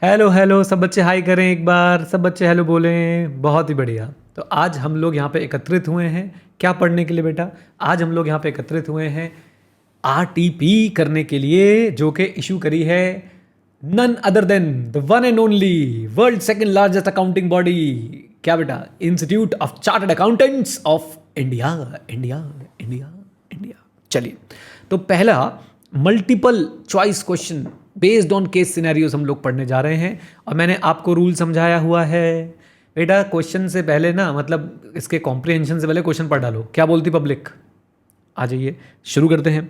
Hello hello, सब बच्चे high करें एक बार, सब बच्चे हेलो बोलें। बहुत ही बढ़िया। तो आज हम लोग यहाँ पे एकत्रित हुए हैं क्या पढ़ने के लिए बेटा? आज हम लोग यहाँ पे एकत्रित हुए हैं आरटीपी करने के लिए, जो कि इशू करी है none other than the one and only world second largest accounting body. क्या बेटा? Institute of chartered accountants of India. India India India. चलिए, तो पहला multiple choice question based on case scenarios हम लोग पढ़ने जा रहे हैं। और मैंने आपको रूल समझाया हुआ है बेटा। क्वेश्चन से पहले ना, मतलब इसके कॉम्प्रिहेंशन से पहले क्वेश्चन पढ़ डालो। क्या बोलती पब्लिक? आ जाइए, शुरू करते हैं।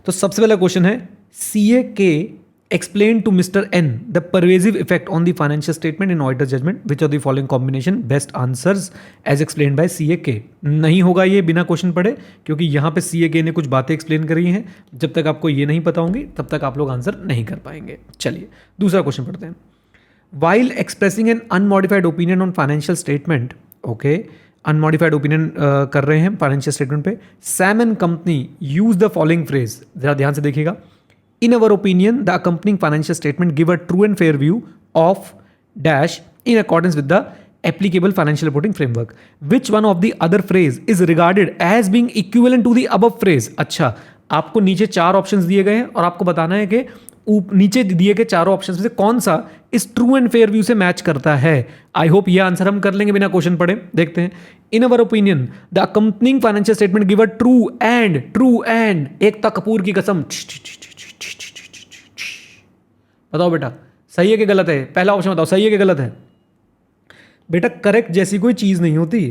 तो सबसे पहला क्वेश्चन है, CA K explain to mister N the pervasive effect on the financial statement in auditor judgement which of the following combination best answers as explain by CA K. नहीं होगा ये बिना क्वेश्चन पढ़े, क्योंकि यहाँ पे सीए के ने कुछ बातें एक्सप्लेन करी हैं। जब तक आपको ये नहीं पता होंगी तब तक आप लोग आंसर नहीं कर पाएंगे। चलिए दूसरा क्वेश्चन पढ़ते हैं। While expressing an unmodified opinion on financial statement, okay, unmodified opinion कर रहे हैं फाइनेंशियल स्टेटमेंट पे, Sam and company use the following phrase. जरा ध्यान से देखिएगा। In our opinion, the accompanying financial statement give a true and fair view of dash in accordance with the applicable financial reporting framework. Which one of the other phrase is regarded as being equivalent to the above phrase? अच्छा, आपको नीचे चार options दिए गए हैं और आपको बताना है कि नीचे दिए गए चारों ऑप्शंस में से कौन सा इस ट्रू एंड फेयर व्यू से मैच करता है। आई होप ये आंसर हम कर लेंगे बिना क्वेश्चन पढ़े। देखते हैं। In our opinion the accompanying financial statement give a true and Ekta Kapoor की कसम। बताओ बेटा, सही है कि गलत है? पहला ऑप्शन बताओ, सही है कि गलत है? बेटा करेक्ट जैसी कोई चीज नहीं होती।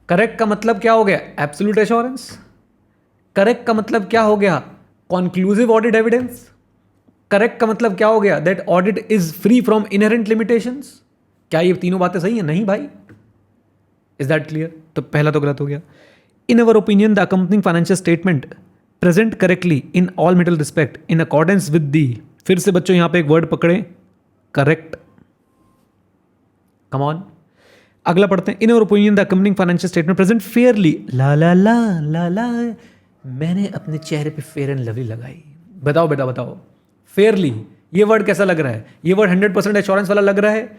करेक्ट का मतलब क्या हो गया? Absolute assurance. करेक्ट का मतलब क्या हो गया? Conclusive audit evidence. करेक्ट का मतलब क्या हो गया? That audit is free from inherent limitations. क्या ये तीनों बातें सही है? नहीं भाई। Is that clear? तो पहला तो गलत हो गया। In our opinion the accompanying financial statement present correctly in all middle respect in accordance with the. फिर से बच्चों यहां पे एक वर्ड पकड़े, करेक्ट। कम ऑन, अगला पढ़ते हैं। In our opinion the accompanying financial statement present fairly. ला ला ला ला ला, मैंने अपने चेहरे पे फेयर एंड लवली लगाई। बताओ बेटा बताओ, फेयरली ये वर्ड कैसा लग रहा है? ये वर्ड 100% एश्योरेंस वाला लग रहा है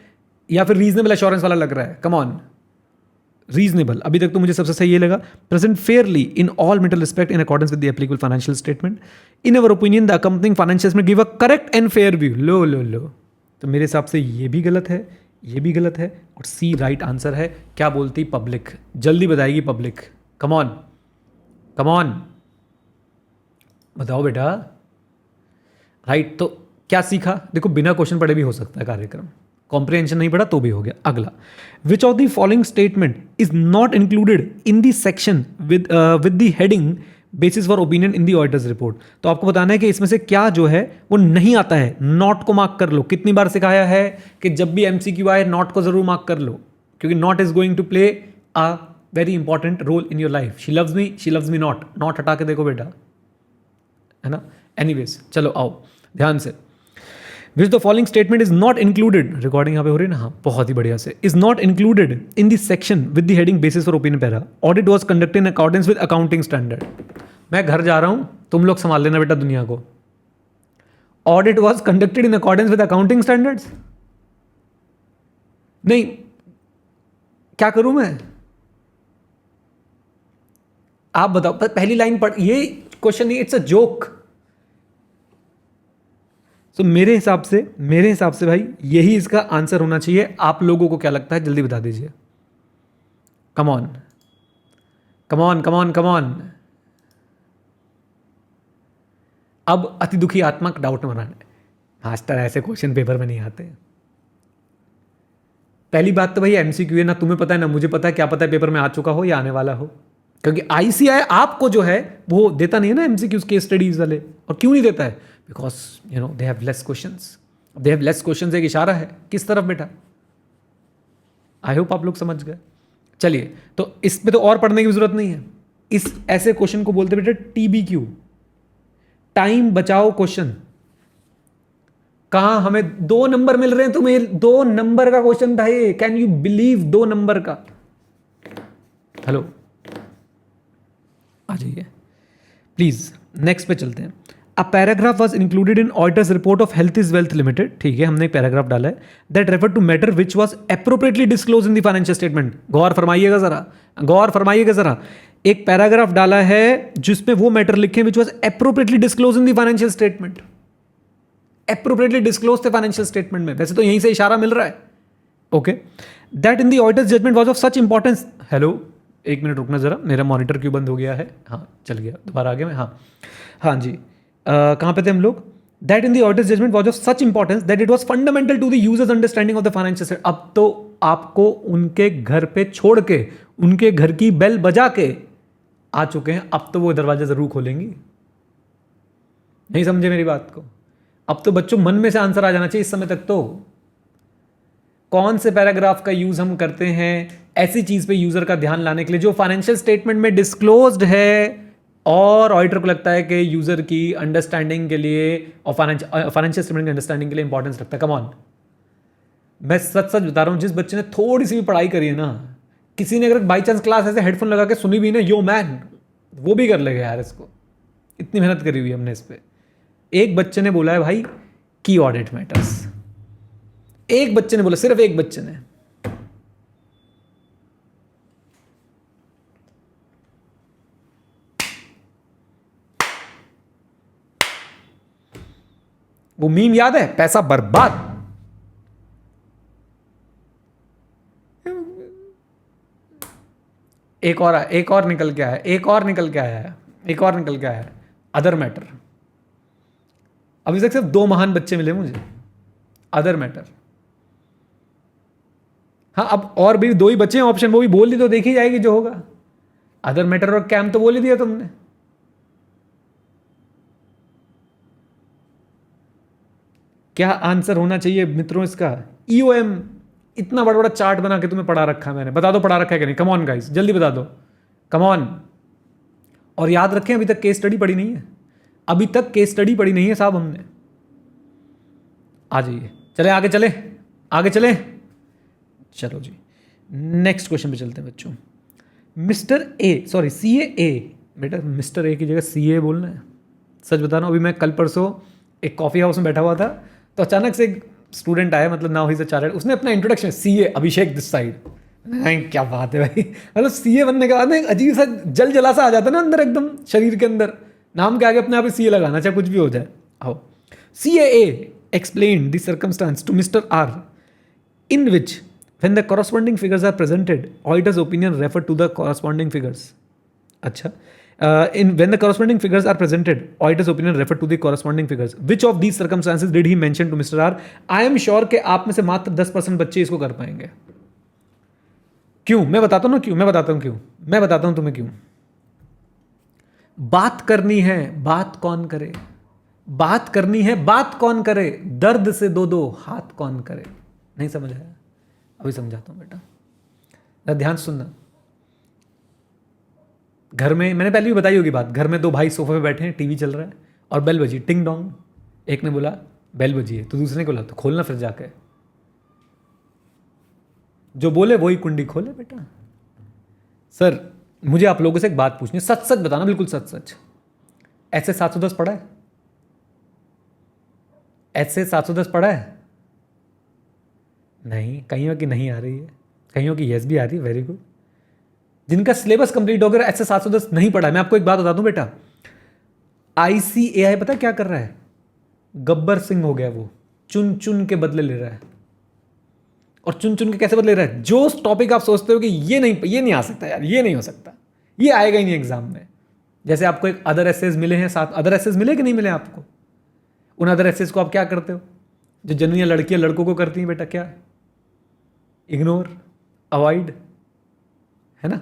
या फिर रीजनेबल एश्योरेंस वाला लग रहा है? Come on, reasonable. अभी तक तो मुझे सबसे सही ये लगा। Present fairly in all metal respect in accordance with the applicable financial statement. In our opinion the accompanying financial statement give a correct and fair view. लो लो लो, तो मेरे हिसाब से ये भी गलत है, ये भी गलत है, और सी राइट आंसर है। क्या बोलती पब्लिक? जल्दी बताएगी public. Come on come on, बताओ बेटा। राइट, तो क्या सीखा? देखो बिना क्वेश्चन पढ़े भी हो सकता है कार्यक्रम। कॉम्प्रिहेंशन नहीं पड़ा तो भी हो गया। अगला, विच of the following statement is not included in the section with the heading basis for opinion in the auditor's report. तो आपको बताना है कि इसमें से क्या जो है वो नहीं आता है। नॉट को मार्क कर लो। कितनी बार सिखाया है कि जब भी एमसीक्यू आए नॉट को जरूर मार्क कर लो, क्योंकि not is going to play a very important role in your life. She loves me not. Not हटा के देखो बेटा, है ना। एनीवेज, चलो आओ ध्यान से। Which the following statement is not included, recording यहाँ पे हो रही है ना? हाँ, बहुत ही बढ़िया से। Is not included in the section with the heading basis for opinion para. Audit was conducted in accordance with accounting standard. मैं घर जा रहा हूं, तुम लोग संभाल लेना बेटा दुनिया को। Audit was conducted in accordance with accounting standards. नहीं, क्या करूं मैं? आप बताओ। पहली लाइन पढ़, ये क्वेश्चन नहीं, इट्स अ जोक। तो मेरे हिसाब से भाई यही इसका आंसर होना चाहिए। आप लोगों को क्या लगता है? जल्दी बता दीजिए। कम on come on come on come on. अब अति दुखी आत्मा का डाउट न बनाने। मास्टर ऐसे क्वेश्चन पेपर में नहीं आते। पहली बात तो भाई एमसीक्यू है ना, तुम्हें पता है ना मुझे पता है। क्या पता है पेपर में आ चुका हो या आने वाला हो, क्योंकि आईसीआई आपको जो है वो देता नहीं है ना एमसीक्यूज केस स्टडीज वाले। और क्यों नहीं देता है? Because you know they have less questions. They have less questions एक इशारा है किस तरफ बेटा? आई होप आप लोग समझ गए। चलिए, तो इस पे तो और पढ़ने की जरूरत नहीं है। इस ऐसे क्वेश्चन को बोलते बेटा टीबीक्यू, टाइम बचाओ क्वेश्चन। कहां हमें 2 नंबर मिल रहे हैं तुम्हें? 2 नंबर का क्वेश्चन था ये। Can you believe? 2 नंबर का। हेलो, आ जाइए प्लीज। नेक्स्ट पे चलते हैं। A paragraph was included in auditors report of health is wealth limited, ठीक है, हमने एक पैराग्राफ डाला है, that refer to matter which was appropriately disclose in the financial statement. गौर फरमाइएगा जरा, गौर फरमाइएगा जरा, एक पैराग्राफ डाला है जिसमें वो मैटर लिखे which was appropriately disclose in the financial statement. Appropriately disclose थे फाइनेंशियल स्टेटमेंट में, वैसे तो यहीं से इशारा मिल रहा है। Okay, that in the auditor's judgement was of such importance. Hello, एक मिनट रुकना जरा, मेरा मॉनिटर क्यों बंद हो गया है? हाँ चल गया, दोबारा आ गया मैं। हाँ हाँ जी, कहाँ पे थे हम लोग? That in the auditor's judgement was of such importance that it was fundamental to the users understanding of the financial. अब तो आपको उनके घर पे छोड़ के, उनके घर की बेल बजा के आ चुके हैं, अब तो वो दरवाजा जरूर खोलेंगी। नहीं समझे मेरी बात को? अब तो बच्चों मन में से आंसर आ जाना चाहिए इस समय तक। तो कौन से पैराग्राफ का यूज हम करते हैं ऐसी चीज पे यूजर का ध्यान लाने के लिए जो फाइनेंशियल स्टेटमेंट में डिस्क्लोज्ड है और ऑडिटर को लगता है कि यूजर की अंडरस्टैंडिंग के लिए और फाइनेंशियल स्टेटमेंट की अंडरस्टैंडिंग के लिए इंपॉर्टेंस रखता है। कम ऑन, मैं सच सच बता रहा हूं, जिस बच्चे ने थोड़ी सी भी पढ़ाई करी है ना, किसी ने अगर बाई चांस क्लास ऐसे हेडफोन लगा के सुनी भी ना, यो मैन, वो भी कर लेगा यार इसको। इतनी मेहनत करी हुई हमने इस पर। एक बच्चे ने बोला है भाई की ऑडिट मैटर्स, एक बच्चे ने बोला, सिर्फ एक बच्चे ने। वो मीम याद है, पैसा बर्बाद। एक और निकल के आया, एक और निकल के आया है, एक और निकल के आया है, अदर मैटर। अभी तक सिर्फ 2 महान बच्चे मिले मुझे, अदर मैटर। हाँ, अब और भी 2 ही बच्चे हैं ऑप्शन, वो भी बोल दी तो देखी जाएगी जो होगा। अदर मैटर और कैम तो बोल ही दिया तुमने। क्या आंसर होना चाहिए मित्रों इसका? ईओएम। इतना बड़ा बड़ा चार्ट बना के तुम्हें पढ़ा रखा है मैंने, बता दो पढ़ा रखा है कि नहीं? कम ऑन गाइस, जल्दी बता दो, कम ऑन। और याद रखें, अभी तक केस स्टडी पढ़ी नहीं है, अभी तक केस स्टडी पढ़ी नहीं है साहब हमने। आ जाइए, चले आगे, चले आगे, चले चलो जी, नेक्स्ट क्वेश्चन पे चलते हैं बच्चों। मिस्टर ए, सॉरी CA, बेटा मिस्टर ए की जगह CA बोलना है। सच बता रहा हूँ, अभी मैं कल परसों एक कॉफ़ी हाउस में बैठा हुआ था, तो अचानक से एक स्टूडेंट आया, मतलब now he is a chartered, उसने अपना introduction CA Abhishek this side. क्या बात है भाई, मतलब CA बनने के बाद ना एक अजीब सा जल जला सा आ जाता है ना अंदर, एकदम शरीर के अंदर, नाम के आगे अपने आप ही CA लगाना, चाहे कुछ भी हो जाए। आओ, CA explained the circumstance to Mr. R in which when the corresponding figures are presented, auditor's opinion refer to the corresponding figures. अच्छा, when the corresponding figures are presented, auditor's opinion refer to the corresponding figures. Which of these circumstances did he mention to Mr. R? I am sure कि आप में से मात्र 10% बच्चे इसको कर पाएंगे। क्यों? मैं बताता हूँ ना क्यों, मैं बताता हूँ क्यों, मैं बताता हूँ तुम्हें क्यों। बात करनी है, बात कौन करे? बात करनी है, बात कौन करे? दर्द से दो हाथ कौन करे? नहीं समझ आया? अभी समझाता हूं बेटा, ध्यान सुनना। घर में, मैंने पहले भी बताई होगी बात, घर में 2 भाई सोफे पे बैठे हैं, टीवी चल रहा है और बेल बजी, टिंग डोंग। एक ने बोला बेल बजी है, तो दूसरे ने बोला तो खोलना फिर जाके, जो बोले वही कुंडी खोले बेटा। सर मुझे आप लोगों से एक बात पूछनी है, सच सच बताना, बिल्कुल सच सच। ऐसे 710 पढ़ा है? ऐसे 710 पढ़ा है? नहीं, कईयों की नहीं आ रही है, कईयों की यस भी आ रही है, वेरी गुड। जिनका सिलेबस कंप्लीट हो गया ऐसे 710 नहीं पढ़ा है। मैं आपको एक बात बता दूं बेटा, ICAI पता क्या कर रहा है? गब्बर सिंह हो गया वो, चुन चुन के बदले ले रहा है। और चुन चुन के कैसे बदले रहा है? जो टॉपिक आप सोचते हो कि ये नहीं आ सकता यार, ये नहीं हो सकता, ये आएगा ही नहीं एग्जाम में। जैसे आपको एक अदर एसेज मिले हैं, 7 अदर एसेज मिले कि नहीं मिले आपको? उन अदर एसेज को आप क्या करते हो? जो जनुया लड़कियां लड़कों को करती हैं बेटा, क्या? इग्नोर, अवॉइड, है ना?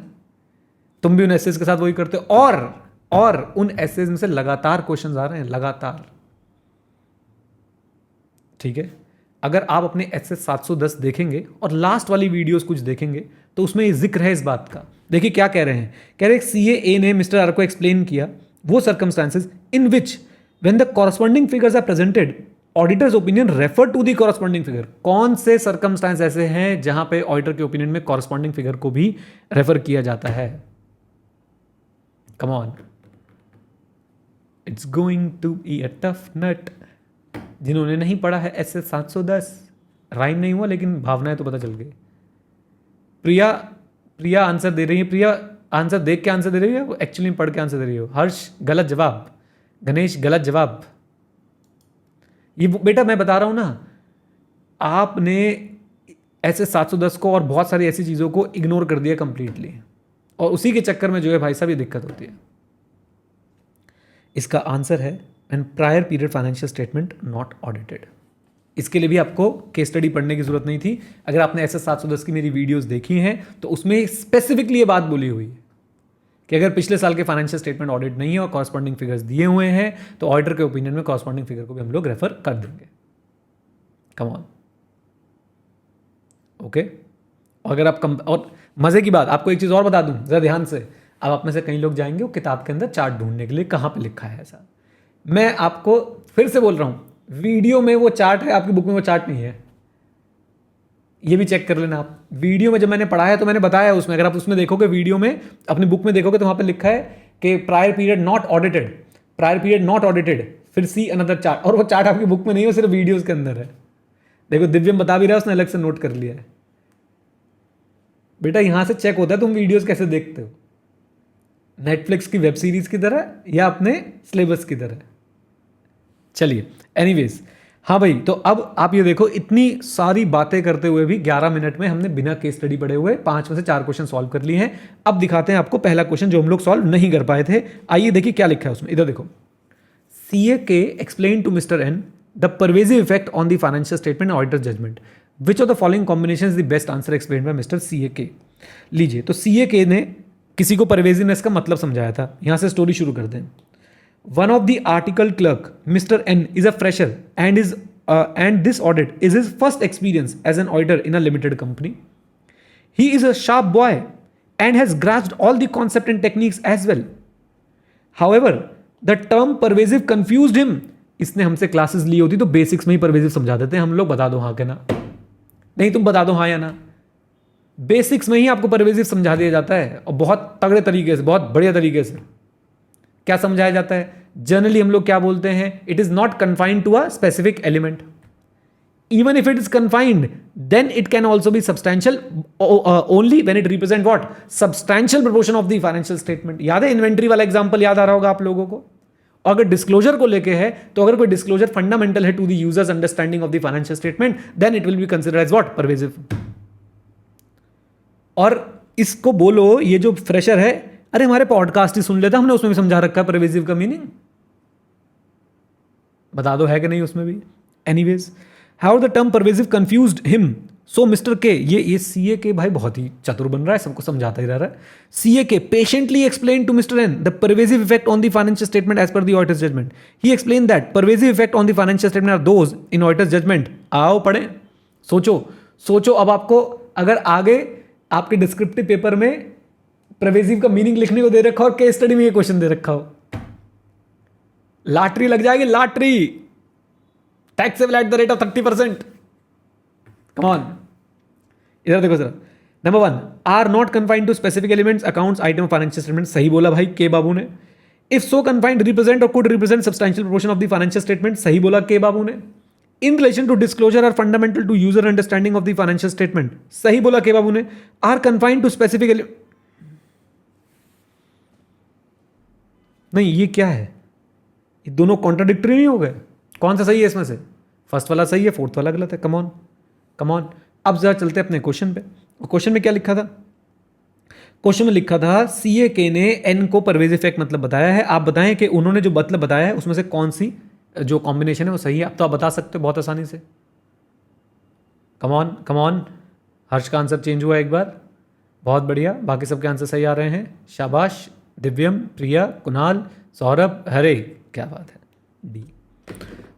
तुम भी उन एसेज के साथ वही करते हो। और उन एसेज में से लगातार क्वेश्चंस आ रहे हैं, लगातार। ठीक है, अगर आप अपने एसेज 710 देखेंगे और लास्ट वाली वीडियोस कुछ देखेंगे तो उसमें ये जिक्र है इस बात का। देखिए क्या कह रहे हैं, कह रहे हैं CA ने मिस्टर आर को एक्सप्लेन किया वो circumstances in which when the corresponding figures are presented, auditors opinion refer to the corresponding figure. कौन से सर्कमस्टांस ऐसे हैं जहां पे ऑडिटर के ओपिनियन में कॉरस्पॉन्डिंग फिगर को भी रेफर किया जाता है? Come on, it's going to be a tough nut. जिन्होंने नहीं पढ़ा है ऐसे 710, राइम नहीं हुआ लेकिन भावनाएं तो पता चल गई। प्रिया प्रिया आंसर दे रही है। प्रिया आंसर देख के आंसर दे रही है, वो एक्चुअली पढ़ के आंसर दे रही हो। हर्ष गलत जवाब, गणेश गलत जवाब। ये बेटा मैं बता रहा हूं ना, आपने ऐसे 710 को और बहुत सारी ऐसी चीज़ों को इग्नोर कर दिया कंप्लीटली, और उसी के चक्कर में जो है भाई साहब ये दिक्कत होती है। इसका आंसर है and prior period financial statement not audited. इसके लिए भी आपको केस स्टडी पढ़ने की जरूरत नहीं थी। अगर आपने ऐसे 710 की मेरी वीडियोस देखी हैं तो उसमें स्पेसिफिकली ये बात बोली हुई है कि अगर पिछले साल के फाइनेंशियल स्टेटमेंट ऑडिट नहीं है और कॉरस्पॉन्डिंग फिगर्स दिए हुए हैं तो ऑडिटर के ओपिनियन में कॉरस्पॉन्डिंग फिगर को भी हम लोग रेफर कर देंगे। Come on, okay. अगर आप और मजे की बात आपको एक चीज और बता दूं जरा ध्यान से। अब आप में से कई लोग जाएंगे वो किताब के अंदर चार्ट ढूंढने के लिए, कहां पे लिखा है ऐसा। मैं आपको फिर से बोल रहा हूं, वीडियो में वो चार्ट है, आपकी बुक में वो चार्ट नहीं है। ये भी चेक कर लेना आप। वीडियो में जब मैंने पढ़ाया तो मैंने बताया उसमें, अगर आप उसमें देखोगे वीडियो में अपनी बुक में देखोगे तो वहां पे लिखा है कि prior period not audited, prior period not audited, फिर सी अनदर चार्ट। और वो चार्ट आपकी बुक में नहीं है, सिर्फ वीडियोस के अंदर है। देखो दिव्यम बता भी रहा है, उसने अलग से नोट कर लिया है। बेटा यहां से चेक होता है तुम वीडियोस कैसे देखते हो, नेटफ्लिक्स की वेब सीरीज की तरह या अपने सिलेबस की तरह। चलिए एनीवेज, हाँ भाई, तो अब आप ये देखो इतनी सारी बातें करते हुए भी 11 मिनट में हमने बिना केस स्टडी पढ़े हुए 5 में से 4 क्वेश्चन सॉल्व कर लिए हैं। अब दिखाते हैं आपको पहला क्वेश्चन जो हम लोग सॉल्व नहीं कर पाए थे। आइए देखिए क्या लिखा है उसमें, इधर देखो। CA K explain to mister N the pervasive effect on the financial statement auditor judgement, which of the following combination is the best answer explain by mister CA K. लीजिए, तो सीए के ने किसी को परवेजिवनेस का मतलब समझाया था। यहां से स्टोरी शुरू कर दें। One of the article clerk, Mr. N, is a fresher and this audit is his first experience as an auditor in a limited company. He is a sharp boy and has grasped all the concept and techniques as well. However, the term pervasive confused him. इसने हमसे classes ली होती तो basics में ही pervasive समझा देते हैं हम लोग। बता दो हाँ के ना, नहीं तुम बता दो हाँ या ना। बेसिक्स में ही आपको परवेजिव समझा दिया जाता है और बहुत तगड़े तरीके से, बहुत बढ़िया तरीके से। क्या समझाया जाता है? जनरली हम लोग क्या बोलते हैं, it is not confined to a specific element. Even if it is confined then it can also be substantial only when it represent what, substantial proportion of the financial statement. याद है inventory वाला example, याद आ रहा होगा आप लोगों को। और अगर डिस्क्लोजर को लेके है तो अगर कोई डिस्क्लोजर फंडामेंटल है to the users understanding of the financial statement then it will be considered as what, pervasive. और इसको बोलो ये जो फ्रेशर है, अरे हमारे पॉडकास्ट ही सुन लेता, हमने उसमें भी समझा रखा है परवेजिव का मीनिंग। बता दो है कि नहीं उसमें भी। Anyways, how the term pervasive confused him, so mister के, ये सीए के भाई बहुत ही चतुर बन रहा है, सबको समझाता ही रह रहा है। CA K patiently explain to mister N the pervasive effect on the financial statement as per the auditor's judgement. He explain that pervasive effect on the financial statement are those in auditor's judgement. आओ पढ़ें, सोचो सोचो। अब आपको अगर आगे आपके descriptive paper में परवेजिव का मीनिंग लिखने को दे रखा हो और केस स्टडी में ये क्वेश्चन दे रखा हो, लॉटरी लग जाएगी, lottery. Taxable at the rate of 30%। Come on, इधर देखो जरा। Number 1, are not confined to specific elements accounts item financial statement. सही बोला भाई के बाबू ने। If so confined represent or could represent substantial proportion of the financial statement. सही बोला के बाबू ने। In relation to disclosure are fundamental to user understanding of the financial statement. सही बोला के बाबू ने। Are confined to specific element, नहीं ये क्या है, ये दोनों कॉन्ट्राडिक्टरी नहीं हो गए? कौन सा सही है इसमें से? फर्स्ट वाला सही है, फोर्थ वाला गलत है। Come on come on. अब जरा चलते हैं अपने क्वेश्चन पे। क्वेश्चन में क्या लिखा था? क्वेश्चन में लिखा था सीए के ने एन को परवेजिव इफेक्ट मतलब बताया है। आप बताएं कि उन्होंने जो मतलब बताया है उसमें से कौन सी जो कॉम्बिनेशन है वो सही है। अब तो आप बता सकते हो बहुत आसानी से। कम ऑन कम ऑन। हर्ष का आंसर चेंज हुआ एक बार, बहुत बढ़िया। बाकी सबके आंसर सही आ रहे हैं, शाबाश। दिव्यम, प्रिया, कुणाल, सौरभ, हरे, क्या बात है, डी।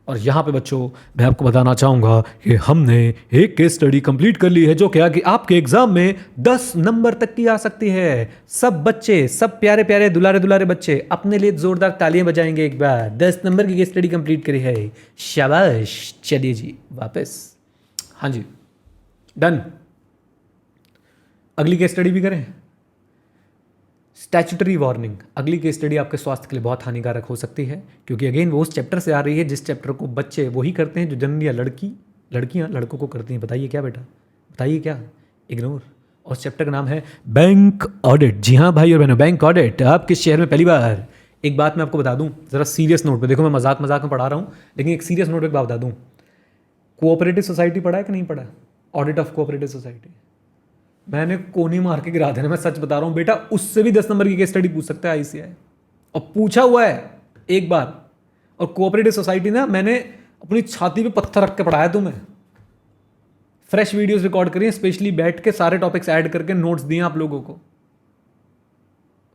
और यहाँ पे बच्चों मैं आपको बताना चाहूँगा कि हमने एक केस स्टडी कंप्लीट कर ली है जो क्या कि आपके एग्जाम में 10 नंबर तक की आ सकती है। सब बच्चे, सब प्यारे प्यारे दुलारे दुलारे बच्चे अपने लिए जोरदार तालियां बजाएंगे एक बार। 10 नंबर की केस स्टडी कंप्लीट करी है, शाबाश। चलिए जी वापस, हाँ जी डन। अगली केस स्टडी भी करें। स्टैट्यूटरी वार्निंग, अगली केस स्टडी आपके स्वास्थ्य के लिए बहुत हानिकारक हो सकती है, क्योंकि अगेन वो उस चैप्टर से आ रही है जिस चैप्टर को बच्चे वही करते हैं जो जनरली या लड़कियां लड़कों को करती हैं। बताइए क्या बेटा, बताइए क्या, इग्नोर। और उस चैप्टर का नाम है बैंक ऑडिट। जी हाँ भाई और बहनों, बैंक ऑडिट। आप किस शहर में पहली बार, एक बात मैं आपको बता दूं ज़रा सीरियस नोट पे, देखो मैं मजाक मजाक में पढ़ा रहा हूँ, लेकिन एक सीरियस नोट पे एक बात बता दूं, कोऑपरेटिव सोसाइटी पढ़ा है कि नहीं पढ़ा? ऑडिट ऑफ कोऑपरेटिव सोसाइटी मैंने कोनी मार के गिरा देना, मैं सच बता रहा हूँ बेटा, उससे भी 10 नंबर की केस स्टडी पूछ सकता है आईसीआई, और पूछा हुआ है एक बार। और कोऑपरेटिव सोसाइटी ना मैंने अपनी छाती पे पत्थर रख के पढ़ाया तुम्हें, फ्रेश वीडियोस रिकॉर्ड करिए, स्पेशली बैठ के सारे टॉपिक्स ऐड करके नोट्स दिए आप लोगों को।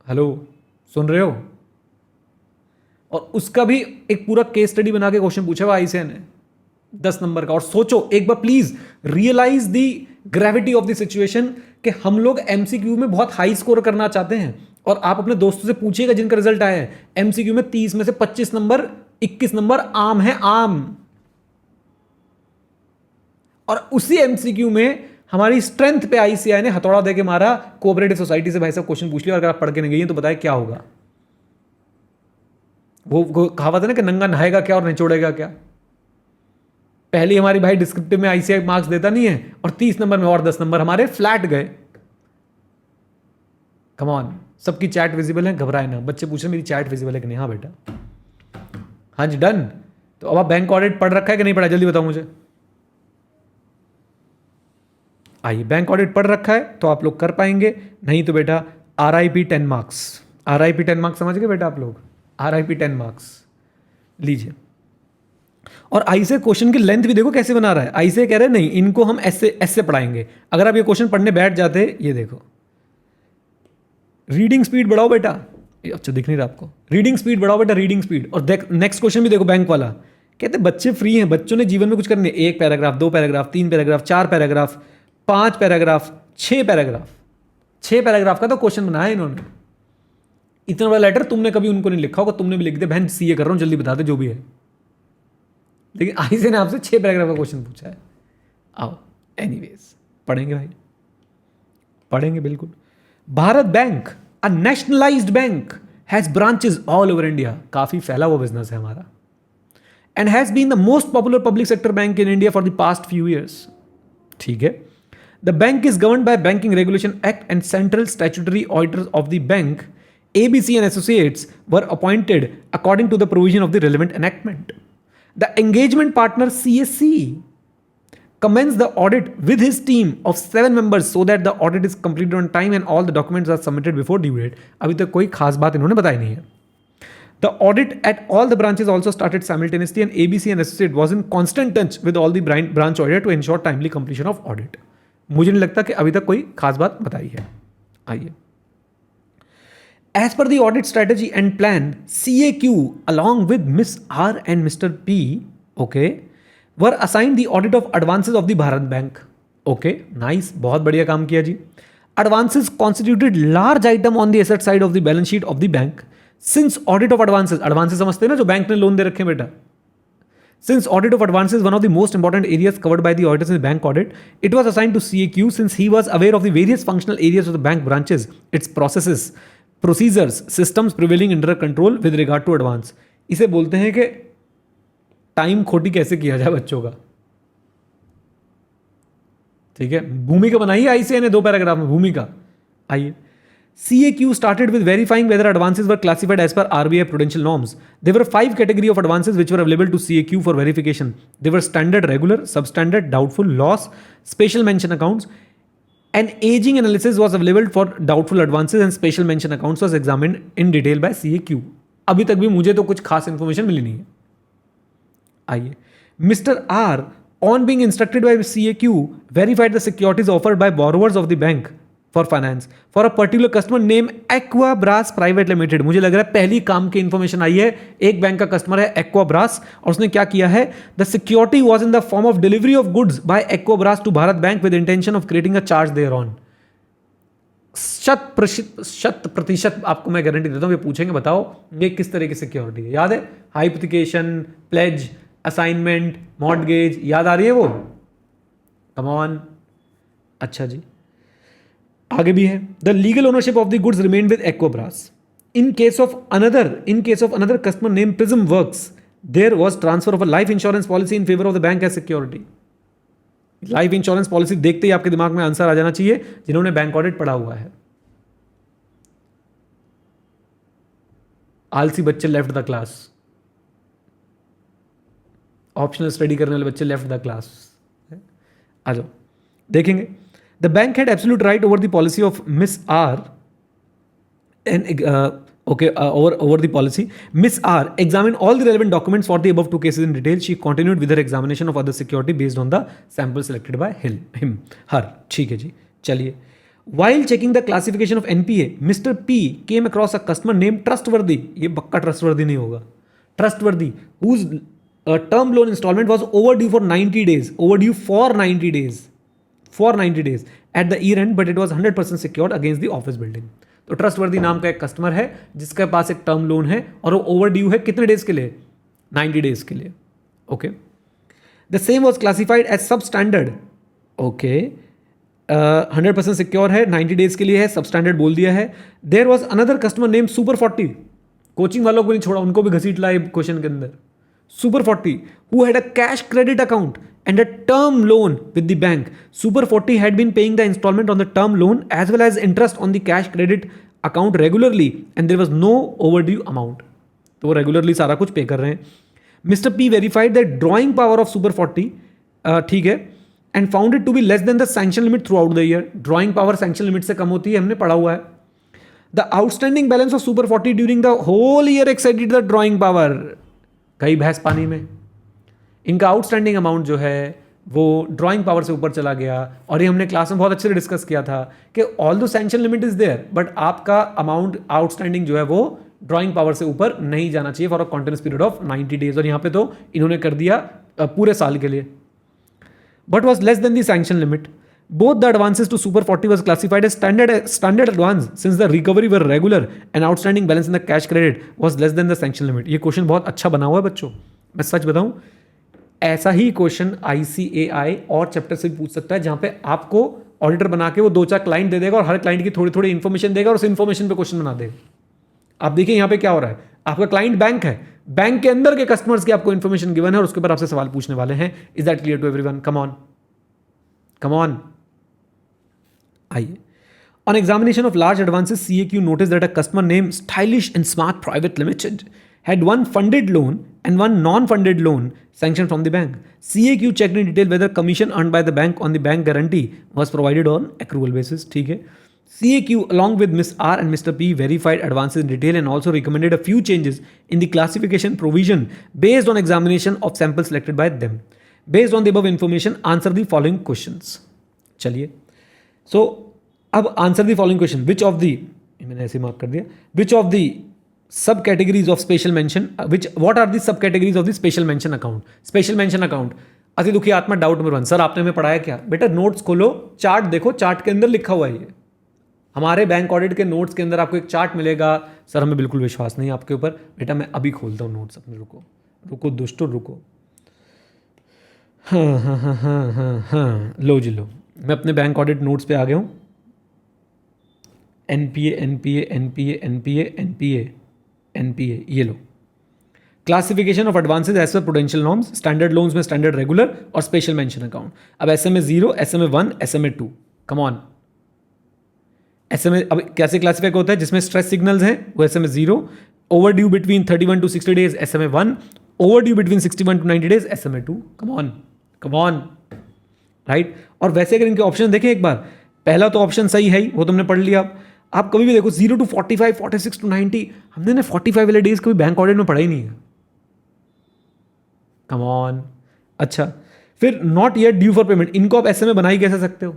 हेलो, सुन रहे हो? और उसका भी एक पूरा केस स्टडी बना के क्वेश्चन पूछा हुआ आईसीआई ने 10 नंबर का। और सोचो एक बार please, realise the gravity of the situation कि हम लोग एमसीक्यू में बहुत हाई स्कोर करना चाहते हैं, और आप अपने दोस्तों से पूछिएगा जिनका रिजल्ट आया है, एमसीक्यू में 30 में से 25 नंबर 21 नंबर आम है, आम। और उसी एमसीक्यू में हमारी स्ट्रेंथ पे आईसीआई ने हथौड़ा देके मारा, कोऑपरेटिव सोसाइटी से भाई साहब क्वेश्चन पूछ लिया, और अगर आप पढ़ के नहीं गई हैं तो बताए क्या होगा। वो कहावत है ना कि नंगा नहाएगा क्या और निचोड़ेगा क्या। पहले हमारी भाई डिस्क्रिप्टिव में आईसीआई मार्क्स देता नहीं है, और 30 नंबर में और 10 नंबर हमारे फ्लैट गए। कम ऑन, सबकी चैट विजिबल है, घबराए ना। बच्चे पूछ रहे मेरी चैट विजिबल है कि नहीं? हाँ बेटा, हाँ जी, डन। तो अब आप बैंक ऑडिट पढ़ रखा है कि नहीं पढ़ा, जल्दी बताओ मुझे। आइए, बैंक ऑडिट पढ़ रखा है तो आप लोग कर पाएंगे, नहीं तो बेटा RIP 10 मार्क्स। RIP 10 मार्क्स समझ गए बेटा आप लोग? RIP 10 मार्क्स लीजिए। और आईसीआई क्वेश्चन की लेंथ भी देखो कैसे बना रहा है। आईसीआई कह रहे हैं नहीं, इनको हम ऐसे पढ़ाएंगे। अगर आप ये क्वेश्चन पढ़ने बैठ जाते, ये देखो, रीडिंग स्पीड बढ़ाओ बेटा, अच्छा दिख नहीं रहा आपको, रीडिंग स्पीड बढ़ाओ बेटा, रीडिंग स्पीड। और नेक्स्ट क्वेश्चन भी देखो, बैंक वाला कहते बच्चे फ्री हैं, बच्चों ने जीवन में कुछ करने, 1 paragraph 2 paragraph 3 paragraph 4 paragraph 5 paragraph 6 paragraph, 6 paragraph का तो क्वेश्चन बनाया इन्होंने। इतना बड़ा लेटर तुमने कभी उनको नहीं लिखा होगा, तुमने भी लिख दिया, बहन सीए कर रहा हूं जल्दी बता दे जो भी है। लेकिन आईसीआई ने आपसे 6 पैराग्राफ का क्वेश्चन पूछा है। आओ एनीवेज, पढ़ेंगे भाई, पढ़ेंगे बिल्कुल। Bharat bank, a nationalised bank, has branches all over India, काफी फैला हुआ बिजनेस है हमारा, and has been the most popular public sector bank in India for the past few years. ठीक है। The bank is governed by banking regulation act and central statutory auditors of the bank ABC and Associates were appointed according to the provision of the relevant enactment. The engagement partner CSC commenced the audit with his team of 7 members so that the audit is completed on time and all the documents are submitted before due date. अभी तक कोई खास बात इन्होंने बताई नहीं है। The audit at all the branches also started simultaneously and ABC and Associates was in constant touch with all the branch auditor to ensure timely completion of audit. मुझे नहीं लगता कि अभी तक कोई खास बात बताई है। आइए, as per the audit strategy and plan, CAQ along with Miss R and Mr. P, okay, were assigned the audit of advances of the Bharat Bank. Okay, nice, बहुत बढ़िया काम किया जी। Advances constituted large item on the asset side of the balance sheet of the bank. Since audit of advances समझते हैं ना, जो bank ने loan दे रखे हैं बेटा। Since audit of advances is one of the most important areas covered by the auditors in the bank audit, it was assigned to CAQ since he was aware of the various functional areas of the bank branches, its processes, procedures, systems prevailing under control with regard to advance. इसे बोलते हैं कि time खोटी कैसे किया जाए बच्चों का। ठीक है, भूमिका बनाई है आईसीआई ने 2 पैराग्राफ में, भूमिका। आइए, CAQ started with verifying whether advances were classified as per RBI prudential norms. There were 5 categories of advances which were available to CAQ for verification. They were standard, regular, substandard, doubtful, loss, special mention accounts. An aging analysis was available for doubtful advances and special mention accounts was examined in detail by CAQ. अभी तक भी मुझे तो कुछ खास information मिली नहीं है। आइए, mister R, on being instructed by CAQ, verified the securities offered by borrowers of the bank for finance for a particular customer named Aquabras Private Limited. मुझे लग रहा है पहली काम की इंफॉर्मेशन आई है। एक बैंक का कस्टमर है Aquabras, और उसने क्या किया है, the security was in the form of delivery of goods by Aquabras to Bharat bank with intention of creating a charge thereon. 100% आपको मैं गारंटी देता हूं, ये पूछेंगे बताओ ये किस तरह की सिक्योरिटी है। याद है, हाइपोथिकेशन, प्लेज, असाइनमेंट, मॉर्टगेज, याद आ रही है वो? Come on. अच्छा जी, आगे भी है, the legal ownership of the goods remain with Aquabrass in case of another customer name Prism Works there was transfer of a life insurance policy in favour of the bank as security. Life insurance policy देखते ही आपके दिमाग में answer आ जाना चाहिए जिन्होंने bank audit पढ़ा हुआ है। आलसी बच्चे left the class, optional study करने वाले बच्चे लेफ्ट द क्लास। आ जाओ देखेंगे, the bank had absolute right over the policy of miss R and over the policy. Miss R examined all the relevant documents for the above two cases in detail. She continued with her examination of other security based on the sample selected by her. ठीक है जी, चलिए। While checking the classification of NPA, Mr. P came across a customer named Trustworthy. ये पक्का trustworthy नहीं होगा। Trustworthy, whose term loan installment was overdue for 90 days. Overdue for 90 days. For 90 days at the year end, but it was 100% secured against the office building. तो trustworthy नाम का एक customer है जिसके पास एक टर्म लोन है और वो ओवर ड्यू है कितने डेज के लिए? 90 डेज के लिए। Okay, the same was classified as substandard. Okay, 100% secure है, 90 डेज के लिए है, सब स्टैंडर्ड बोल दिया है। There was another customer name super 40, coaching वालों को नहीं छोड़ा, उनको भी घसीट लाए क्वेश्चन के अंदर। Super 40, who had a cash credit account and a term loan with the bank. Super 40 had been paying the installment on the term loan as well as interest on the cash credit account regularly and there was no overdue amount. तो वो regularly सारा कुछ पे कर रहे हैं। Mr. P verified the drawing power of Super 40, ठीक है, and found it to be less than the sanction limit throughout the year. Drawing power sanction limit से कम होती है, हमने पढ़ा हुआ है। The outstanding balance of Super 40 during the whole year exceeded the drawing power. कई भैंस पानी में, इनका आउटस्टैंडिंग अमाउंट जो है वो ड्राइंग पावर से ऊपर चला गया। और ये हमने क्लास में बहुत अच्छे से डिस्कस किया था कि although sanction limit is there but आपका अमाउंट आउटस्टैंडिंग जो है वो ड्राइंग पावर से ऊपर नहीं जाना चाहिए for a continuous period of 90 days. और यहाँ पे तो इन्होंने कर दिया पूरे साल के लिए, but was less than the sanction limit. Both the advances to Super 40 was classified as standard advance since the recovery were regular and outstanding balance in the cash credit was less than the sanction limit. ये question बहुत अच्छा बना हुआ है बच्चों, मैं सच बताऊं ऐसा ही क्वेश्चन ICAI और चैप्टर से भी पूछ सकता है जहां पे आपको ऑडिटर बना के वो 2-4 क्लाइंट दे देगा और हर क्लाइंट की थोड़ी थोड़ी इन्फॉर्मेशन देगा और उस इन्फॉर्मेशन पे क्वेश्चन बना देगा। आप देखिए यहाँ पे क्या हो रहा है, आपका क्लाइंट बैंक है, बैंक के अंदर के कस्टमर्स की आपको इन्फॉर्मेशन गिवन है और उसके ऊपर आपसे सवाल पूछने वाले हैं। Is that clear to everyone? Come on आइए। On examination of large advances, CAQ noticed that a customer named Stylish and Smart Private Limited had one funded loan and one non-funded loan sanctioned from the bank. CAQ checked in detail whether commission earned by the bank on the bank guarantee was provided on accrual basis. ठीक है। CAQ along with Ms. R and Mr. P verified advances in detail and also recommended a few changes in the classification provision based on examination of samples selected by them. Based on the above information, answer the following questions. चलिए, so अब answer the following question, which of the, मैंने ऐसे mark कर दिया, which of the sub categories of special mention, what are the sub categories of the special mention account? Special mention account, अति दुखी आत्मा, doubt number 1। Sir आपने हमें पढ़ाया क्या? बेटा नोट्स खोलो, चार्ट देखो, चार्ट के अंदर लिखा हुआ है ये। हमारे बैंक ऑडिट के नोट्स के अंदर आपको एक चार्ट मिलेगा। सर हमें बिल्कुल विश्वास नहीं आपके ऊपर। बेटा मैं अभी खोलता हूँ नोट्स अपने, रुको दोस्तों रुको। हाँ, लो जी लो, मैं अपने बैंक ऑडिट नोट्स पे आ गया हूँ। एनपीए ये लो, classification of advances as per prudential norms, standard loans में स्टैंडर्ड, रेगुलर और स्पेशल मेंशन अकाउंट। अब SMA 0, SMA 1, SMA 2, come on. SMA अब कैसे क्लासिफाई होता है? जिसमें स्ट्रेस सिग्नल्स हैं वो SMA 0, over due between 31 to 60 days SMA 1, over due between 61 to 90 days SMA 2। Come on right. और वैसे अगर इनके ऑप्शन देखें एक बार, पहला तो ऑप्शन सही है ही, वो तुमने पढ़ लिया। आप कभी भी देखो 0 to 45, 46 to 90, हमने ना 45 वाले डेज कभी बैंक ऑडिट में पढ़ा ही नहीं है। Come on. अच्छा, फिर not yet due for payment, इनको आप SMA बना ही कैसे सकते हो?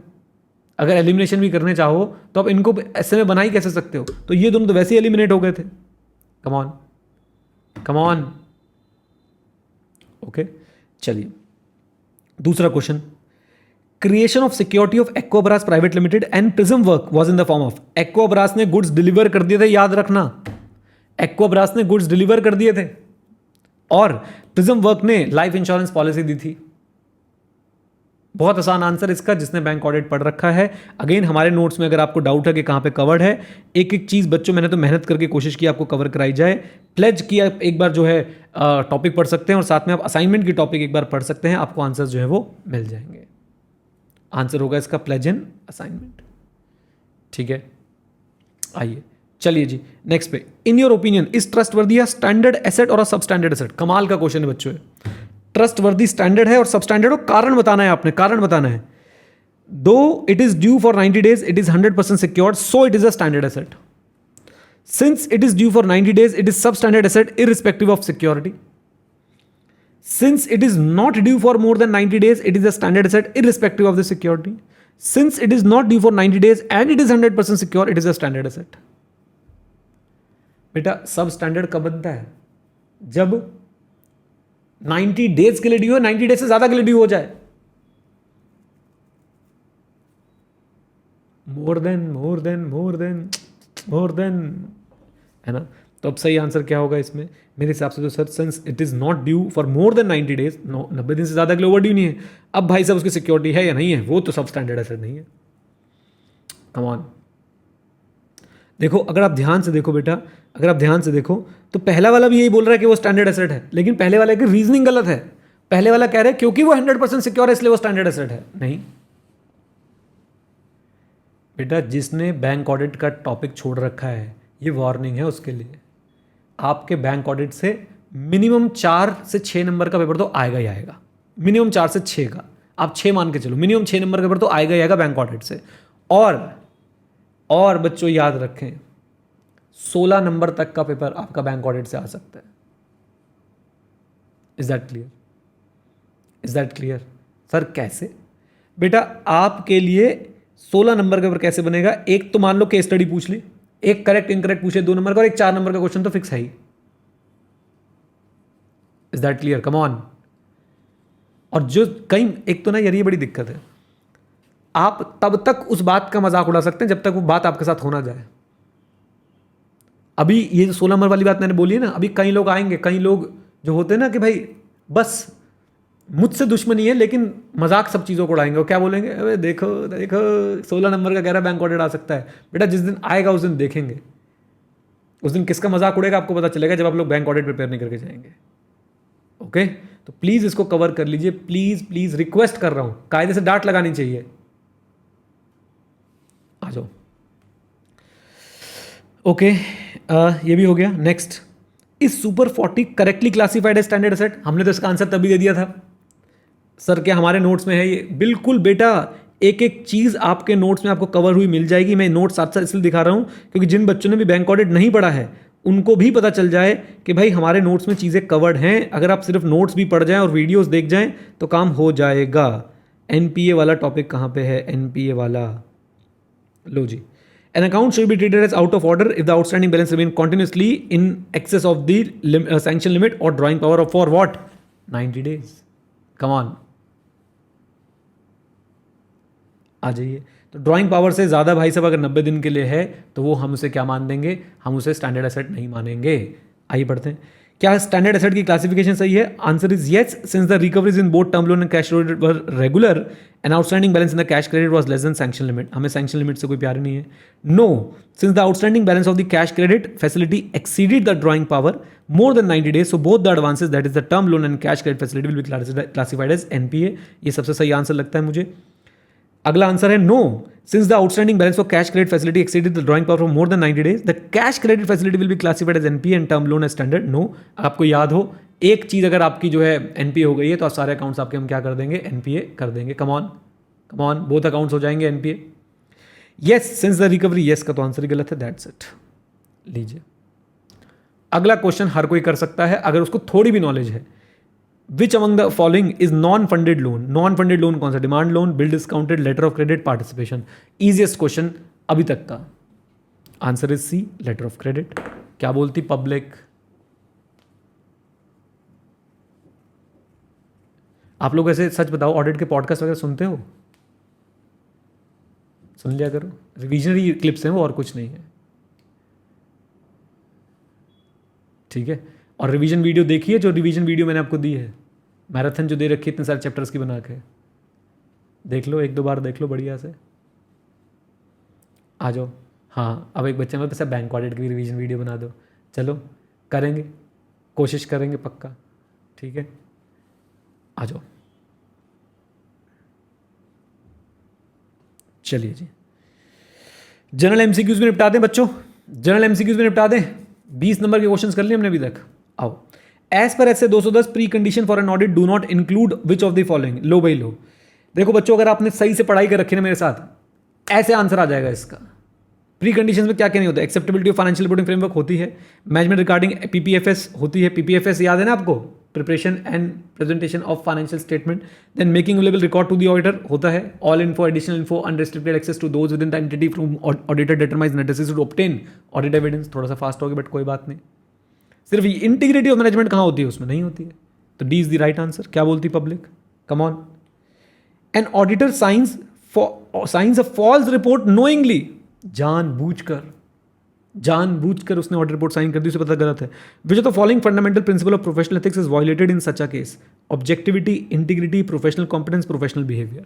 अगर एलिमिनेशन भी करने चाहो तो आप इनको SMA बना ही कैसे सकते हो? तो ये दोनों तो वैसे ही एलिमिनेट हो गए थे। Come on. ओके, चलिए दूसरा question, creation of security of Aquabrass private limited and Prism Work was in the form of. Aquabrass ने गुड्स डिलीवर कर दिए थे, याद रखना, एक्वाब्रास ने गुड्स डिलीवर कर दिए थे और प्रिज्म वर्क ने लाइफ इंश्योरेंस पॉलिसी दी थी। बहुत आसान आंसर इसका, जिसने बैंक ऑडिट पढ़ रखा है। अगेन हमारे नोट्स में अगर आपको डाउट है कि कहाँ पे कवर्ड है, एक एक चीज़ बच्चों मैंने तो मेहनत करके कोशिश की आपको कवर कराई जाए। प्लेज की आप एक बार जो है टॉपिक पढ़ सकते हैं और साथ में आप असाइनमेंट की टॉपिक एक बार पढ़ सकते हैं, आपको आंसर जो है वो मिल जाएंगे। आंसर होगा इसका प्लेज एंड असाइनमेंट। ठीक है, आइए चलिए जी नेक्स्ट पे। In your opinion is trustworthy a standard asset और अ सबस्टैंडर्ड एसेट? कमाल का क्वेश्चन है बच्चों। ट्रस्टवर्दी स्टैंडर्ड है और सबस्टैंडर्ड, और कारण बताना है आपने, कारण बताना है। दो it is due for 90 days, it is 100% secured, so it is a standard asset. Since it is due for 90 days, it is substandard asset irrespective of security. Since it is not due for more than 90 days, it is a standard asset irrespective of the security. Since it is not due for 90 days and it is 100% secure, it is a standard asset. बेटा सब standard कब बनता है? जब 90 days के लिए due है, 90 days से ज्यादा के लिए ड्यू हो जाए। मोर देन है ना। तो अब सही आंसर क्या होगा इसमें मेरे हिसाब से? तो sir since it is not due for more than 90 days, 90 दिन से ज्यादा के लिए ओवर ड्यू नहीं है। अब भाई साहब उसकी सिक्योरिटी है या नहीं है, वो तो सब स्टैंडर्ड एसेट नहीं है। कम ऑन, देखो अगर आप ध्यान से देखो बेटा, अगर आप ध्यान से देखो तो पहला वाला भी यही बोल रहा है कि वो स्टैंडर्ड एसेट है, लेकिन पहले वाले की रीजनिंग गलत है। पहले वाला कह रहा है क्योंकि वो 100% सिक्योर है इसलिए वो स्टैंडर्ड एसेट है। नहीं बेटा, जिसने बैंक ऑडिट का टॉपिक छोड़ रखा है, ये वार्निंग है उसके लिए। आपके बैंक ऑडिट से मिनिमम 4 से 6 नंबर का पेपर तो आएगा ही आएगा। मिनिमम 4 से 6 का, आप 6 मान के चलो, मिनिमम 6 नंबर का पेपर तो आएगा ही आएगा बैंक ऑडिट से। और बच्चों याद रखें, 16 नंबर तक का पेपर आपका बैंक ऑडिट से आ सकता है। Is that clear? Is that clear? Sir कैसे? बेटा आपके लिए 16 नंबर का पेपर कैसे बनेगा? एक तो मान लो केस स्टडी पूछ ली, एक करेक्ट इनकरेक्ट पूछे 2 नंबर का, और एक 4 नंबर का क्वेश्चन तो फिक्स है ही। Is that clear? Come on. और जो कहीं एक तो ना यार, ये बड़ी दिक्कत है, आप तब तक उस बात का मजाक उड़ा सकते हैं जब तक वो बात आपके साथ होना जाए। अभी ये जो 16 नंबर वाली बात मैंने बोली है ना, अभी कई लोग आएंगे, कई लोग जो होते हैं ना कि भाई बस मुझसे दुश्मनी है लेकिन मजाक सब चीज़ों को उड़ाएंगे। वो क्या बोलेंगे? अरे देखो देखो 16 नंबर का कह रहा बैंक ऑडिट आ सकता है। बेटा जिस दिन आएगा उस दिन देखेंगे, उस दिन किसका मजाक उड़ेगा आपको पता चलेगा, जब आप लोग बैंक ऑडिट प्रिपेयर नहीं करके जाएंगे। ओके, तो प्लीज़ इसको कवर कर लीजिए, प्लीज़ प्लीज़ रिक्वेस्ट कर रहा हूं, कायदे से डांट लगानी चाहिए। आ जाओ। ओके, ये भी हो गया। नेक्स्ट, इस सुपर 40 करेक्टली क्लासिफाइड है स्टैंडर्ड एसेट? हमने तो इसका आंसर तभी दे दिया था सर, क्या हमारे नोट्स में है ये? बिल्कुल बेटा, एक एक चीज़ आपके नोट्स में आपको कवर हुई मिल जाएगी। मैं नोट्स साथ साथ इसलिए दिखा रहा हूँ क्योंकि जिन बच्चों ने भी बैंक ऑडिट नहीं पढ़ा है उनको भी पता चल जाए कि भाई हमारे नोट्स में चीज़ें कवर्ड हैं। अगर आप सिर्फ नोट्स भी पढ़ जाएं और वीडियोस देख जाएं तो काम हो जाएगा। एनपीए वाला टॉपिक कहाँ पे है? एनपीए वाला लो जी। An account should be treated as out of order if the outstanding balance remain continuously in excess of the sanction limit or drawing power of for what? 90 days. Come on. आ जाइए। तो drawing power से ज़्यादा भाई साहब अगर 90 दिन के लिए है तो वो हम उसे क्या मान देंगे? हम उसे स्टैंडर्ड एसेट नहीं मानेंगे। आइए पढ़ते हैं। क्या स्टैंडर्ड एसेट की क्लासिफिकेशन सही है? Answer is yes, since the recoveries in both term loan and cash credit were regular and outstanding balance in the cash credit was less than sanction limit. हमें सैंक्शन लिमिट से कोई प्यार नहीं है। No, since the outstanding balance of the cash credit facility exceeded the drawing power more than 90 days, so both the advances, that is the term loan and cash credit facility, will be classified as NPA. ये सबसे सही answer लगता है मुझे। अगला answer है no, since the outstanding balance for cash credit facility exceeded the drawing power for more than 90 days, the cash credit facility will be classified as NPA and term loan as standard. No, आपको याद हो एक चीज अगर आपकी जो है NPA हो गई है तो आप सारे अकाउंट्स आपके हम क्या कर देंगे? एनपीए कर देंगे। कम on come on, both accounts हो जाएंगे NPA. Yes, since the recovery, yes का तो आंसर ही गलत है। That's it. लीजिए अगला क्वेश्चन हर कोई कर सकता है अगर उसको थोड़ी भी नॉलेज है। Which among the following is non funded loan? Non funded loan कौन सा? Demand loan, bill discounted, letter of credit, participation. Easiest question अभी तक का। Answer is C, letter of credit. क्या बोलती पब्लिक? आप लोग ऐसे सच बताओ, ऑडिट के पॉडकास्ट वगैरह सुनते हो? सुन लिया करो, रिविजनरी क्लिप्स हैं वो, और कुछ नहीं है। ठीक है, और रिवीजन वीडियो देखिए, जो रिवीजन वीडियो मैंने आपको दी है, मैराथन जो दे रखी है इतने सारे चैप्टर्स की बना के। देख लो, एक दो बार देख लो बढ़िया से, आ जाओ। हाँ, अब एक बच्चे में पैसा बैंक ऑडिट की रिवीजन वीडियो बना दो। चलो करेंगे, कोशिश करेंगे पक्का, ठीक है, आ जाओ। चलिए जी, जनरल एमसीक्यूज में निपटा दें बच्चों, जनरल एमसीक्यूज में निपटा दें। 20 नंबर के क्वेश्चंस कर लिए हमने अभी तक। आओ, एज पर ऐसे 210 precondition for an audit do not include which of the following. लो भाई लो, देखो बच्चों, अगर आपने सही से पढ़ाई कर रखी है ना मेरे साथ, ऐसे आंसर आ जाएगा इसका। प्री कंडीशंस में क्या क्या नहीं होता, acceptability of financial reporting framework होती है, मैनेजमेंट रिगार्डिंग पीपीएफएस होती है, पीपीएफएस याद है ना आपको, preparation and presentation of financial statement, then making available record to the auditor होता है, all info additional info unrestricted access to those within the entity from auditor determines necessary to obtain audit evidence. थोड़ा सा fast हो गया but कोई बात नहीं। सिर्फ इंटीग्रिटी ऑफ मैनेजमेंट कहाँ होती है, उसमें नहीं होती है। तो D is the right answer. क्या बोलती public, come on. An auditor signs a false report knowingly, जानबूझकर उसने ऑडिट रिपोर्ट साइन कर दी, उसे पता गलत है। Which of the following fundamental principle of professional ethics is violated in such a case, objectivity, integrity, professional competence, professional behaviour.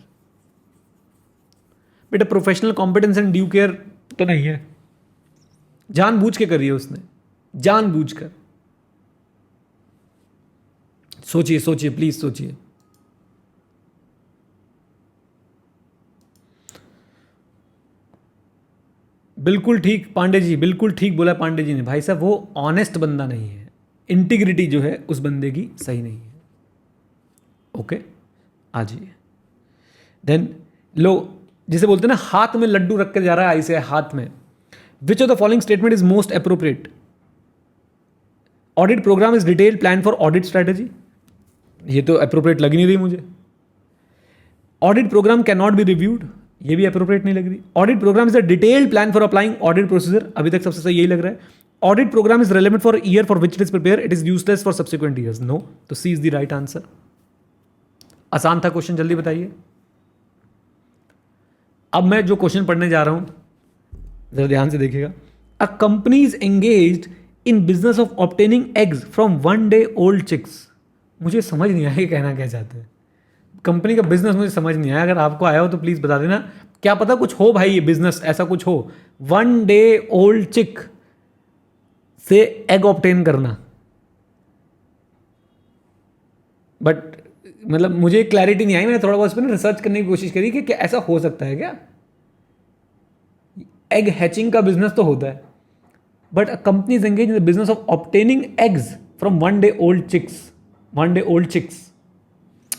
बेटा professional competence and due care तो नहीं है, जानबूझ के करी है उसने, जानबूझकर। सोचिए सोचिए प्लीज सोचिए। बिल्कुल ठीक पांडे जी, बिल्कुल ठीक बोला पांडे जी ने। भाई साहब वो ऑनेस्ट बंदा नहीं है, इंटीग्रिटी जो है उस बंदे की सही नहीं है। ओके, आ जाइए। देन लो, जिसे बोलते हैं ना हाथ में लड्डू रख के जा रहा है ऐसे हाथ में। Which of the following statement is most appropriate, audit programme is detail plan for audit strategy, ये तो अप्रोप्रिएट लग नहीं रही मुझे। Audit programme can not be reviewed, ये भी अप्रोप्रिएट नहीं लग रही। Audit programme is a detailed plan for applying audit procedure, अभी तक सबसे सही यही लग रहा है। Audit programme is relevant for year for which it is prepare, it is useless for subsequent years, no. तो C is the right answer. आसान था क्वेश्चन, जल्दी बताइए। अब मैं जो क्वेश्चन पढ़ने जा रहा हूं जरा ध्यान से देखिएगा। A company is engaged in business of obtaining eggs from 1 day old chicks. मुझे समझ नहीं आया ये कहना क्या चाहते हैं, कंपनी का बिजनेस मुझे समझ नहीं आया। अगर आपको आया हो तो प्लीज बता देना, क्या पता कुछ हो भाई, ये बिजनेस ऐसा कुछ हो। 1 day old चिक से एग ऑब्टेन करना, बट मतलब मुझे क्लैरिटी नहीं आई। मैंने थोड़ा बहुत इस पर रिसर्च करने की कोशिश करी कि क्या ऐसा हो सकता है क्या। एग हैचिंग का बिजनेस तो होता है, but a company is engage in the business of obtaining eggs from 1 day old chicks, 1 day old chicks.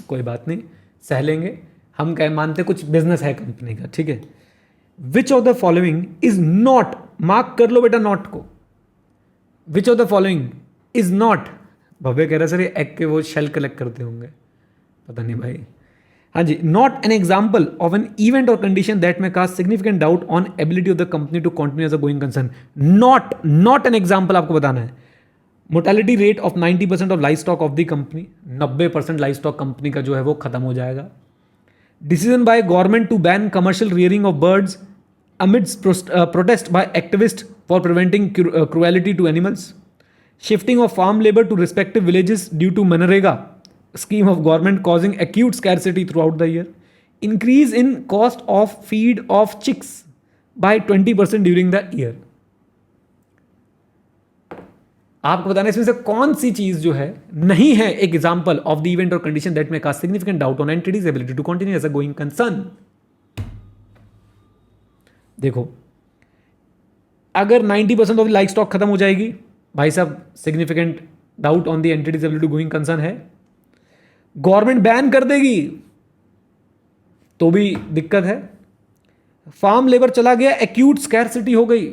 कोई बात नहीं, सह लेंगे हम, कह मानते कुछ बिजनेस है कंपनी का, ठीक है। Which of the following is not, mark कर लो बेटा नॉट को, which of the following is not, Bhavya कह रहे सर ये एग के वो शेल कलेक्ट करते होंगे, पता नहीं भाई। हाँ जी, not an example of an event or condition that may cast significant doubt on ability of the company to continue as a going concern. Not an example आपको बताना है। Mortality rate of 90% of life stock of the company, 90% life stock company का जो है वो खत्म हो जाएगा। Decision by government to ban commercial rearing of birds amidst protest by activist for preventing cruelty to animals. Shifting of farm labour to respective villages due to MNREGA scheme of government causing acute scarcity throughout the year. Increase in cost of feed of chicks by 20% during the year. आपको बताना इसमें से कौन सी चीज जो है नहीं है एक example of the event or condition that may cast significant doubt on entity's ability to continue as a going concern. देखो, अगर 90% ऑफ लाइफ स्टॉक खत्म हो जाएगी, भाई साहब significant doubt on the entity's ability to going concern है। Government ban कर देगी तो भी दिक्कत है। फार्म लेबर चला गया, एक्यूट स्कैरसिटी हो गई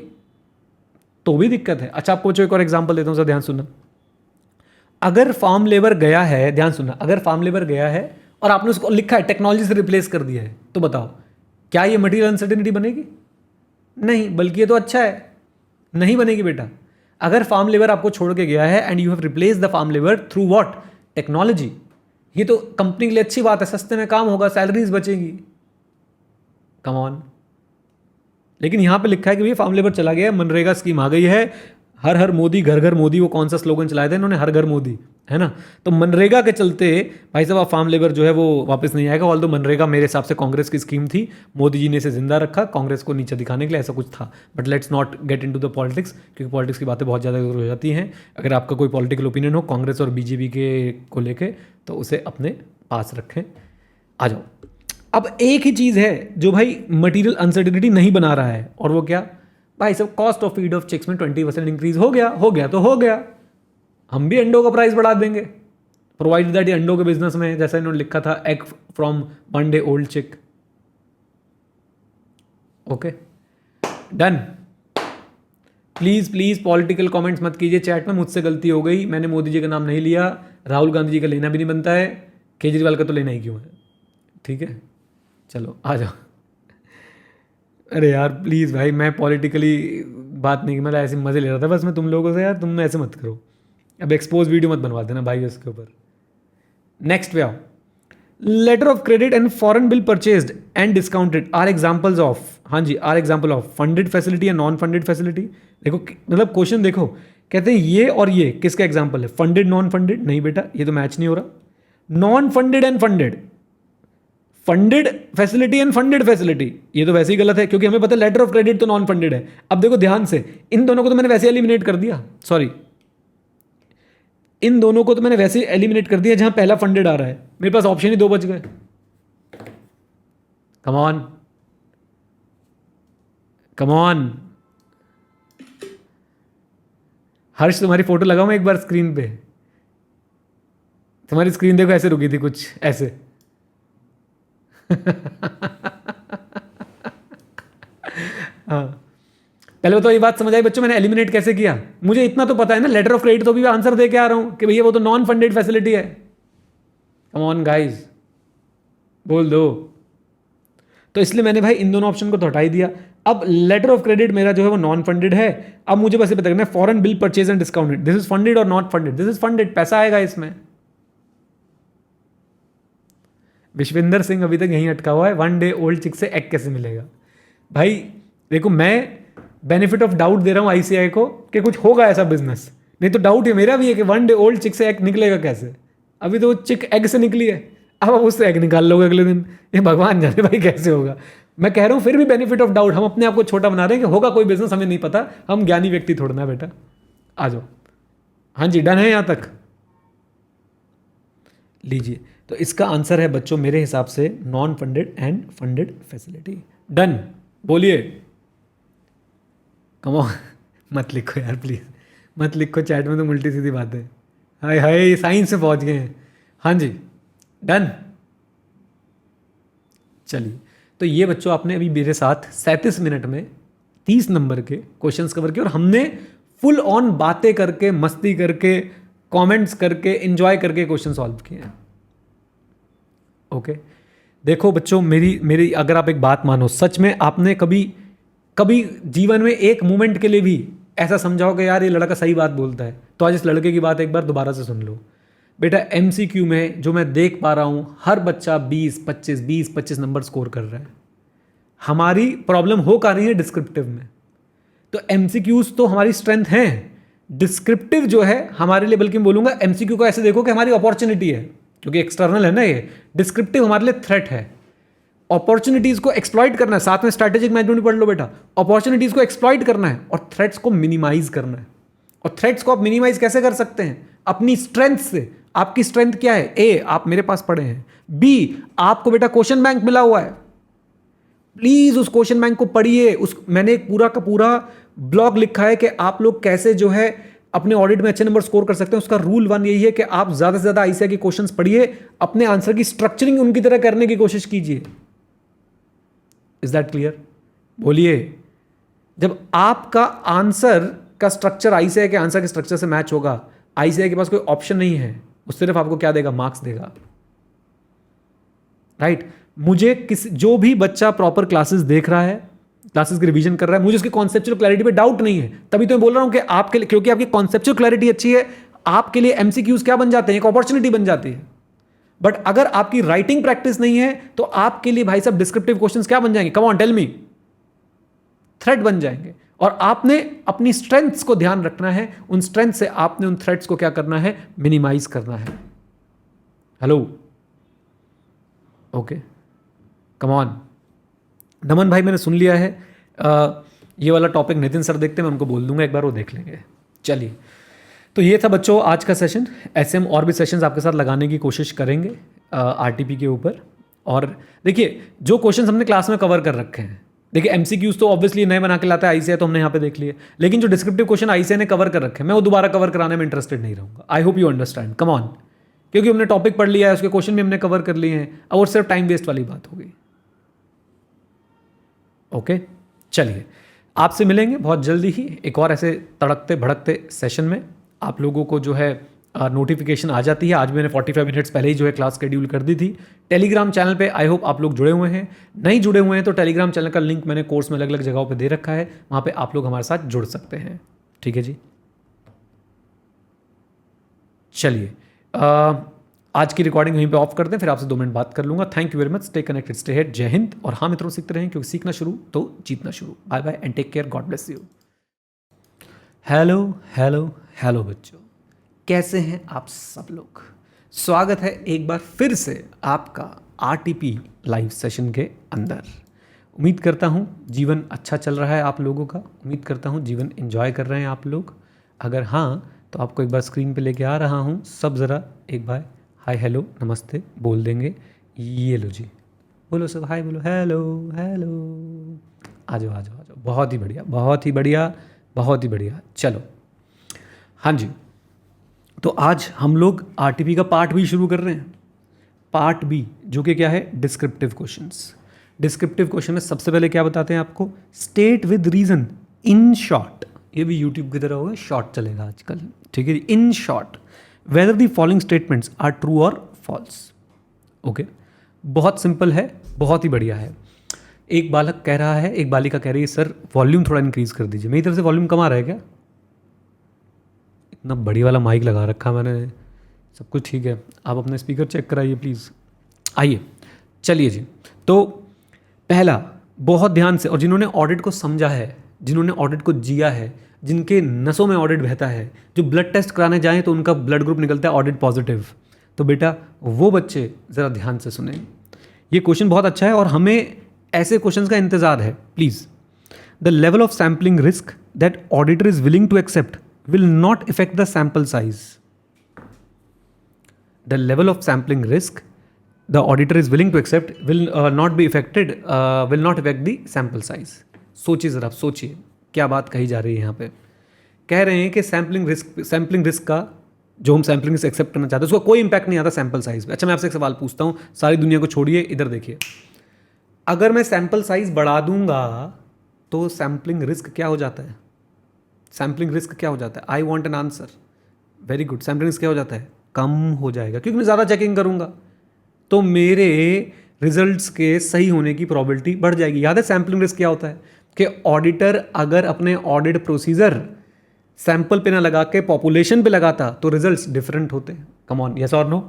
तो भी दिक्कत है। अच्छा, आपको एक और एग्जांपल देता हूं, सर ध्यान सुनना। अगर फार्म लेबर गया है, ध्यान सुनना, अगर फार्म लेबर गया है और आपने उसको लिखा है टेक्नोलॉजी से रिप्लेस कर दिया है, तो बताओ क्या ये मटीरियल अनसर्टेनिटी बनेगी? नहीं, बल्कि ये तो अच्छा है, नहीं बनेगी बेटा। अगर फार्म लेबर आपको छोड़ के गया है and you have replace the farm labour through what, technology, ये तो कंपनी के लिए अच्छी बात है, सस्ते में काम होगा, सैलरीज बचेगी, कम ऑन। लेकिन यहां पे लिखा है कि भैया फार्म लेबर चला गया, मनरेगा स्कीम आ गई है, हर हर मोदी घर घर मोदी, वो कौन सा स्लोगन चलाया था इन्होंने, हर घर मोदी, है ना। तो मनरेगा के चलते भाई साहब फार्म लेबर जो है वो वापस नहीं आएगा। ऑल दो मनरेगा मेरे हिसाब से कांग्रेस की स्कीम थी, मोदी जी ने इसे जिंदा रखा कांग्रेस को नीचे दिखाने के लिए, ऐसा कुछ था। But let's not get into the politics, क्योंकि पॉलिटिक्स की बातें बहुत ज़्यादा हो जाती हैं। अगर आपका कोई पॉलिटिकल ओपिनियन हो कांग्रेस और बीजेपी के को लेके, तो उसे अपने पास रखें। आ जाओ, अब एक ही चीज़ है जो भाई मटीरियल अनसर्टिनिटी नहीं बना रहा है, और वो क्या भाई सब, cost of feed of chicks में 20% इंक्रीज हो गया तो हो गया, हम भी अंडों का प्राइस बढ़ा देंगे, प्रोवाइड दैट ये अंडों के बिजनेस में, जैसा इन्होंने लिखा था एग फ्रॉम 1 day old चिक। Okay done. Please please political comments मत कीजिए चैट में, मुझसे गलती हो गई, मैंने मोदी जी का नाम नहीं लिया, राहुल गांधी जी का लेना भी नहीं बनता है, केजरीवाल का तो लेना ही क्यों है, ठीक है। चलो आ जाओ। अरे यार प्लीज़ भाई, मैं पॉलिटिकली बात नहीं, मतलब ऐसे मज़े ले रहा था बस मैं तुम लोगों से, यार तुम ऐसे मत करो, अब एक्सपोज वीडियो मत बनवा देना भाई उसके ऊपर। नेक्स्ट पे आओ। Letter of credit and foreign bill purchased and discounted are examples of, हाँ जी are example of funded facility या नॉन फंडेड फैसिलिटी। देखो मतलब क्वेश्चन देखो, कहते हैं ये और ये किसका एग्जाम्पल है, फंडेड नॉन फंडेड, नहीं बेटा ये तो मैच नहीं हो रहा। Non funded and funded, funded facility and funded facility, ये तो वैसे ही गलत है, क्योंकि हमें पता है लेटर ऑफ क्रेडिट तो नॉन फंडेड है। अब देखो ध्यान से, इन दोनों को तो मैंने वैसे एलिमिनेट कर दिया, सॉरी इन दोनों को तो मैंने वैसे एलिमिनेट कर दिया जहां पहला फंडेड आ रहा है, मेरे पास ऑप्शन ही 2 बच गए। कम ऑन कम ऑन, हर्ष तुम्हारी फोटो लगाऊं मैं एक बार स्क्रीन पे, तुम्हारी स्क्रीन देखो ऐसे रुकी थी कुछ ऐसे। हाँ पहले तो ये बात समझ आई बच्चों, मैंने एलिमिनेट कैसे किया, मुझे इतना तो पता है ना, लेटर ऑफ क्रेडिट तो भी आंसर दे के आ रहा हूं कि भैया वो तो नॉन फंडेड फैसिलिटी है। कम ऑन गाइस, बोल दो। तो इसलिए मैंने भाई इन दोनों ऑप्शन को तो हटा ही दिया। अब लेटर ऑफ क्रेडिट मेरा जो है वो नॉन फंडेड है, अब मुझे बस ये पता करना है foreign bill purchase and discounted, this is funded or not funded, this is funded, पैसा आएगा इसमें। विश्वेंद्र सिंह अभी तक यहीं अटका हुआ है, 1 day old चिक से एग कैसे मिलेगा। भाई देखो मैं बेनिफिट ऑफ डाउट दे रहा हूं आईसीआई को कि कुछ होगा ऐसा बिजनेस, नहीं तो डाउट है मेरा भी है कि 1 day old चिक से एग निकलेगा कैसे। अभी तो चिक एग से निकली है, अब आप उससे एग निकाल लोगे अगले दिन, ये भगवान जाने भाई कैसे होगा। मैं कह रहा हूं फिर भी बेनिफिट ऑफ डाउट, हम अपने आप को छोटा बना रहे हैं कि होगा कोई बिजनेस, हमें नहीं पता, हम ज्ञानी व्यक्ति थोड़ा ना बेटा। आ जाओ, हाँ जी डन है यहां तक, लीजिए। तो इसका आंसर है बच्चों मेरे हिसाब से non funded and funded facility. Done, बोलिए। कम ऑन, मत लिखो यार प्लीज, मत लिखो चैट में, तो उल्टी सीधी बात है। हाय हाय साइंस से पहुंच गए हैं, हाँ जी डन। चलिए, तो ये बच्चों आपने अभी मेरे साथ 37 मिनट में 30 नंबर के क्वेश्चंस कवर किए, और हमने फुल ऑन बातें करके, मस्ती करके, कमेंट्स करके, एंजॉय करके क्वेश्चन सॉल्व किए हैं। ओके देखो बच्चों, मेरी अगर आप एक बात मानो, सच में आपने कभी कभी जीवन में एक मोमेंट के लिए भी ऐसा समझाओ कि यार ये लड़का सही बात बोलता है, तो आज इस लड़के की बात एक बार दोबारा से सुन लो। बेटा एमसीक्यू में जो मैं देख पा रहा हूँ, हर बच्चा 20-25 नंबर स्कोर कर रहा है। हमारी प्रॉब्लम हो का रही है डिस्क्रिप्टिव में, तो एमसीक्यूज तो हमारी स्ट्रेंथ है, डिस्क्रिप्टिव जो है हमारे लिए, बल्कि मैं बोलूँगा एमसीक्यू को ऐसे देखो कि हमारी अपॉर्चुनिटी है, क्योंकि एक्सटर्नल है ना ये, डिस्क्रिप्टिव हमारे लिए थ्रेट है। अपॉर्चुनिटीज को एक्सप्लॉइट करना है, साथ में स्ट्रैटेजिक मैनेजमेंट भी पढ़ लो बेटा, अपॉर्चुनिटीज को एक्सप्लॉइट करना है और थ्रेट्स को मिनिमाइज करना है। और थ्रेट्स को आप मिनिमाइज कैसे कर सकते हैं, अपनी स्ट्रेंथ से। आपकी स्ट्रेंथ क्या है, ए आप मेरे पास पढ़े हैं, बी आपको बेटा क्वेश्चन बैंक मिला हुआ है, प्लीज उस क्वेश्चन बैंक को पढ़िए। उस मैंने एक पूरा का पूरा ब्लॉग लिखा है कि आप लोग कैसे जो है अपने ऑडिट में अच्छे नंबर स्कोर कर सकते हैं। उसका रूल 1 यही है कि आप ज्यादा से ज्यादा आईसीआई के क्वेश्चंस पढ़िए, अपने आंसर की स्ट्रक्चरिंग उनकी तरह करने की कोशिश कीजिए। इज दैट क्लियर, बोलिए। जब आपका आंसर का स्ट्रक्चर आईसीआई के आंसर के स्ट्रक्चर से मैच होगा, आईसीआई के पास कोई ऑप्शन नहीं है, वो सिर्फ आपको क्या देगा, मार्क्स देगा, राइट। मुझे जो भी बच्चा प्रॉपर क्लासेस देख रहा है, क्लासेस की रिवीजन कर रहा है, मुझे उसकी कॉन्सेप्चुअल क्लैरिटी पे डाउट नहीं है, तभी तो मैं बोल रहा हूं कि आपके लिए, क्योंकि आपकी कॉन्सेप्चुअल क्लैरिटी अच्छी है, आपके लिए एमसीक्यूज क्या बन जाते हैं, एक अपॉर्चुनिटी बन जाती है। बट अगर आपकी राइटिंग प्रैक्टिस नहीं है, तो आपके लिए भाई साहब डिस्क्रिप्टिव क्वेश्चंस क्या बन जाएंगे, come on tell me, threat बन जाएंगे। और आपने अपनी स्ट्रेंथ्स को ध्यान रखना है, उन स्ट्रेंथ से आपने उन थ्रेट्स को क्या करना है, मिनिमाइज करना है। Hello, okay, come on. Naman भाई मैंने सुन लिया है, ये वाला टॉपिक नितिन सर देखते हैं, मैं उनको बोल दूंगा एक बार, वो देख लेंगे। चलिए, तो ये था बच्चों आज का सेशन। ऐसे हम और भी सेशंस आपके साथ लगाने की कोशिश करेंगे आरटीपी के ऊपर। और देखिए, जो क्वेश्चंस हमने क्लास में कवर कर रखे हैं, देखिए एमसीक्यूज तो ऑब्वियसली नए बना के लाता है आईसीआई, तो हमने यहाँ पे देख लिए, लेकिन जो डिस्क्रिप्टिव क्वेश्चन आईसीआई ने कवर कर रखे हैं, मैं वो दोबारा कवर कराने में इंटरेस्टेड नहीं रहूँगा। I hope you understand, come on, क्योंकि हमने टॉपिक पढ़ लिया है, उसके क्वेश्चन भी हमने कवर कर लिए हैं, और सिर्फ टाइम वेस्ट वाली बात हो गई। ओके, चलिए, आपसे मिलेंगे बहुत जल्दी ही एक और ऐसे तड़कते भड़कते सेशन में। आप लोगों को जो है नोटिफिकेशन आ जाती है। आज भी मैंने 45 मिनट्स पहले ही जो है क्लास शेड्यूल कर दी थी। टेलीग्राम चैनल पे आई होप आप लोग जुड़े हुए हैं, नहीं जुड़े हुए हैं तो टेलीग्राम चैनल का लिंक मैंने कोर्स में अलग अलग जगहों पे दे रखा है, वहाँ पे आप लोग हमारे साथ जुड़ सकते हैं। ठीक है जी, चलिए आज की रिकॉर्डिंग वहीं पे ऑफ करते हैं, फिर आपसे 2 मिनट बात कर लूंगा। Thank you very much, stay connected, stay head, जय हिंद। और हाँ मित्रों, सीखते रहें, क्योंकि सीखना शुरू तो जीतना शुरू। Bye bye and take care, God bless you. Hello hello hello बच्चों, कैसे हैं आप सब लोग? स्वागत है एक बार फिर से आपका आरटीपी लाइव सेशन के अंदर। उम्मीद करता हूँ जीवन अच्छा चल रहा है आप लोगों का, उम्मीद करता हूँ जीवन एंजॉय कर रहे हैं आप लोग। अगर हाँ, तो आपको एक बार स्क्रीन पे लेके आ रहा हूँ, सब ज़रा एक बार हाय हेलो नमस्ते बोल देंगे। ये लो जी, बोलो सब हाय, बोलो हेलो हेलो, आ जाओ आ जाओ आ जाओ। बहुत ही बढ़िया, बहुत ही बढ़िया, बहुत ही बढ़िया। चलो, हाँ जी, तो आज हम लोग आरटीपी का पार्ट बी शुरू कर रहे हैं। पार्ट बी जो कि क्या है, डिस्क्रिप्टिव क्वेश्चंस। डिस्क्रिप्टिव क्वेश्चन में सबसे पहले क्या बताते हैं आपको, state with reason in short. ये भी यूट्यूब की तरह होगा, शॉर्ट चलेगा आजकल, ठीक है। In short whether the following statements are true और फॉल्स। ओके, बहुत सिंपल है, बहुत ही बढ़िया है। एक बालक कह रहा है, एक बालिका कह रही है, सर वॉल्यूम थोड़ा इंक्रीज कर दीजिए। मेरी तरफ से वॉल्यूम कम आ रहा है क्या? इतना बड़ी वाला माइक लगा रखा मैंने, सब कुछ ठीक है। आप अपना स्पीकर चेक कराइए प्लीज़। आइए, चलिए जी। तो पहला, बहुत ध्यान से, और जिन्होंने ऑडिट को समझा है, जिन्होंने ऑडिट को जिया है, जिनके नसों में ऑडिट बहता है, जो ब्लड टेस्ट कराने जाएं तो उनका ब्लड ग्रुप निकलता है ऑडिट पॉजिटिव, तो बेटा वो बच्चे ज़रा ध्यान से सुने। ये क्वेश्चन बहुत अच्छा है और हमें ऐसे क्वेश्चंस का इंतज़ार है। Please, the level of sampling risk that auditor is willing to accept will not affect the sample size. The level of sampling risk the auditor is willing to accept will not be affected, will not affect the sample size. सोचिए ज़रा, सोचिए क्या बात कही जा रही है यहाँ पे। कह रहे हैं कि सैम्पलिंग रिस्क का, जो हम सैम्पलिंग रिस्क एक्सेप्ट करना चाहते हैं, उसका कोई इंपैक्ट नहीं आता सैंपल साइज पे। अच्छा, मैं आपसे एक सवाल पूछता हूँ, सारी दुनिया को छोड़िए, इधर देखिए। अगर मैं सैंपल साइज बढ़ा दूंगा तो सैम्पलिंग रिस्क क्या हो जाता है? सैम्पलिंग रिस्क क्या हो जाता है? I want an answer. Very good, sampling risk क्या हो जाता है? कम हो जाएगा, क्योंकि मैं ज़्यादा चेकिंग करूंगा तो मेरे रिजल्ट्स के सही होने की प्रोबेबिलिटी बढ़ जाएगी। याद है सैम्पलिंग रिस्क क्या होता है? कि ऑडिटर अगर अपने ऑडिट प्रोसीजर सैंपल पे ना लगा के पॉपुलेशन पे लगाता तो रिजल्ट्स डिफरेंट होते हैं। कम ऑन, यस और नो?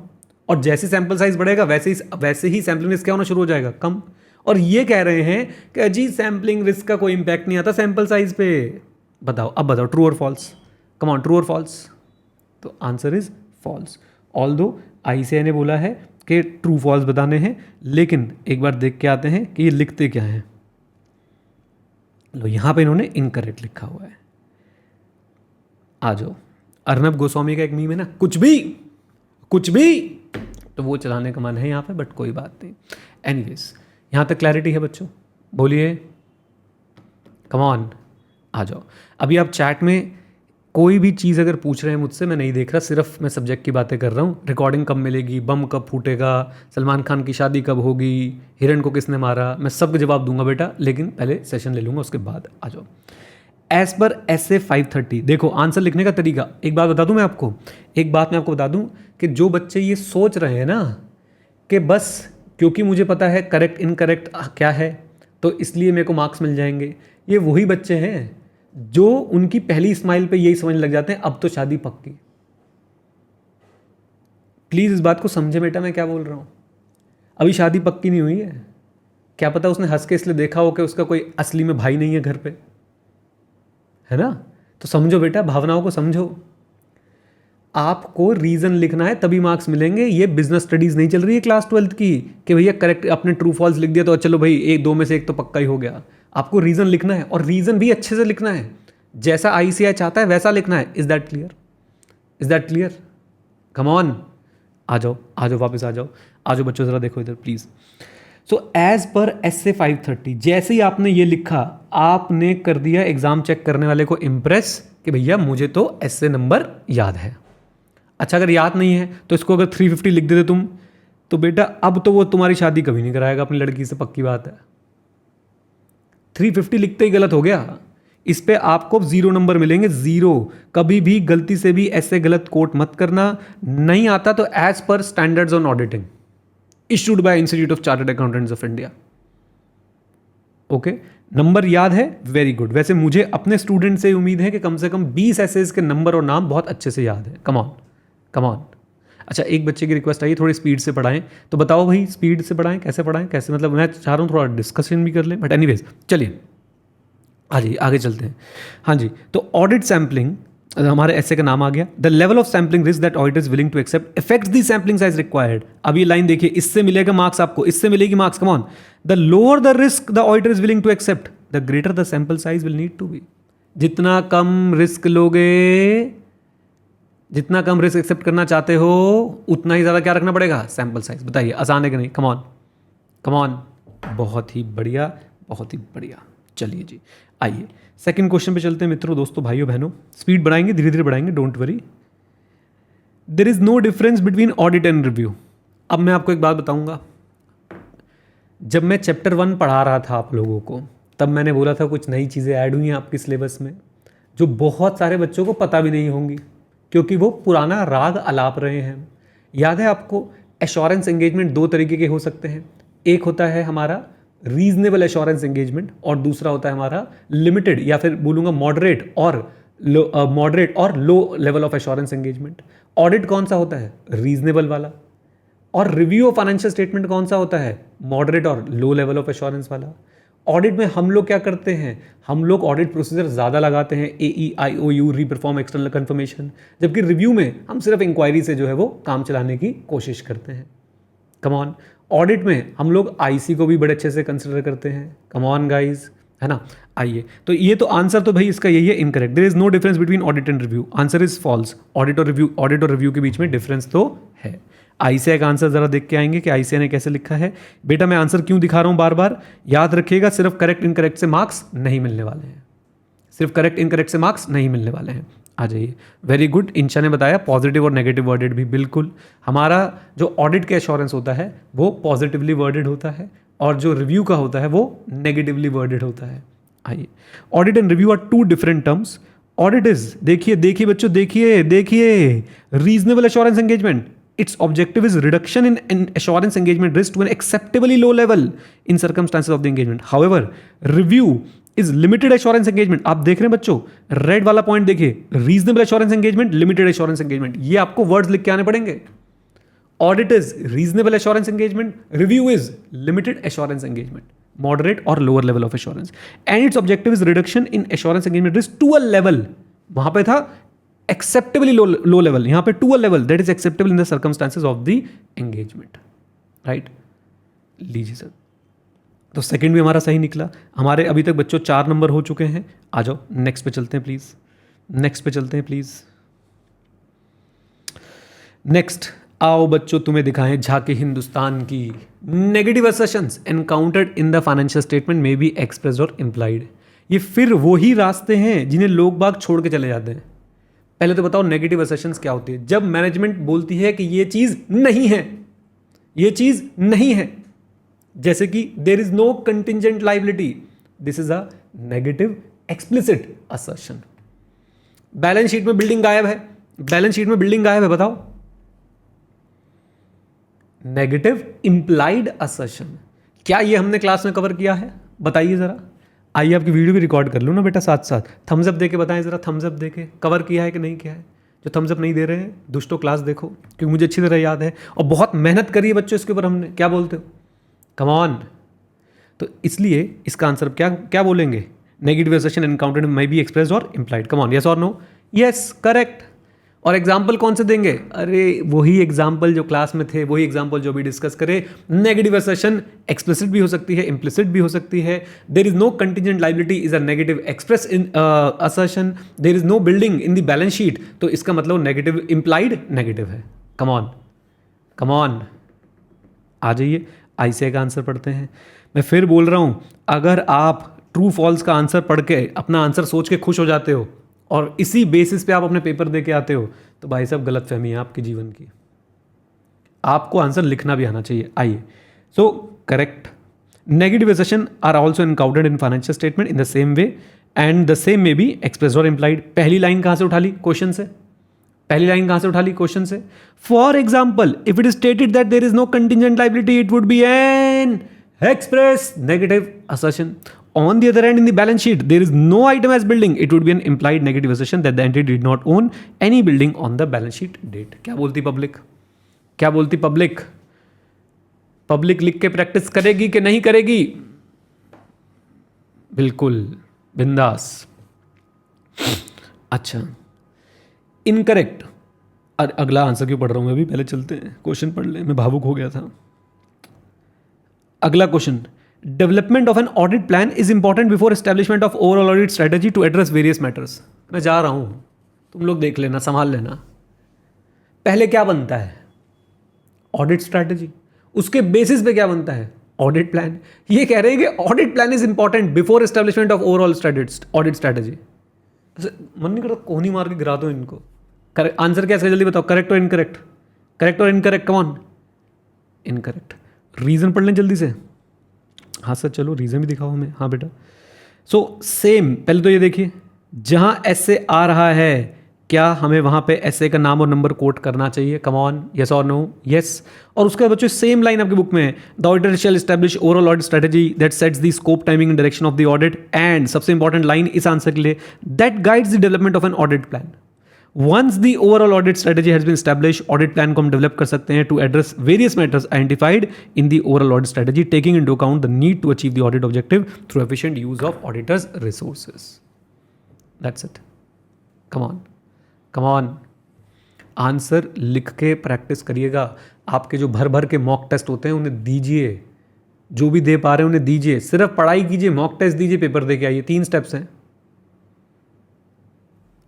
और जैसे सैंपल साइज बढ़ेगा वैसे ही सैम्पलिंग रिस्क क्या होना शुरू हो जाएगा? कम। और ये कह रहे हैं कि अजी सैम्पलिंग रिस्क का कोई इंपैक्ट नहीं आता सैंपल साइज पे। बताओ, अब बताओ, ट्रू और फॉल्स? कम ऑन, ट्रू और फॉल्स? तो answer is false. Although ICI ने बोला है कि ट्रू फॉल्स बताने हैं, लेकिन एक बार देख के आते हैं कि ये लिखते क्या हैं। लो, यहां पे इन्होंने इनकरेक्ट लिखा हुआ है। आ जाओ, अर्नब गोस्वामी का एक मीम है ना, कुछ भी कुछ भी, तो वो चलाने का मन है यहाँ पे, बट कोई बात नहीं। एनीवेज, यहाँ तक क्लैरिटी है बच्चों? बोलिए, कम ऑन, आ जाओ। अभी आप चैट में कोई भी चीज़ अगर पूछ रहे हैं मुझसे, मैं नहीं देख रहा, सिर्फ मैं सब्जेक्ट की बातें कर रहा हूँ। रिकॉर्डिंग कब मिलेगी, बम कब फूटेगा, सलमान खान की शादी कब होगी, हिरण को किसने मारा, मैं सबका जवाब दूंगा बेटा, लेकिन पहले सेशन ले लूँगा, उसके बाद आ जाओ। एज पर essay 530, देखो आंसर लिखने का तरीका। एक बात बता दूं मैं आपको, एक बात मैं आपको बता दूं कि जो बच्चे ये सोच रहे हैं ना कि बस क्योंकि मुझे पता है करेक्ट इनकरेक्ट क्या है तो इसलिए मेरे को मार्क्स मिल जाएंगे, ये वही बच्चे हैं जो उनकी पहली स्माइल पे यही समझ लग जाते हैं अब तो शादी पक्की। प्लीज़ इस बात को समझे बेटा, मैं क्या बोल रहा हूँ। अभी शादी पक्की नहीं हुई है, क्या पता उसने हंस के इसलिए देखा हो कि उसका कोई असली में भाई नहीं है घर पे। है ना। तो समझो बेटा, भावनाओं को समझो। आपको रीजन लिखना है तभी मार्क्स मिलेंगे। ये बिजनेस स्टडीज नहीं चल रही है क्लास 12th की कि भैया करेक्ट अपने ट्रू फॉल्स लिख दिया तो चलो भाई एक दो में से एक तो पक्का ही हो गया। आपको रीजन लिखना है और रीजन भी अच्छे से लिखना है, जैसा आईसीआई चाहता है वैसा लिखना है। Is that clear? Is that clear? Come on, आ जाओ आ जाओ, वापस आ जाओ, आ जाओ बच्चों, जरा देखो इधर please. So as per S A 530, जैसे ही आपने ये लिखा आपने कर दिया एग्जाम चेक करने वाले को इम्प्रेस कि भैया मुझे तो एस ए नंबर याद है। अच्छा, अगर याद नहीं है तो इसको अगर 350 लिख देते तुम, तो बेटा अब तो वो तुम्हारी शादी कभी नहीं कराएगा अपनी लड़की से, पक्की बात है। 350 लिखते ही गलत हो गया, इस पे आपको 0 नंबर मिलेंगे, 0। कभी भी गलती से भी ऐसे गलत कोट मत करना। नहीं आता तो as per standards on auditing issued by Institute of chartered accountants of India. Okay, number याद है, वेरी गुड। वैसे मुझे अपने स्टूडेंट से उम्मीद है कि कम से कम 20 एसेज के नंबर और नाम बहुत अच्छे से याद है। Come on come on. अच्छा, एक बच्चे की रिक्वेस्ट आई थोड़ी स्पीड से पढ़ाएं, तो बताओ भाई स्पीड से पढ़ाएं कैसे पढ़ाएं, कैसे, मतलब मैं चाह रहा हूँ थोड़ा डिस्कशन भी कर लें, बट एनीवेज चलिए जी आगे चलते हैं। हाँ जी, तो ऑडिट सैम्पलिंग हमारे ऐसे का नाम आ गया। The level of sampling risk that auditor is willing to accept effects the sampling size required. अब ये लाइन देखिए, इससे मिलेगा मार्क्स आपको, इससे मिलेगी marks. Come on, the lower the risk the auditor is willing to accept the greater the sample size will need to be. जितना कम रिस्क लोगे, जितना कम रिस्क एक्सेप्ट करना चाहते हो, उतना ही ज़्यादा क्या रखना पड़ेगा, सैंपल साइज। बताइए आसान है कि नहीं? कम ऑन कम ऑन, बहुत ही बढ़िया बहुत ही बढ़िया। चलिए जी, आइए सेकंड क्वेश्चन पे चलते हैं मित्रों, दोस्तों, भाइयों बहनों। स्पीड बढ़ाएंगे, धीरे धीरे बढ़ाएंगे, don't worry. There is no difference between audit and review. अब मैं आपको एक बात बताऊंगा, जब मैं चैप्टर 1 पढ़ा रहा था आप लोगों को, तब मैंने बोला था कुछ नई चीज़ें ऐड हुई हैं आपके सिलेबस में जो बहुत सारे बच्चों को पता भी नहीं होंगी, क्योंकि वो पुराना राग अलाप रहे हैं। याद है आपको, एश्योरेंस एंगेजमेंट 2 तरीके के हो सकते हैं। एक होता है हमारा रीजनेबल एश्योरेंस एंगेजमेंट और दूसरा होता है हमारा लिमिटेड, या फिर बोलूँगा मॉडरेट और low level of assurance engagement. Audit कौन सा होता है? रीजनेबल वाला। और रिव्यू ऑफ फाइनेंशियल स्टेटमेंट कौन सा होता है? मॉडरेट और लो लेवल ऑफ एश्योरेंस वाला। ऑडिट में हम लोग क्या करते हैं, हम लोग ऑडिट प्रोसीजर ज़्यादा लगाते हैं, AEIOU, रीपरफॉर्म एक्सटर्नल कन्फर्मेशन, जबकि रिव्यू में हम सिर्फ इंक्वायरी से जो है वो काम चलाने की कोशिश करते हैं। कम ऑन, ऑडिट में हम लोग IC को भी बड़े अच्छे से कंसिडर करते हैं। कम ऑन गाइज, है ना। आइए, तो ये तो आंसर तो भाई इसका यही है, incorrect. There is no difference between audit and review. Answer is false. Audit और रिव्यू के बीच में डिफरेंस तो है। ICAI का आंसर जरा देख के आएंगे कि ICAI ने कैसे लिखा है। बेटा मैं आंसर क्यों दिखा रहा हूं बार बार, याद रखिएगा, सिर्फ करेक्ट इनकरेक्ट से मार्क्स नहीं मिलने वाले हैं, सिर्फ करेक्ट इनकरेक्ट से मार्क्स नहीं मिलने वाले हैं। आ जाइए, वेरी गुड। इंशा ने बताया पॉजिटिव और नेगेटिव वर्डेड भी, बिल्कुल। हमारा जो ऑडिट का एश्योरेंस होता है वो पॉजिटिवली वर्डेड होता है, और जो रिव्यू का होता है वो नेगेटिवली वर्डेड होता है। आइए, audit and review are 2 different terms. Audit is, देखिए बच्चों, देखिए reasonable assurance engagement, its objective is reduction in assurance engagement risk to an acceptably low level in circumstances of the engagement. However, review is limited assurance engagement. आप देख रहे हैं बच्चों, red वाला point देखिए, reasonable assurance engagement, limited assurance engagement, ये आपको words लिख के आने पड़ेंगे। Audit is reasonable assurance engagement, review is limited assurance engagement, moderate or lower level of assurance, and its objective is reduction in assurance engagement risk to a level, वहां पे था acceptably लो level, यहां पे to a level that is acceptable in the circumstances of the engagement. Right, लीजिए sir, तो second भी हमारा सही निकला। हमारे अभी तक बच्चों 4 नंबर हो चुके हैं। आ जाओ नेक्स्ट पे चलते हैं प्लीज, नेक्स्ट पे चलते हैं प्लीज। नेक्स्ट आओ बच्चों, तुम्हें दिखाएं झांकी हिंदुस्तान की। Negative assertions encountered in the financial statement में बी एक्सप्रेस्ड और इम्प्लाइड। ये फिर वही रास्ते हैं जिन्हें लोग बाग छोड़ के चले जाते हैं। पहले तो बताओ नेगेटिव असर्शंस क्या होती है? जब मैनेजमेंट बोलती है कि ये चीज नहीं है, ये चीज नहीं है, जैसे कि there is no contingent liability, this is a negative explicit assertion. Balance sheet में बिल्डिंग गायब है, बैलेंस शीट में बिल्डिंग गायब है, बताओ, नेगेटिव इंप्लाइड असर्शन। क्या ये हमने क्लास में कवर किया है? बताइए जरा। आइए आपकी वीडियो भी रिकॉर्ड कर लो ना बेटा, साथ साथ थम्स अप देके बताएं जरा, थम्स अप देके कवर किया है कि नहीं किया है। जो थम्स अप नहीं दे रहे हैं दुष्टो, क्लास देखो, क्योंकि मुझे अच्छी तरह याद है और बहुत मेहनत करी है बच्चों इसके ऊपर हमने। क्या बोलते हो? Come on. तो इसलिए इसका आंसर क्या बोलेंगे? Negative assertion encountered may be expressed और implied. Come on, yes or no? Yes, correct. और एग्जाम्पल कौन से देंगे? अरे वही एग्जाम्पल जो क्लास में थे, वही एग्जाम्पल जो भी डिस्कस करे. नेगेटिव असर्शन एक्सप्लिसिट भी हो सकती है, इम्प्लिसिट भी हो सकती है. There is no contingent liability is a negative express in assertion. There is no building in the balance sheet, तो इसका मतलब नेगेटिव इम्प्लाइड नेगेटिव है. कम ऑन, कम ऑन, आ जाइए. आईसीआई का आंसर पढ़ते हैं. मैं फिर बोल रहा हूं, अगर आप ट्रू फॉल्स का आंसर पढ़ के अपना आंसर सोच के खुश हो जाते हो और इसी बेसिस पे आप अपने पेपर दे के आते हो, तो भाई साहब गलत फहमी है आपके जीवन की. आपको आंसर लिखना भी आना चाहिए. आइए. So correct. Negative assertion are also encountered in financial statement in the same way and the same may be express or implied. पहली लाइन कहां से उठा ली? क्वेश्चन से. पहली लाइन कहां से उठा ली? क्वेश्चन से. For example, if it is stated that there is no contingent liability, it would be an express negative assertion. On the other hand, in the balance sheet, there is no item as building. It would be an implied negative assertion that the entity did not own any building on the balance sheet date. क्या बोलती public? क्या बोलती public? Public लिख के practice करेगी कि नहीं करेगी? बिल्कुल बिंदास. अच्छा, इनकरेक्ट. अगला आंसर क्यों पढ़ रहा हूं मैं? भी पहले चलते हैं, क्वेश्चन पढ़ ले. मैं भावुक हो गया था. अगला question. Development of an audit plan is important before establishment of overall audit strategy to address various matters. मैं जा रहा हूं, तुम लोग देख लेना, संभाल लेना. पहले क्या बनता है? Audit strategy. उसके बेसिस पे क्या बनता है? Audit plan. ये कह रहे हैं कि audit plan is important before establishment of overall audit strategy. मन नहीं करता कोहनी मार के गिरा दो इनको. आंसर क्या है? जल्दी बताओ. करेक्ट और इनकरेक्ट? करेक्ट और incorrect? Come on. Incorrect. Reason पढ़ लें जल्दी से. हाँ सर, चलो रीजन भी दिखाओ हमें. हाँ बेटा. So same. पहले तो ये देखिए, जहां ऐसे आ रहा है, क्या हमें वहां पे ऐसे का नाम और नंबर कोट करना चाहिए? कम ऑन, यस और नो? यस. और उसके बाद बच्चों सेम लाइन आपकी बुक में है. The auditor shall establish overall audit strategy that sets the scope, timing and direction of the audit. And सबसे इंपॉर्टेंट लाइन इस आंसर के लिए, that guides the development of an audit plan. Once the overall audit strategy has been establish, audit plan को हम develop कर सकते हैं to address various matters identified in the overall audit strategy, taking into account the need to achieve the audit objective through efficient use of auditors resources. That's it. Come on, come on. Answer लिख के practice करिएगा. आपके जो भर भर के mock test होते हैं उन्हें दीजिए. जो भी दे पा रहे हैं उन्हें दीजिए. सिर्फ पढ़ाई कीजिए, मॉक टेस्ट दीजिए, पेपर दे के आइए. 3 स्टेप्स हैं.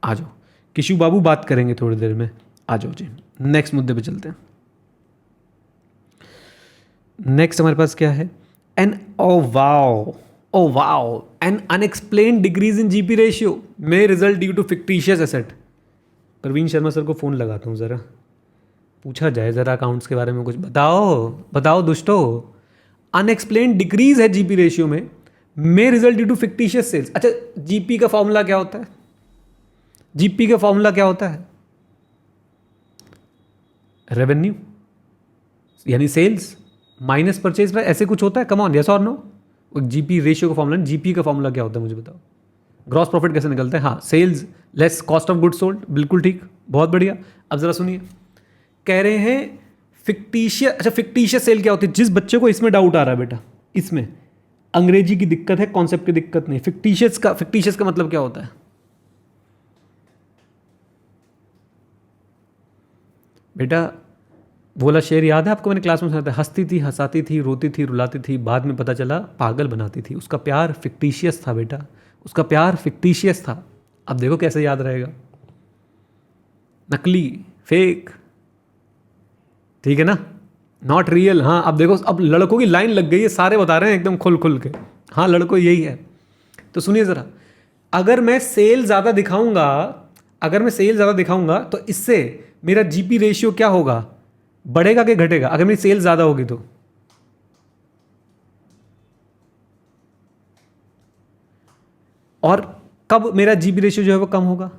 आ जाओ. किशु बाबू बात करेंगे थोड़ी देर में. आ जाओ जी, नेक्स्ट मुद्दे पे चलते हैं. नेक्स्ट हमारे पास क्या है? An oh wow an unexplained decrease in GP ratio में result due to fictitious asset. Praveen Sharma sir को फ़ोन लगाता हूँ, ज़रा पूछा जाए ज़रा अकाउंट्स के बारे में कुछ. बताओ दोस्तों. अनएक्सप्लेन्ड डिक्रीज है जीपी रेशियो में result due to fictitious sales. अच्छा, जीपी का फॉर्मूला क्या होता है? जीपी का फॉर्मूला क्या होता है? रेवेन्यू यानी सेल्स माइनस परचेज प्राइस, ऐसे कुछ होता है. कम ऑन, यस और नो? जीपी रेशियो का फॉर्मूला. जीपी का फॉर्मूला क्या होता है मुझे बताओ. ग्रॉस प्रॉफिट कैसे निकलता है? हाँ, sales less cost of goods sold. बिल्कुल ठीक, बहुत बढ़िया. अब जरा सुनिए, कह रहे हैं फिक्टिशियस. अच्छा, फिक्टिशियस सेल क्या होती है? जिस बच्चे को इसमें डाउट आ रहा है बेटा, इसमें अंग्रेजी की दिक्कत है, कॉन्सेप्ट की दिक्कत नहीं. फिक्टिशियस का मतलब क्या होता है? बेटा वो वाला शेर याद है आपको? मैंने क्लास में सुना था. हंसती थी, हंसाती थी, रोती थी, रुलाती थी, बाद में पता चला पागल बनाती थी. उसका प्यार फिक्टिशियस था बेटा, उसका प्यार फिक्टिशियस था. अब देखो कैसे याद रहेगा. नकली, फेक, ठीक है ना, नॉट रियल. हाँ, अब देखो, अब लड़कों की लाइन लग गई है, सारे बता रहे हैं एकदम खुल खुल के. हाँ लड़कों, यही है. तो सुनिए ज़रा, अगर मैं सेल ज़्यादा दिखाऊंगा तो इससे मेरा जीपी रेशियो क्या होगा? बढ़ेगा कि घटेगा? अगर मेरी सेल ज़्यादा होगी तो. और कब मेरा जीपी रेशियो जो है वो कम होगा?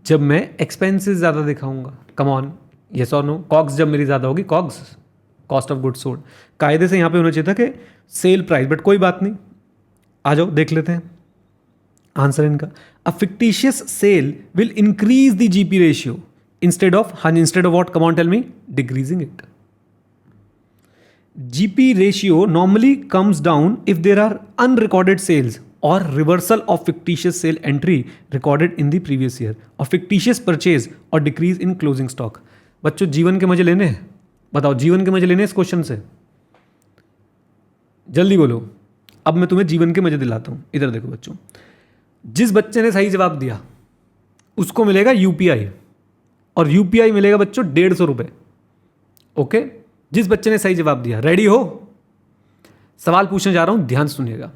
जब मैं एक्सपेंसेस ज़्यादा दिखाऊंगा. कम ऑन, यस और नो? कॉग्स जब मेरी ज़्यादा होगी, COGS cost of goods sold. कायदे से यहां पे होना चाहिए था कि सेल प्राइस, बट कोई बात नहीं. आ जाओ देख लेते हैं आंसर इनका. A fictitious sale will increase the GP ratio instead of what? Come on tell me. Decreasing it. GP ratio normally comes down if there are unrecorded sales or reversal of fictitious sale entry recorded in the previous year or fictitious purchase or decrease in closing stock. बच्चों जीवन के मजे लेने हैं, बताओ जीवन के मजे लेने हैं इस क्वेश्चन से, जल्दी बोलो। अब मैं तुम्हें जीवन के मजे दिलाता हूं। इधर देखो बच्चों, जिस बच्चे ने सही जवाब दिया उसको मिलेगा यूपीआई, और यूपीआई मिलेगा बच्चों 150 रुपये। ओके, जिस बच्चे ने सही जवाब दिया। रेडी हो? सवाल पूछने जा रहा हूं, ध्यान सुनिएगा।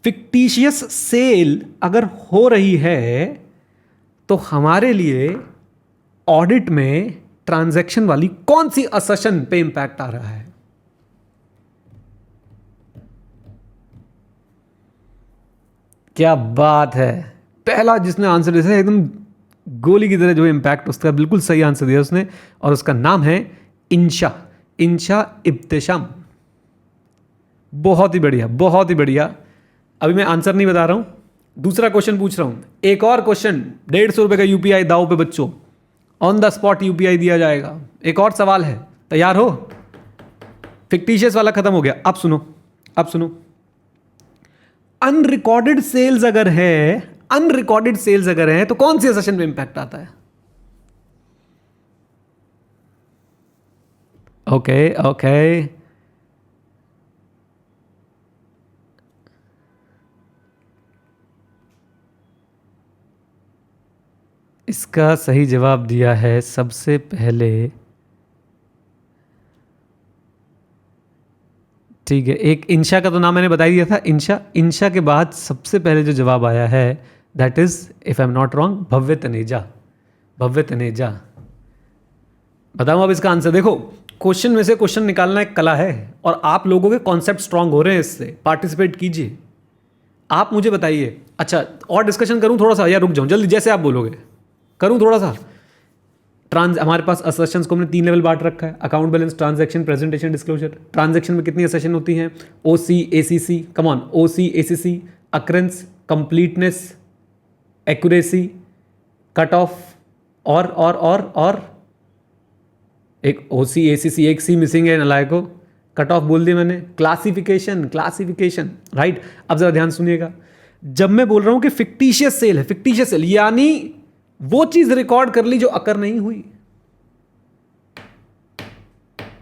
फिक्टिशियस सेल अगर हो रही है तो हमारे लिए ऑडिट में ट्रांजैक्शन वाली कौन सी असर्शन पे इंपैक्ट आ रहा है? क्या बात है, पहला जिसने आंसर दिया एकदम गोली की तरह जो इम्पैक्ट, उसका बिल्कुल सही आंसर दिया उसने, और उसका नाम है इंशा, इंशा इब्तिशाम। बहुत ही बढ़िया, बहुत ही बढ़िया। अभी मैं आंसर नहीं बता रहा हूं, दूसरा क्वेश्चन पूछ रहा हूं। एक और क्वेश्चन, 150 रुपए का यूपीआई दाव पे बच्चों, ऑन द स्पॉट यूपीआई दिया जाएगा। एक और सवाल है, तैयार हो? फिक्टिशियस वाला खत्म हो गया, अब सुनो, अब सुनो। अनरिकॉर्डेड सेल्स अगर है, अनरिकॉर्डेड सेल्स अगर है तो कौन सी असर्शन में इंपैक्ट आता है? ओके ओके, इसका सही जवाब दिया है सबसे पहले, ठीक है, एक इंशा का तो नाम मैंने बता ही दिया था, इंशा। इंशा के बाद सबसे पहले जो जवाब आया है that is, if I am not wrong, Bhavya Taneja, Bhavya Taneja. बताऊं अब इसका आंसर? देखो, क्वेश्चन में से क्वेश्चन निकालना एक कला है, और आप लोगों के कॉन्सेप्ट स्ट्रांग हो रहे हैं इससे, पार्टिसिपेट कीजिए। आप मुझे बताइए। अच्छा, और डिस्कशन करूं थोड़ा सा, या रुक जाऊं? जल्दी, जैसे आप बोलोगे करूं थोड़ा सा। हमारे पास असर्शंस को हमने 3 लेवल बांट रखा है, account balance, transaction, presentation, disclosure. Transaction में कितनी असर्शन होती हैं? OC, ACC, come on, OC, ACC, occurrence, completeness, accuracy, cut off, और एक ओसी, एसीसी, एक सी मिसिंग है नलायको, कट ऑफ बोल दिया मैंने, क्लासिफिकेशन, क्लासिफिकेशन, राइट। अब जरा ध्यान सुनिएगा, जब मैं बोल रहा हूं कि फिक्टिशियस सेल है, फिक्टिशियस सेल यानी वो चीज रिकॉर्ड कर ली जो अकर नहीं हुई।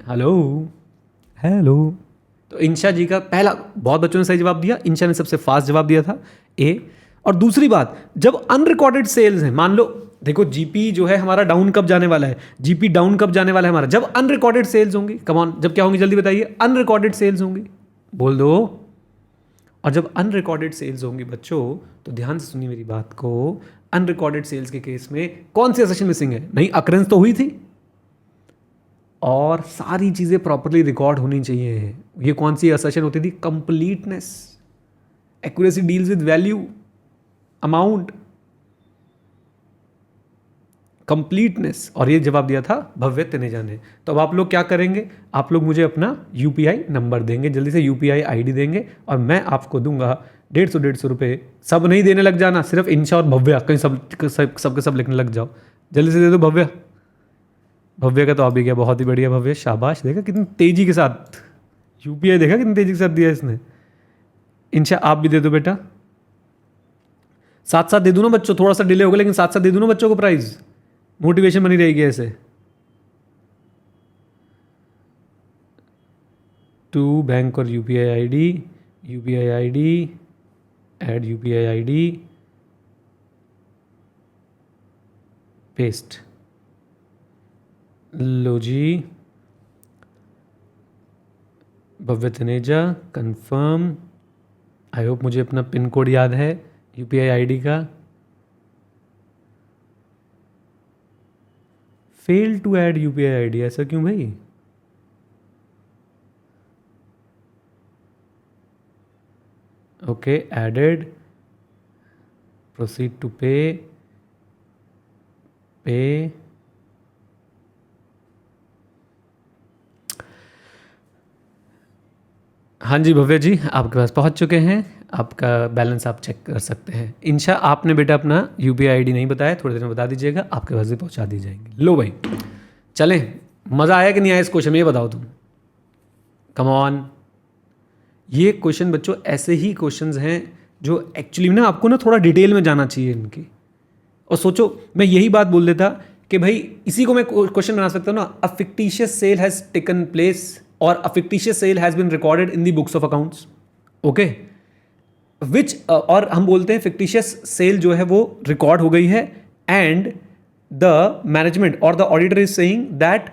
Hello, hello. तो इंशा जी का पहला, बहुत बच्चों ने सही जवाब दिया, इंशा ने सबसे फास्ट जवाब दिया था, ए। और दूसरी बात, जब अनरिकॉर्डेड सेल्स हैं, मान लो, देखो जीपी जो है हमारा डाउन कब जाने वाला है, जीपी डाउन कब जाने वाला है हमारा? जब अनरिकॉर्डेड सेल्स होंगी। कम ऑन, जब क्या होंगी जल्दी बताइए? अनरिकॉर्डेड सेल्स होंगी, बोल दो। और जब अनरिकॉर्डेड सेल्स होंगी बच्चों, तो ध्यान से सुनिए मेरी बात को, अनरिकॉर्डेड सेल्स के केस में कौन सी असर्शन मिसिंग है? नहीं, अकरेंस तो हुई थी, और सारी चीजें प्रॉपर्ली रिकॉर्ड होनी चाहिए। ये कौन सी असर्शन होती थी? Completeness, accuracy deals with value, amount, completeness. और ये जवाब दिया था भव्य तनेजा ने। तो अब आप लोग क्या करेंगे? आप लोग मुझे अपना यूपीआई नंबर देंगे, जल्दी से यूपीआई आईडी देंगे, और मैं आपको दूंगा 150 रुपये। सब नहीं देने लग जाना, सिर्फ इंशा और भव्य, कहीं सब सब लिखने लग जाओ। जल्दी से दे दो भव्य। भव्य का तो आ भी गया, बहुत ही बढ़िया भव्य, शाबाश। देखा कितनी तेजी के साथ यूपीआई, देखा कितनी तेजी के साथ दिया इसने। इंशा आप भी दे दो बेटा, साथ साथ दे दूँ ना बच्चों, थोड़ा सा डिले होगा लेकिन साथ साथ दे दूँ ना बच्चों को प्राइज, मोटिवेशन बनी रहेगी ऐसे। टू बैंक और UPI ID, UPI ID, add UPI ID, paste. लो जी, Bhavya Taneja, confirm. I hope मुझे अपना पिन कोड याद है यूपीआई आईडी का। Fail to add UPI ID, ऐसा क्यों भाई? ओके, एडेड, प्रोसीड टू पे, पे। हाँ जी भव्य जी, आपके पास पहुंच चुके हैं, आपका बैलेंस आप चेक कर सकते हैं। इंशा आपने बेटा अपना यूपीआई आईडी नहीं बताया, थोड़ी देर में बता दीजिएगा, आपके पास भी पहुंचा दी जाएंगे। लो भाई, चलें। मज़ा आया कि नहीं आया इस क्वेश्चन में, ये बताओ तुम। Come on. ये क्वेश्चन बच्चों ऐसे ही क्वेश्चंस हैं जो एक्चुअली ना आपको ना थोड़ा डिटेल में जाना चाहिए इनकी। और सोचो मैं यही बात बोल देता कि भाई इसी को मैं क्वेश्चन बना सकता हूँ ना, a fictitious sale has taken place or a fictitious sale has been recorded in the books of accounts, okay, which और हम बोलते हैं फिक्टिशियस सेल जो है वो रिकॉर्ड हो गई है एंड द मैनेजमेंट और the auditor is saying that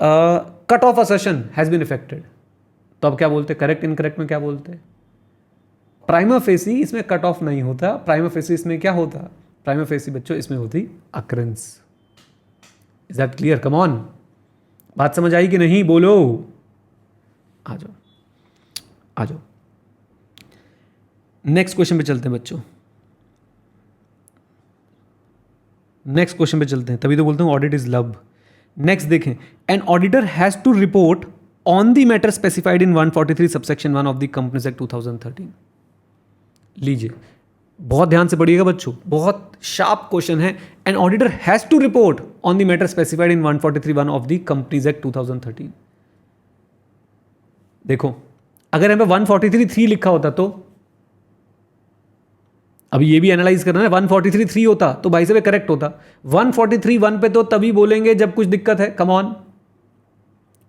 cut off assertion has been effected. तो अब क्या बोलते हैं, करेक्ट इनकरेक्ट में क्या बोलते हैं? प्राइमा फेसी इसमें कट ऑफ नहीं होता, प्राइमा फेसी इसमें क्या होता? प्राइमा फेसी बच्चों इसमें होती occurrence. Is that clear? Come on, बात समझ आई कि नहीं? बोलो, आ जाओ आ जाओ। नेक्स्ट क्वेश्चन पे चलते हैं बच्चों, नेक्स्ट क्वेश्चन पे चलते हैं, तभी तो बोलते हूं ऑडिट इज लव। नेक्स्ट देखें, an auditor has to report on the matter specified in 143 subsection 1 of the Companies Act 2013। लीजिए बहुत ध्यान से पढ़िएगा बच्चों, बहुत शार्प क्वेश्चन है। An auditor has to report on the matter specified in 143(1) of the Companies Act 2013। देखो अगर यहाँ पे 143(3) लिखा होता तो अभी ये भी एनालाइज करना है, 143(3) होता तो भाई साहब करेक्ट होता। 143(1) पे तो तभी बोलेंगे जब कुछ दिक्कत है। कम ऑन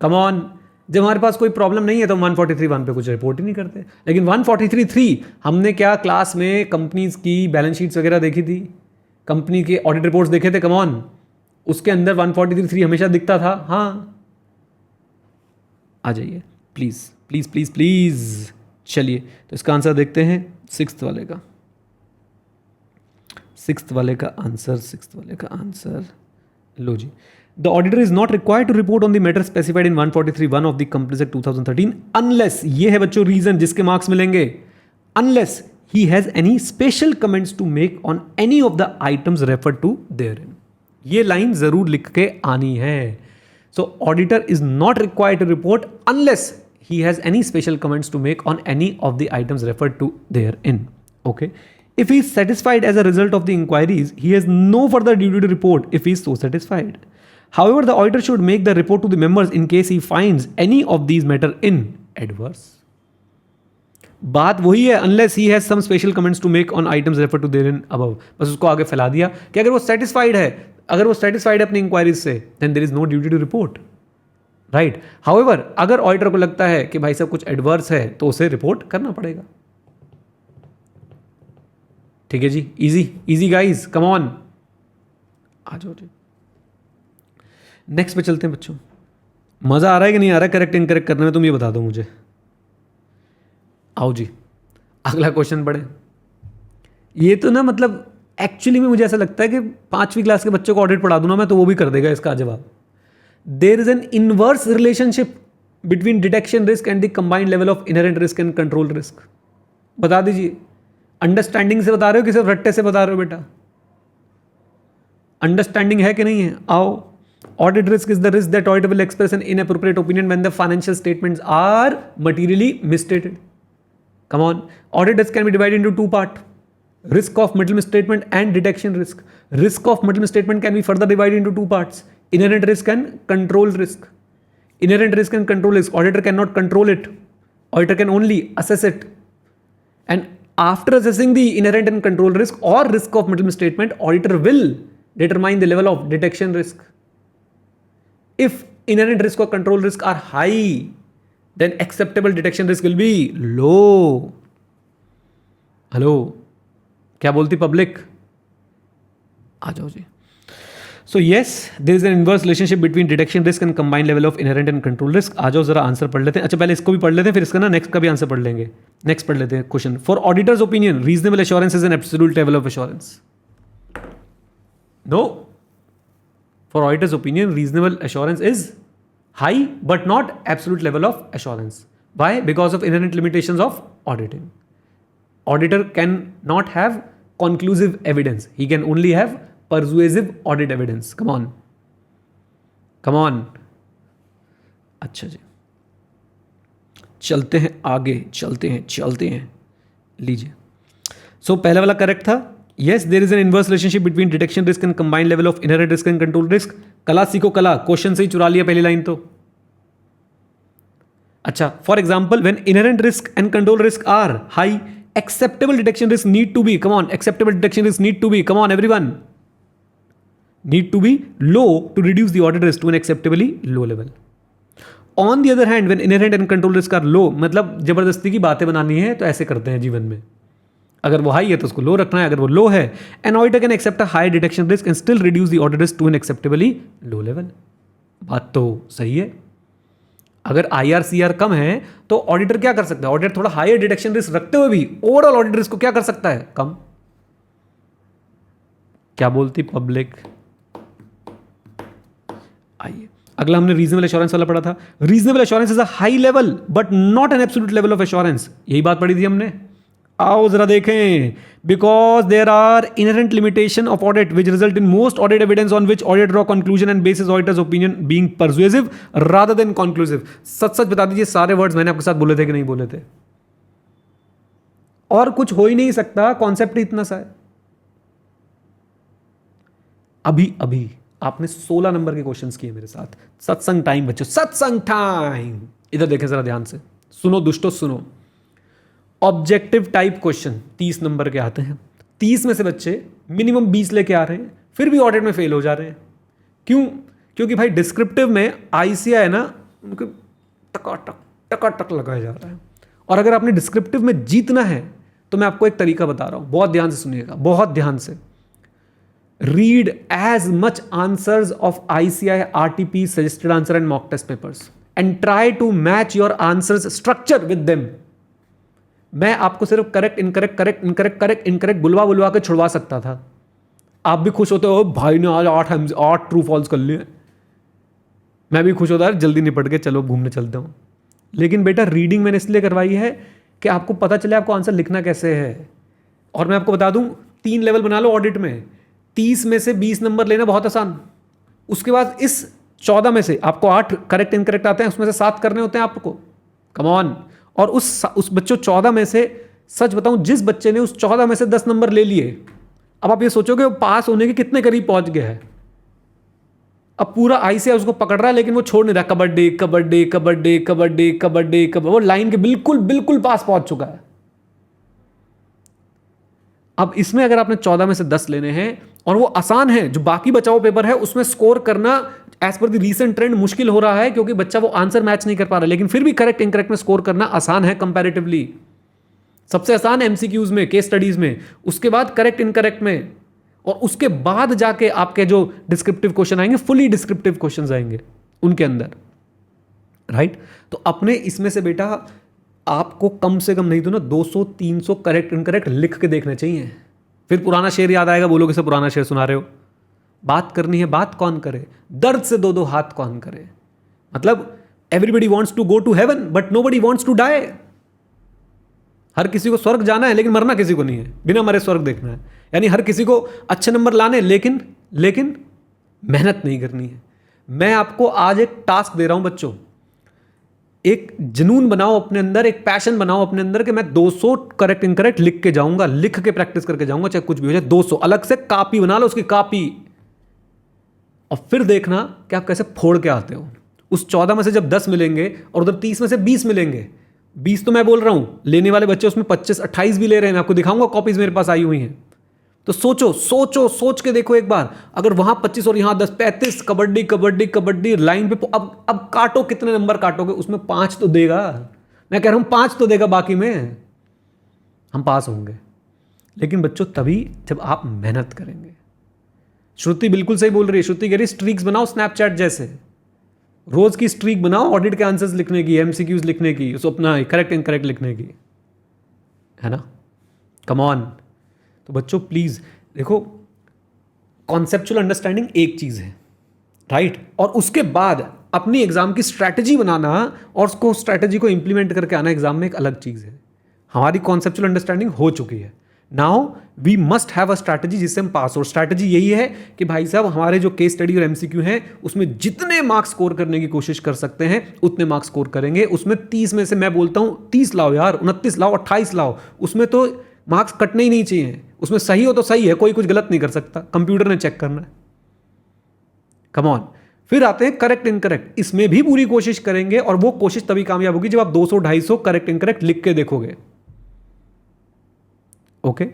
कम ऑन, जब हमारे पास कोई प्रॉब्लम नहीं है तो 143(1) पे कुछ रिपोर्ट ही नहीं करते। लेकिन 143(3) हमने क्या क्लास में कंपनीज की बैलेंस शीट्स वगैरह देखी थी, कंपनी के ऑडिट रिपोर्ट्स देखे थे, कम ऑन, उसके अंदर 143(3) हमेशा दिखता था। हाँ आ जाइए प्लीज प्लीज प्लीज प्लीज। चलिए तो इसका आंसर देखते हैं, सिक्स्थ वाले का, सिक्स्थ वाले का आंसर, सिक्स्थ वाले का आंसर लो जी। The auditor is not required to report on the matter specified in 143(1) of the Companies Act 2013 unless, ये है बच्चों रीजन जिसके मार्क्स मिलेंगे, unless he has any special comments to make on any of the items referred to therein। ये line जरूर लिख के आनी है। So auditor is not required to report unless he has any special comments to make on any of the items referred to therein, okay। If he is satisfied as a result of the inquiries, he has no further duty to report if he is so satisfied. However, the auditor should make the report to the members in case he finds any of these matter in adverse। बात वही है, unless he has some special comments to make on items referred to therein above। बस उसको आगे फैला दिया कि अगर वो satisfied है, अगर वो satisfied है अपनी इंक्वायरीज से, then there is no duty to report, right। However, अगर ऑडिटर को लगता है कि भाई साहब कुछ एडवर्स है तो उसे रिपोर्ट करना पड़ेगा। ठीक है जी, easy easy guys, come on, आ जाओ जी। नेक्स्ट पे चलते हैं बच्चों, मजा आ रहा है कि नहीं आ रहा है करेक्ट इनकरेक्ट करने में, तुम ये बता दो मुझे। आओ जी अगला क्वेश्चन पढ़े। ये तो ना मतलब एक्चुअली में मुझे ऐसा लगता है कि 5वीं क्लास के बच्चों को ऑडिट पढ़ा दूं ना मैं तो वो भी कर देगा इसका जवाब। There is an inverse relationship between detection risk and the combined level of inherent risk and control risk. बता दीजिए, अंडरस्टैंडिंग से बता रहे हो कि सिर्फ रट्टे से बता रहे हो बेटा? अंडरस्टैंडिंग है कि नहीं है? आओ। Audit risk is the risk that auditor will express an inappropriate opinion when the financial statements are materially misstated. Come on. Audit risk can be divided into two parts. Risk of middle misstatement and detection risk. Risk of middle misstatement can be further divided into two parts. Inherent risk and control risk. Inherent risk and control risk. Auditor cannot control it. Auditor can only assess it. And after assessing the inherent and control risk or risk of middle misstatement, auditor will determine the level of detection risk. If inherent risk or control risk are high, then acceptable detection risk will be low. Hello, क्या बोलती public? आ जाओ जी। So yes, there is an inverse relationship between detection risk and combined level of inherent and control risk। आ जाओ जरा answer पढ़ लेते हैं। अच्छा पहले इसको भी पढ़ लेते हैं, फिर इसका ना नेक्स्ट का भी आंसर पढ़ लेंगे। नेक्स्ट पढ़ लेते हैं question. For auditor's opinion reasonable assurance is an absolute level of assurance. No, for auditor's opinion reasonable assurance is high but not absolute level of assurance. Why? Because of inherent limitations of auditing. Auditor cannot have conclusive evidence, he can only have persuasive audit evidence। come on come on। अच्छा जी चलते हैं आगे, चलते हैं लीजिए। सो पहला वाला correct था। Yes, there is an inverse relationship between detection risk and combined level of inherent risk and control risk। कला सीखो कला, क्वेश्चन से ही चुरा लिया पहली लाइन तो। अच्छा, for example when inherent risk and control risk are high, acceptable detection risk need to be, come on, acceptable detection risk need to be, come on everyone, need to be low to reduce the audit risk to an acceptably low level. On the other hand, when inherent and control risk are low, मतलब जबरदस्ती की बातें बनानी है तो ऐसे करते हैं जीवन में. अगर वो हाई है तो उसको लो रखना है, अगर वो लो है, an auditor can accept a high detection risk and still reduce the audit risk to an acceptably low level. बात तो सही है. अगर IRCR कम है तो ऑडिटर क्या कर सकता है? ऑडिटर थोड़ा हायर डिटेक्शन रिस्क रखते हुए भी ओवरऑल ऑडिट रिस्क को क्या कर सकता है? कम. क्या बोलती पब्लिक? आइए, अगला हमने रीजनेबल एश्योरेंस वाला पढ़ा था. Reasonable assurance is a high level but not an absolute level of assurance. यही बात पढ़ी थी हमने. आओ जरा देखें. Because there are inherent limitation of audit which result in most audit evidence on which audit draw conclusion and basis auditors opinion being persuasive rather than conclusive. सच सच बता दीजिए, सारे वर्ड्स मैंने आपके साथ बोले थे कि नहीं बोले थे? और कुछ हो ही नहीं सकता, कॉन्सेप्ट ही इतना सा है. अभी अभी आपने 16 नंबर के क्वेश्चंस किए मेरे साथ. सत्संग टाइम बच्चों, सत्संग टाइम. इधर देखें जरा ध्यान से, सुनो दुष्टो सुनो. ऑब्जेक्टिव टाइप क्वेश्चन 30 नंबर के आते हैं. 30 में से बच्चे मिनिमम 20 लेके आ रहे हैं, फिर भी ऑडिट में फेल हो जा रहे हैं. क्यों? क्योंकि भाई डिस्क्रिप्टिव में ICI है ना, उनको टकाटक लगाया जा रहा है. और अगर आपने डिस्क्रिप्टिव में जीतना है तो मैं आपको एक तरीका बता रहा हूं, बहुत ध्यान से सुनिएगा, बहुत ध्यान से. Read as much answers of ICI, RTP, suggested answer and mock test papers and try to match your answers structure with them. मैं आपको सिर्फ करेक्ट इनकरेक्ट बुलवा के छुड़वा सकता था. आप भी खुश होते हो, भाई ने आज 8 ट्रू फॉल्स कर लिए. मैं भी खुश होता है, जल्दी निपट के चलो घूमने चलते हूँ. लेकिन बेटा रीडिंग मैंने इसलिए करवाई है कि आपको पता चले आपको आंसर लिखना कैसे है. और मैं आपको बता दूं, 3 लेवल बना लो ऑडिट में. 30 में से 20 नंबर लेना बहुत आसान. उसके बाद इस 14 में से आपको 8 करेक्ट इनकरेक्ट आते हैं, उसमें से 7 करने होते हैं आपको. कम ऑन. और उस बच्चों 14 में से, सच बताऊं, जिस बच्चे ने उस 14 में से 10 नंबर ले लिए, अब आप ये सोचोगे वो पास होने के कितने करीब पहुंच गया है. अब पूरा ICI उसको पकड़ रहा है लेकिन वो छोड़ नहीं रहा. कबड्डी कबड्डी कबड्डी कबड्डी कबड्डी कबड्डी, वो लाइन के बिल्कुल बिल्कुल पास पहुंच चुका है. अब इसमें अगर आपने 14 में से 10 लेने हैं और वो आसान है, जो बाकी बचाओ पेपर है उसमें स्कोर करना as per the recent trend मुश्किल हो रहा है क्योंकि बच्चा वो आंसर मैच नहीं कर पा रहा. लेकिन फिर भी करेक्ट इनकरेक्ट में स्कोर करना आसान है कंपैरेटिवली. सबसे आसान MCQs में, केस स्टडीज में, उसके बाद करेक्ट इनकरेक्ट में, और उसके बाद जाके आपके जो डिस्क्रिप्टिव क्वेश्चन आएंगे, फुली डिस्क्रिप्टिव क्वेश्चन आएंगे उनके अंदर. राइट? तो अपने इसमें से बेटा आपको कम से कम नहीं तो ना 200-300 करेक्ट इनकरेक्ट लिख के देखने चाहिए. फिर पुराना शेर याद आएगा, बोलोगे से पुराना शेर सुना रहे हो. बात करनी है, बात कौन करे, दर्द से 2-2 हाथ कौन करे. मतलब everybody wants to go to heaven but nobody wants to die. हर किसी को स्वर्ग जाना है लेकिन मरना किसी को नहीं है, बिना मरे स्वर्ग देखना है. यानी हर किसी को अच्छे नंबर लाने, लेकिन मेहनत नहीं करनी है. मैं आपको आज एक टास्क दे रहा हूं बच्चों. एक जुनून बनाओ अपने अंदर, एक पैशन बनाओ अपने अंदर कि मैं 200 करेक्ट इनकरेक्ट लिख के जाऊंगा, लिख के प्रैक्टिस करके जाऊंगा, चाहे कुछ भी हो जाए. 200 अलग से कॉपी बना लो, उसकी कॉपी. और फिर देखना कि आप कैसे फोड़ के आते हो. उस 14 में से जब 10 मिलेंगे और उधर 30 में से 20 मिलेंगे, 20 तो मैं बोल रहा हूं, लेने वाले बच्चे उसमें 25-28 भी ले रहे हैं. मैं आपको दिखाऊंगा, कॉपीज मेरे पास आई हुई हैं. तो सोच के देखो एक बार. अगर वहां 25 और यहां 10, 35, कबड्डी कबड्डी कबड्डी लाइन पे. अब काटो, कितने नंबर काटोगे? उसमें 5 तो देगा. मैं कह रहा हूं 5 तो देगा, बाकी में हम पास होंगे. लेकिन बच्चों तभी जब आप मेहनत करेंगे. श्रुति बिल्कुल सही बोल रही है. श्रुति कह रही स्ट्रीक्स बनाओ स्नैपचैट जैसे. रोज की स्ट्रीक बनाओ ऑडिट के आंसर्स लिखने की, MCQs लिखने की, उसको अपना करेक्ट इनकरेक्ट लिखने की, है ना. Come on. तो बच्चों प्लीज देखो, कॉन्सेप्चुअल अंडरस्टैंडिंग एक चीज है, राइट. और उसके बाद अपनी एग्जाम की स्ट्रैटेजी बनाना और उसको स्ट्रैटेजी को इंप्लीमेंट करके आना एग्जाम में एक अलग चीज है. हमारी कॉन्सेप्चुअल अंडरस्टैंडिंग हो चुकी है. Now we must have a strategy जिससे हम पास. और स्ट्रैटेजी यही है कि भाई साहब हमारे जो केस स्टडी और MCQ हैं उसमें जितने मार्क्स स्कोर करने की कोशिश कर सकते हैं उतने मार्क्स स्कोर करेंगे. उसमें 30 में से मैं बोलता हूं 30 लाओ यार, 29 लाओ, 28 लाओ. उसमें तो मार्क्स कटने ही नहीं चाहिए. उसमें सही हो तो सही है, कोई कुछ गलत नहीं कर सकता, कंप्यूटर ने चेक करना है. Come on. फिर आते हैं करेक्ट इनकरेक्ट, इसमें भी पूरी कोशिश करेंगे और वो कोशिश तभी कामयाब होगी जब आप 200-250 करेक्ट इनकरेक्ट लिख के देखोगे। ओके,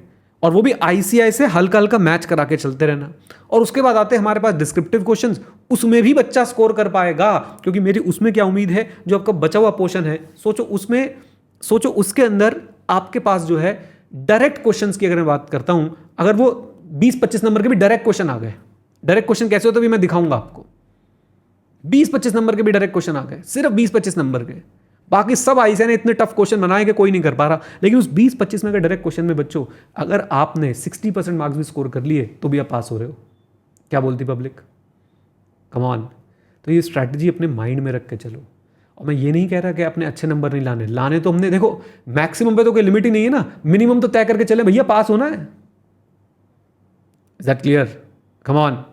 और वो भी आईसीआई से हल्का हल्का मैच करा के चलते रहना। और उसके बाद आते हैं हमारे पास डिस्क्रिप्टिव क्वेश्चंस, उसमें भी बच्चा स्कोर कर पाएगा, क्योंकि मेरी उसमें क्या उम्मीद है, जो आपका बचा हुआ पोर्शन है, सोचो उसके अंदर आपके पास जो है डायरेक्ट क्वेश्चंस की अगर मैं बात करता हूं, अगर वो 20-25 नंबर के भी डायरेक्ट क्वेश्चन आ गए, डायरेक्ट क्वेश्चन कैसे होते भी मैं दिखाऊंगा आपको, 20-25 नंबर के भी डायरेक्ट क्वेश्चन आ गए, सिर्फ 20-25 नंबर के, बाकी सब आईसीआई ने इतने टफ क्वेश्चन बनाए कि कोई नहीं कर पा रहा। लेकिन उस 20-25 में डायरेक्ट क्वेश्चन में बच्चों अगर आपने 60% मार्क्स भी स्कोर कर लिए तो भी आप पास हो रहे हो। क्या बोलती पब्लिक? Come on. तो ये स्ट्रैटेजी अपने माइंड में रख के चलो। और मैं ये नहीं कह रहा कि अपने अच्छे नंबर नहीं लाने तो हमने, देखो मैक्सिमम पे तो कोई लिमिट ही नहीं है ना, मिनिमम तो तय करके चले भैया, पास होना है। Is that clear? Come on.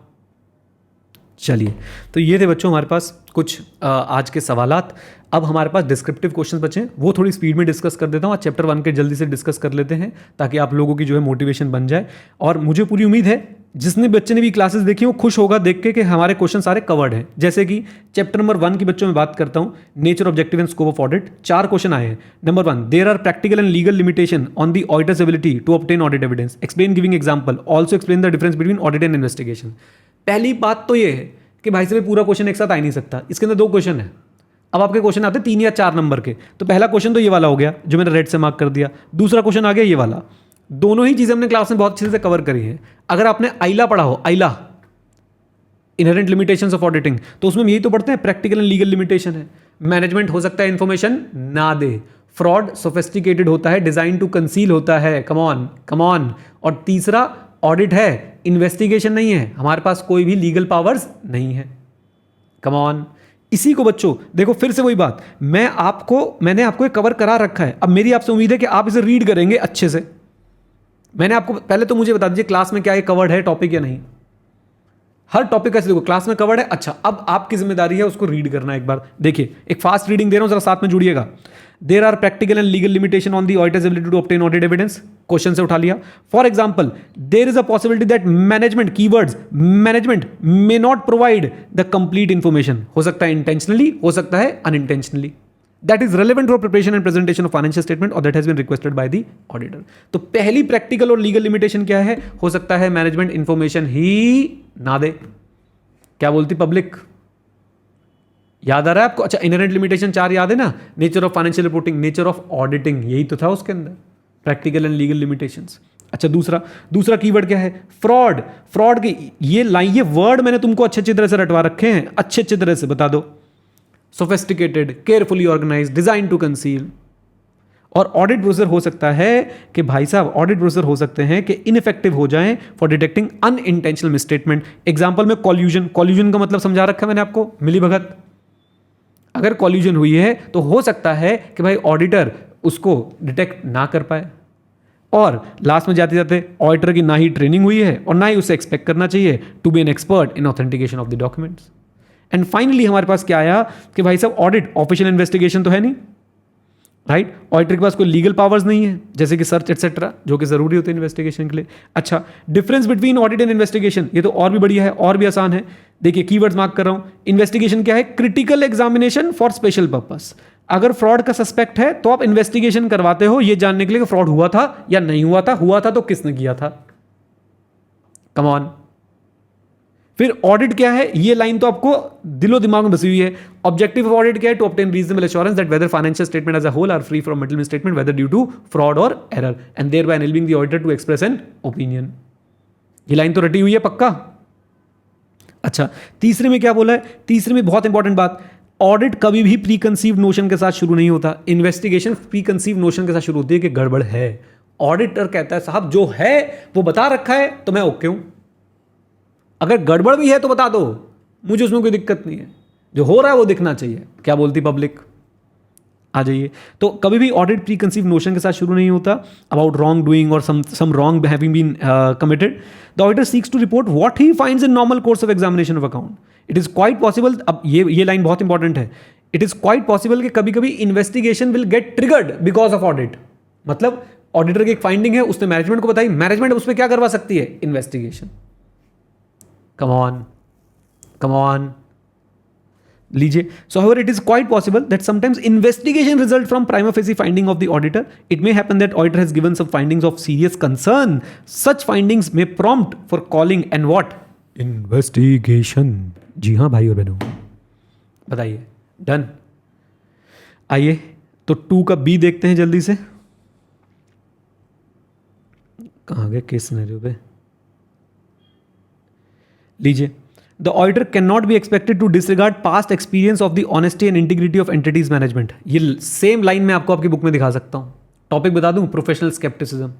चलिए, तो ये थे बच्चों हमारे पास कुछ आज के सवालात। अब हमारे पास डिस्क्रिप्टिव क्वेश्चन बचे हैं, वो थोड़ी स्पीड में डिस्कस कर देता हूँ। आज चैप्टर 1 के जल्दी से डिस्कस कर लेते हैं ताकि आप लोगों की जो है मोटिवेशन बन जाए। और मुझे पूरी उम्मीद है जिसने बच्चे ने भी क्लासेस देखी वो खुश होगा देख के कि हमारे क्वेश्चन सारे कवर्ड हैं। जैसे कि चैप्टर नंबर 1 की बच्चों में बात करता हूँ, nature, objective and scope of audit, 4 question आए हैं। Number 1, there are practical and legal limitation on the auditors ability to obtain audit evidence, explain giving example, also explain the difference between audit and investigation. पहली बात तो ये है कि भाई साहब पूरा क्वेश्चन एक साथ आ ही नहीं सकता, इसके अंदर 2 क्वेश्चन है। अब आपके क्वेश्चन आते हैं 3 या 4 नंबर के, तो पहला क्वेश्चन तो ये वाला हो गया जो मैंने रेड से मार्क कर दिया, दूसरा क्वेश्चन आ गया ये वाला। दोनों ही चीजें हमने क्लास में बहुत अच्छे से कवर करी है। अगर आपने आइला पढ़ा हो, आइला इनहेरेंट लिमिटेशंस ऑफ ऑडिटिंग, तो उसमें यही तो पढ़ते हैं, प्रैक्टिकल एंड लीगल लिमिटेशन है। मैनेजमेंट हो सकता है इंफॉर्मेशन ना दे, फ्रॉड सोफिस्टिकेटेड होता है, डिजाइन टू कंसील होता है, कम ऑन। और तीसरा ऑडिट है, इन्वेस्टिगेशन नहीं है, हमारे पास कोई भी लीगल पावर्स नहीं है, कम ऑन। इसी को बच्चों देखो फिर से वही बात, मैंने आपको ये कवर करा रखा है। अब मेरी आपसे उम्मीद है कि आप इसे रीड करेंगे अच्छे से। मैंने आपको पहले तो मुझे बता दीजिए क्लास में क्या ये कवर्ड है टॉपिक या नहीं। हर टॉपिक का देखो क्लास में कवर्ड है, अच्छा अब आपकी जिम्मेदारी है उसको रीड करना। एक बार देखिए, एक फास्ट रीडिंग दे रहा हूं, जरा साथ में जुड़िएगा। There are practical and legal limitation on the auditors ability to obtain audit evidence, question से उठा लिया। For example, there is a possibility that management, keywords management may not provide the complete information, हो सकता है intentionally, हो सकता है unintentionally, that is relevant for preparation and presentation of financial statement or that has been requested by the auditor। तो पहली practical और legal limitation क्या है? हो सकता है मैनेजमेंट इंफॉर्मेशन ही ना दे। क्या बोलती पब्लिक? याद आ रहा है आपको? अच्छा, इनहेरेंट लिमिटेशन 4 याद है ना, nature of financial reporting, nature of auditing, यही तो था उसके अंदर, प्रैक्टिकल एंड लीगल लिमिटेशंस। अच्छा, दूसरा कीवर्ड क्या है? फ्रॉड की ये वर्ड मैंने तुमको अच्छे तरह से रटवा रखे हैं, अच्छे तरह से बता दो। Sophisticated, carefully organise, design to conceal. और ऑडिट ब्रोसर हो सकता है कि भाई साहब, ऑडिट ब्रोसर हो सकते हैं कि इनइफेक्टिव हो जाएं for detecting unintentional misstatement. Example में कॉल्यूजन का मतलब समझा रखा है मैंने आपको, मिली भगत। अगर कॉल्यूजन हुई है तो हो सकता है कि भाई ऑडिटर उसको डिटेक्ट ना कर पाए। और लास्ट में जाते जाते ऑडिटर की ना ही ट्रेनिंग हुई है और ना ही उसे एक्सपेक्ट करना चाहिए to be an expert in authentication of the documents. And finally हमारे पास क्या आया कि भाई साहब ऑडिट ऑफिशियल इन्वेस्टिगेशन तो है नहीं, राइट? ऑडिटर के पास कोई लीगल पावर्स नहीं है जैसे कि सर्च एटसेट्रा, जो कि जरूरी होते हैं इन्वेस्टिगेशन के लिए। अच्छा, difference between audit and investigation, ये तो और भी बढ़िया है, और भी आसान है। देखिए कीवर्ड्स मार्क कर रहा हूं। इन्वेस्टिगेशन क्या है? Critical examination for special purpose. अगर फ्रॉड का सस्पेक्ट है तो आप इन्वेस्टिगेशन करवाते हो ये जानने के लिए कि फ्रॉड हुआ था या नहीं हुआ था तो किसने किया था। Come on. फिर ऑडिट क्या है? ये लाइन तो आपको दिलो दिमाग में बसी हुई है। ऑब्जेक्टिव ऑफ ऑडिट क्या है? To obtain reasonable assurance that whether financial statement as a whole are free from middle misstatement whether due to fraud or error and thereby enabling the auditor to express an opinion. ये line तो रटी हुई है पक्का। अच्छा, तीसरे में क्या बोला है? तीसरे में बहुत इंपॉर्टेंट बात, ऑडिट कभी भी प्री कंसीव नोशन के साथ शुरू नहीं होता। इन्वेस्टिगेशन प्री कंसीव नोशन के साथ शुरू होती है कि गड़बड़ है। ऑडिटर कहता है साहब जो है वो बता रखा है तो मैं ओके हूं, अगर गड़बड़ भी है तो बता दो, मुझे उसमें कोई दिक्कत नहीं है, जो हो रहा है वो दिखना चाहिए। क्या बोलती पब्लिक? आ जाइए। तो कभी भी ऑडिट प्री कंसीव नोशन के साथ शुरू नहीं होता about wrongdoing or some wrong having been committed. The auditor seeks to report what he finds in normal course of examination of account. It is quite possible, अब ये line बहुत important है, it is quite possible कि कभी कभी investigation will get triggered because of audit. मतलब auditor की एक फाइंडिंग है, उसने मैनेजमेंट को बताई, मैनेजमेंट उस पर क्या करवा सकती है? इन्वेस्टिगेशन। कम ऑन, लीजिए, so however it is quite possible that sometimes investigation result from prima facie finding of the auditor. It may happen that auditor has given some findings of serious concern. Such findings may prompt for calling and what? Investigation. जी हाँ भाई और बहनों, बताइए। Done. आइए तो 2 का B देखते हैं जल्दी से। कहाँ गए केस सिनेरियो पे? लीजिए, the auditor can not be expected to disregard past experience of the honesty and integrity of entity's management. ये सेम लाइन में आपको आपकी बुक में दिखा सकता हूं। टॉपिक बता दूं, professional scepticism.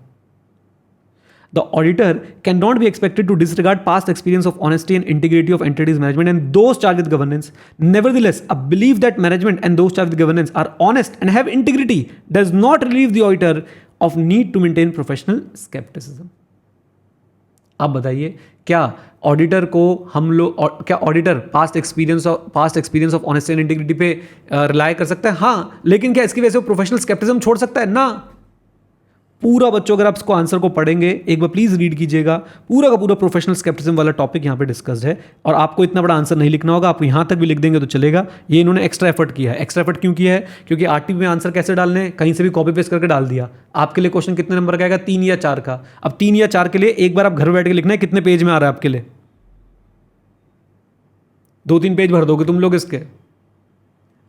The auditor can not be expected to disregard past experience of honesty and integrity of entity's management and those charge with governance. Nevertheless, a believe that management and those charge with governance are honest and have integrity does not relieve the auditor of need to maintain professional scepticism. आप बताइए, क्या auditor को हम लोग, क्या auditor past experience of honesty and integrity पे rely कर सकता है? हाँ, लेकिन क्या इसकी वजह से प्रोफेशनल स्केप्टिज्म छोड़ सकता है? ना। पूरा बच्चों अगर आप इसको आंसर को पढ़ेंगे, एक बार प्लीज रीड कीजिएगा, पूरा का पूरा प्रोफेशनल स्केप्टिज्म वाला टॉपिक यहाँ पे डिस्कस्ड है। और आपको इतना बड़ा आंसर नहीं लिखना होगा, आप यहाँ तक भी लिख देंगे तो चलेगा। ये इन्होंने एक्स्ट्रा एफर्ट किया है। एक्स्ट्रा एफर्ट क्यों किया है? क्योंकि आरटीपी में आंसर कैसे डालने हैं, कहीं से भी कॉपी पेस्ट करके डाल दिया। आपके लिए क्वेश्चन कितने नंबर का आएगा? 3 या 4 का। अब 3 या 4 के लिए एक बार आप घर बैठ के लिखना है कितने पेज में आ रहा है आपके लिए। 2-3 पेज भर दोगे तुम लोग इसके,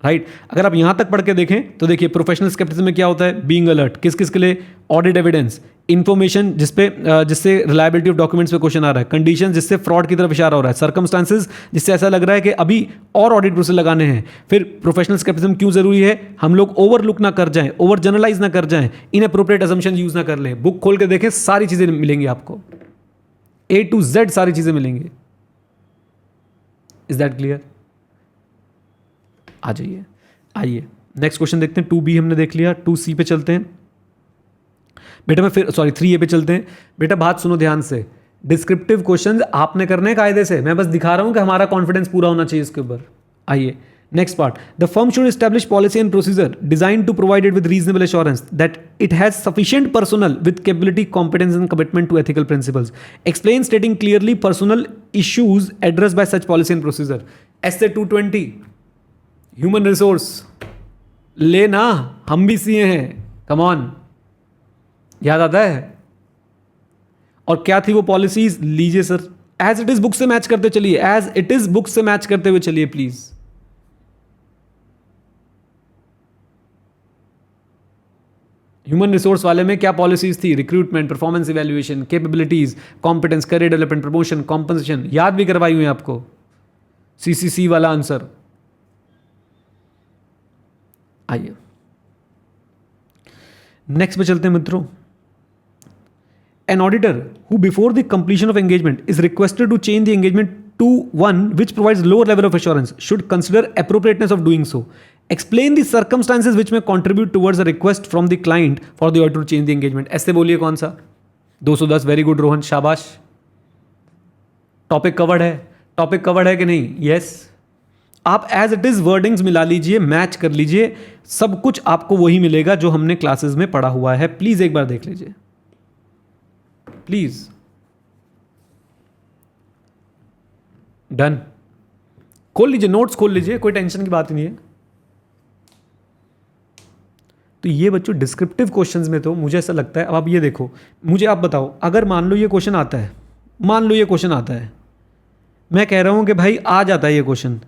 राइट। अगर आप यहां तक पढ़ के देखें तो देखिए, प्रोफेशनल स्केप्टिसिज्म में क्या होता है? बीइंग अलर्ट, किस किस के लिए? ऑडिट एविडेंस, इंफॉर्मेशन जिससे रिलायबिलिटी ऑफ डॉक्यूमेंट्स पे क्वेश्चन आ रहा है, कंडीशन जिससे फ्रॉड की तरफ इशारा हो रहा है, सर्कमस्टांसेस जिससे ऐसा लग रहा है कि अभी और ऑडिट प्रोसेस लगाने हैं। फिर प्रोफेशनल स्केप्टिसिज्म क्यों जरूरी है? हम लोग ओवरलुक ना कर जाएं, ओवर जनरलाइज ना कर जाएं, इनएप्रोप्रिएट असम्पशन यूज ना कर लें। बुक खोल के देखें, सारी चीजें मिलेंगी आपको, A to Z सारी चीजें मिलेंगी। Is that clear? आ जाइए, आइए नेक्स्ट क्वेश्चन देखते हैं। 2B हमने देख लिया, 2C पे चलते हैं बेटा। मैं फिर 3A पे चलते हैं बेटा। बात सुनो ध्यान से, डिस्क्रिप्टिव क्वेश्चंस आपने करने कायदे से, मैं बस दिखा रहा हूं कि हमारा कॉन्फिडेंस पूरा होना चाहिए इसके ऊपर। आइए next part. The firm should establish policy and procedure design to provide it with reasonable assurance that it has sufficient personal with capability, competence and commitment to ethical principles. Explain stating clearly personal issues address by such policy and procedure. ऐसे 220 human resource लेना, हम भी CA हैं, come on, याद आता है? और क्या थी वो पॉलिसीज? लीजिए sir, as it is book से मैच करते चलिए, एज इट इज बुक से मैच करते हुए चलिए प्लीज। ह्यूमन रिसोर्स वाले में क्या पॉलिसीज थी? Recruitment, performance evaluation, capabilities, competence, career development, promotion, compensation, याद भी करवाई हुई आपको। CCC वाला आंसर। आइए नेक्स्ट पे चलते हैं मित्रों। An auditor who before the completion of engagement is requested to change the engagement to one which provides lower level of assurance should consider appropriateness of doing so. Explain the circumstances which may contribute towards a request from the client for the auditor to change the engagement. ऐसे बोलिए कौन सा? 210। Very good Rohan, शाबाश। Topic covered है, topic covered है कि नहीं? Yes. आप एज इट इज वर्डिंग्स मिला लीजिए, मैच कर लीजिए, सब कुछ आपको वही मिलेगा जो हमने क्लासेस में पढ़ा हुआ है। प्लीज एक बार देख लीजिए, प्लीज। डन। खोल लीजिए, नोट्स खोल लीजिए, कोई टेंशन की बात नहीं है। तो ये बच्चों डिस्क्रिप्टिव क्वेश्चंस में तो मुझे ऐसा लगता है, अब आप ये देखो, मुझे आप बताओ, अगर मान लो ये क्वेश्चन आता है, मान लो ये क्वेश्चन आता है, मैं कह रहा हूं कि भाई आ जाता है ये क्वेश्चन,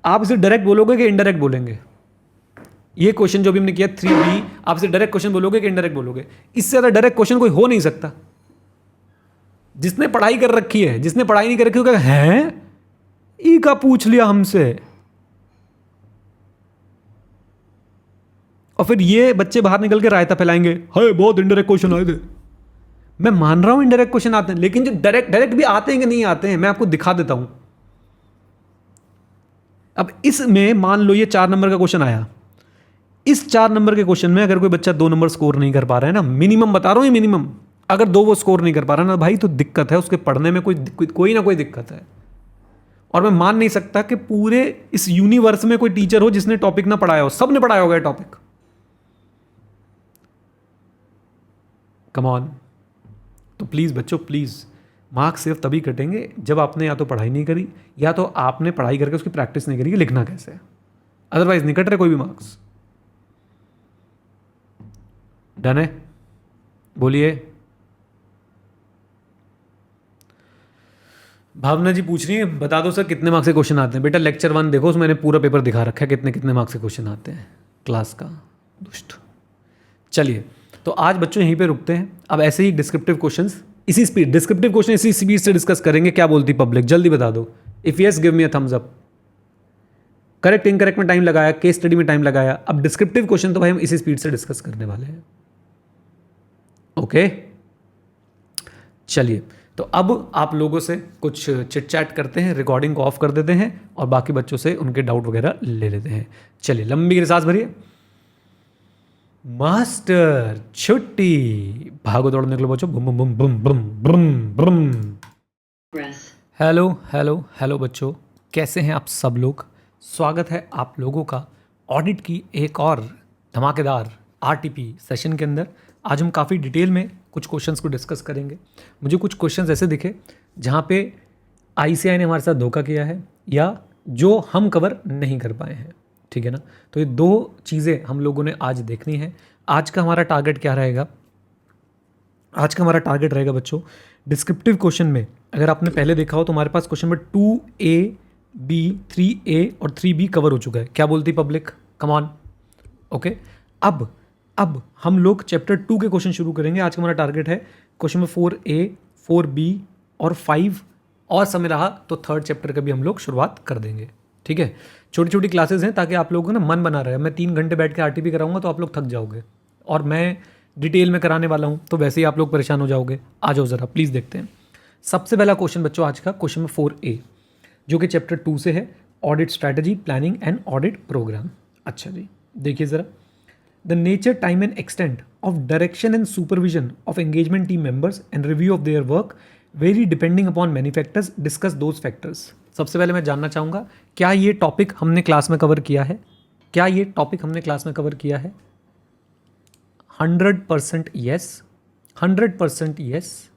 आप इसे डायरेक्ट बोलोगे कि इनडायरेक्ट बोलेंगे? ये क्वेश्चन जो भी हमने किया 3B, आप इसे डायरेक्ट क्वेश्चन बोलोगे कि इनडायरेक्ट बोलोगे? इससे ज्यादा डायरेक्ट क्वेश्चन कोई हो नहीं सकता। जिसने पढ़ाई कर रखी है, जिसने पढ़ाई नहीं कर रखी, है हैं ई का पूछ लिया हमसे। और फिर ये बच्चे बाहर निकल के रायता फैलाएंगे, हाय बहुत इनडायरेक्ट क्वेश्चन आए थे। मैं मान रहा हूं इनडायरेक्ट क्वेश्चन आते हैं, लेकिन जो डायरेक्ट भी आते हैं कि नहीं आते हैं, मैं आपको दिखा देता हूं। अब इसमें मान लो ये 4 नंबर का क्वेश्चन आया, इस 4 नंबर के क्वेश्चन में अगर कोई बच्चा 2 नंबर स्कोर नहीं कर पा रहा है ना, मिनिमम बता रहा हूं, ये मिनिमम, अगर 2 वो स्कोर नहीं कर पा रहा ना भाई, तो दिक्कत है, उसके पढ़ने में कोई ना कोई दिक्कत है। और मैं मान नहीं सकता कि पूरे इस यूनिवर्स में कोई टीचर हो जिसने टॉपिक ना पढ़ाया हो, सबने पढ़ाया होगा टॉपिक। Come on. तो प्लीज बच्चों, प्लीज मार्क्स सिर्फ तभी कटेंगे जब आपने या तो पढ़ाई नहीं करी या तो आपने पढ़ाई करके उसकी प्रैक्टिस नहीं करी कि लिखना कैसे है, अदरवाइज नहीं कट रहे कोई भी मार्क्स। डन है? बोलिए। भावना जी पूछ रही है बता दो सर कितने मार्क्स के क्वेश्चन आते हैं। बेटा लेक्चर 1 देखो, उसमें मैंने पूरा पेपर दिखा रखा है कितने कितने मार्क्स के क्वेश्चन आते हैं क्लास का। दुष्ट। चलिए तो आज बच्चों यहीं पे रुकते हैं। अब ऐसे ही डिस्क्रिप्टिव क्वेश्चंस इसी स्पीड, डिस्क्रिप्टिव क्वेश्चन इसी स्पीड से डिस्कस करेंगे। क्या बोलती पब्लिक, जल्दी बता दो। If yes give me a thumbs up. Correct incorrect में टाइम लगाया, केस स्टडी में टाइम लगाया, अब डिस्क्रिप्टिव क्वेश्चन तो भाई हम इसी स्पीड से डिस्कस करने वाले हैं। ओके चलिए तो अब आप लोगों से कुछ चिट चैट करते हैं, रिकॉर्डिंग को ऑफ कर देते हैं और बाकी बच्चों से उनके डाउट वगैरह ले लेते हैं। चलिए लंबी सांस भरिए। मास्टर छुट्टी, भागो दौड़ने के लिए बच्चों, Bum Bum Bum Bum Bum Bum Bum. Hello hello hello बच्चों, कैसे हैं आप सब लोग? स्वागत है आप लोगों का ऑडिट की एक और धमाकेदार आरटीपी सेशन के अंदर। आज हम काफ़ी डिटेल में कुछ क्वेश्चंस को डिस्कस करेंगे। मुझे कुछ क्वेश्चंस ऐसे दिखे जहाँ पे आईसीआई ने हमारे साथ धोखा किया है या जो हम कवर नहीं कर पाए हैं, ठीक है ना। तो ये दो चीज़ें हम लोगों ने आज देखनी है। आज का हमारा टारगेट क्या रहेगा? आज का हमारा टारगेट रहेगा बच्चों, डिस्क्रिप्टिव क्वेश्चन में अगर आपने पहले देखा हो तो हमारे पास क्वेश्चन में 2A, B, 3A और 3B कवर हो चुका है। क्या बोलती पब्लिक? Come on. ओके अब हम लोग चैप्टर 2 के क्वेश्चन शुरू करेंगे। आज का हमारा टारगेट है क्वेश्चन में 4A, 4B और 5 और समय रहा तो थर्ड चैप्टर का भी हम लोग शुरुआत कर देंगे, ठीक है। छोटी छोटी क्लासेस हैं ताकि आप लोगों को ना मन बना रहे। मैं 3 घंटे बैठ के आरटीपी कराऊंगा तो आप लोग थक जाओगे और मैं डिटेल में कराने वाला हूँ तो वैसे ही आप लोग परेशान हो जाओगे। आ जाओ ज़रा प्लीज़ देखते हैं। सबसे पहला क्वेश्चन बच्चों आज का क्वेश्चन में 4A जो कि चैप्टर 2 से है, audit strategy, planning and audit programme. अच्छा जी देखिए ज़रा, the nature, time and extent of direction and supervision of engagement team members and review of their work vary depending upon many factors, discuss those factors. सबसे पहले मैं जानना चाहूँगा क्या ये टॉपिक हमने क्लास में कवर किया है? क्या ये टॉपिक हमने क्लास में कवर किया है? 100% येस, 100% येस,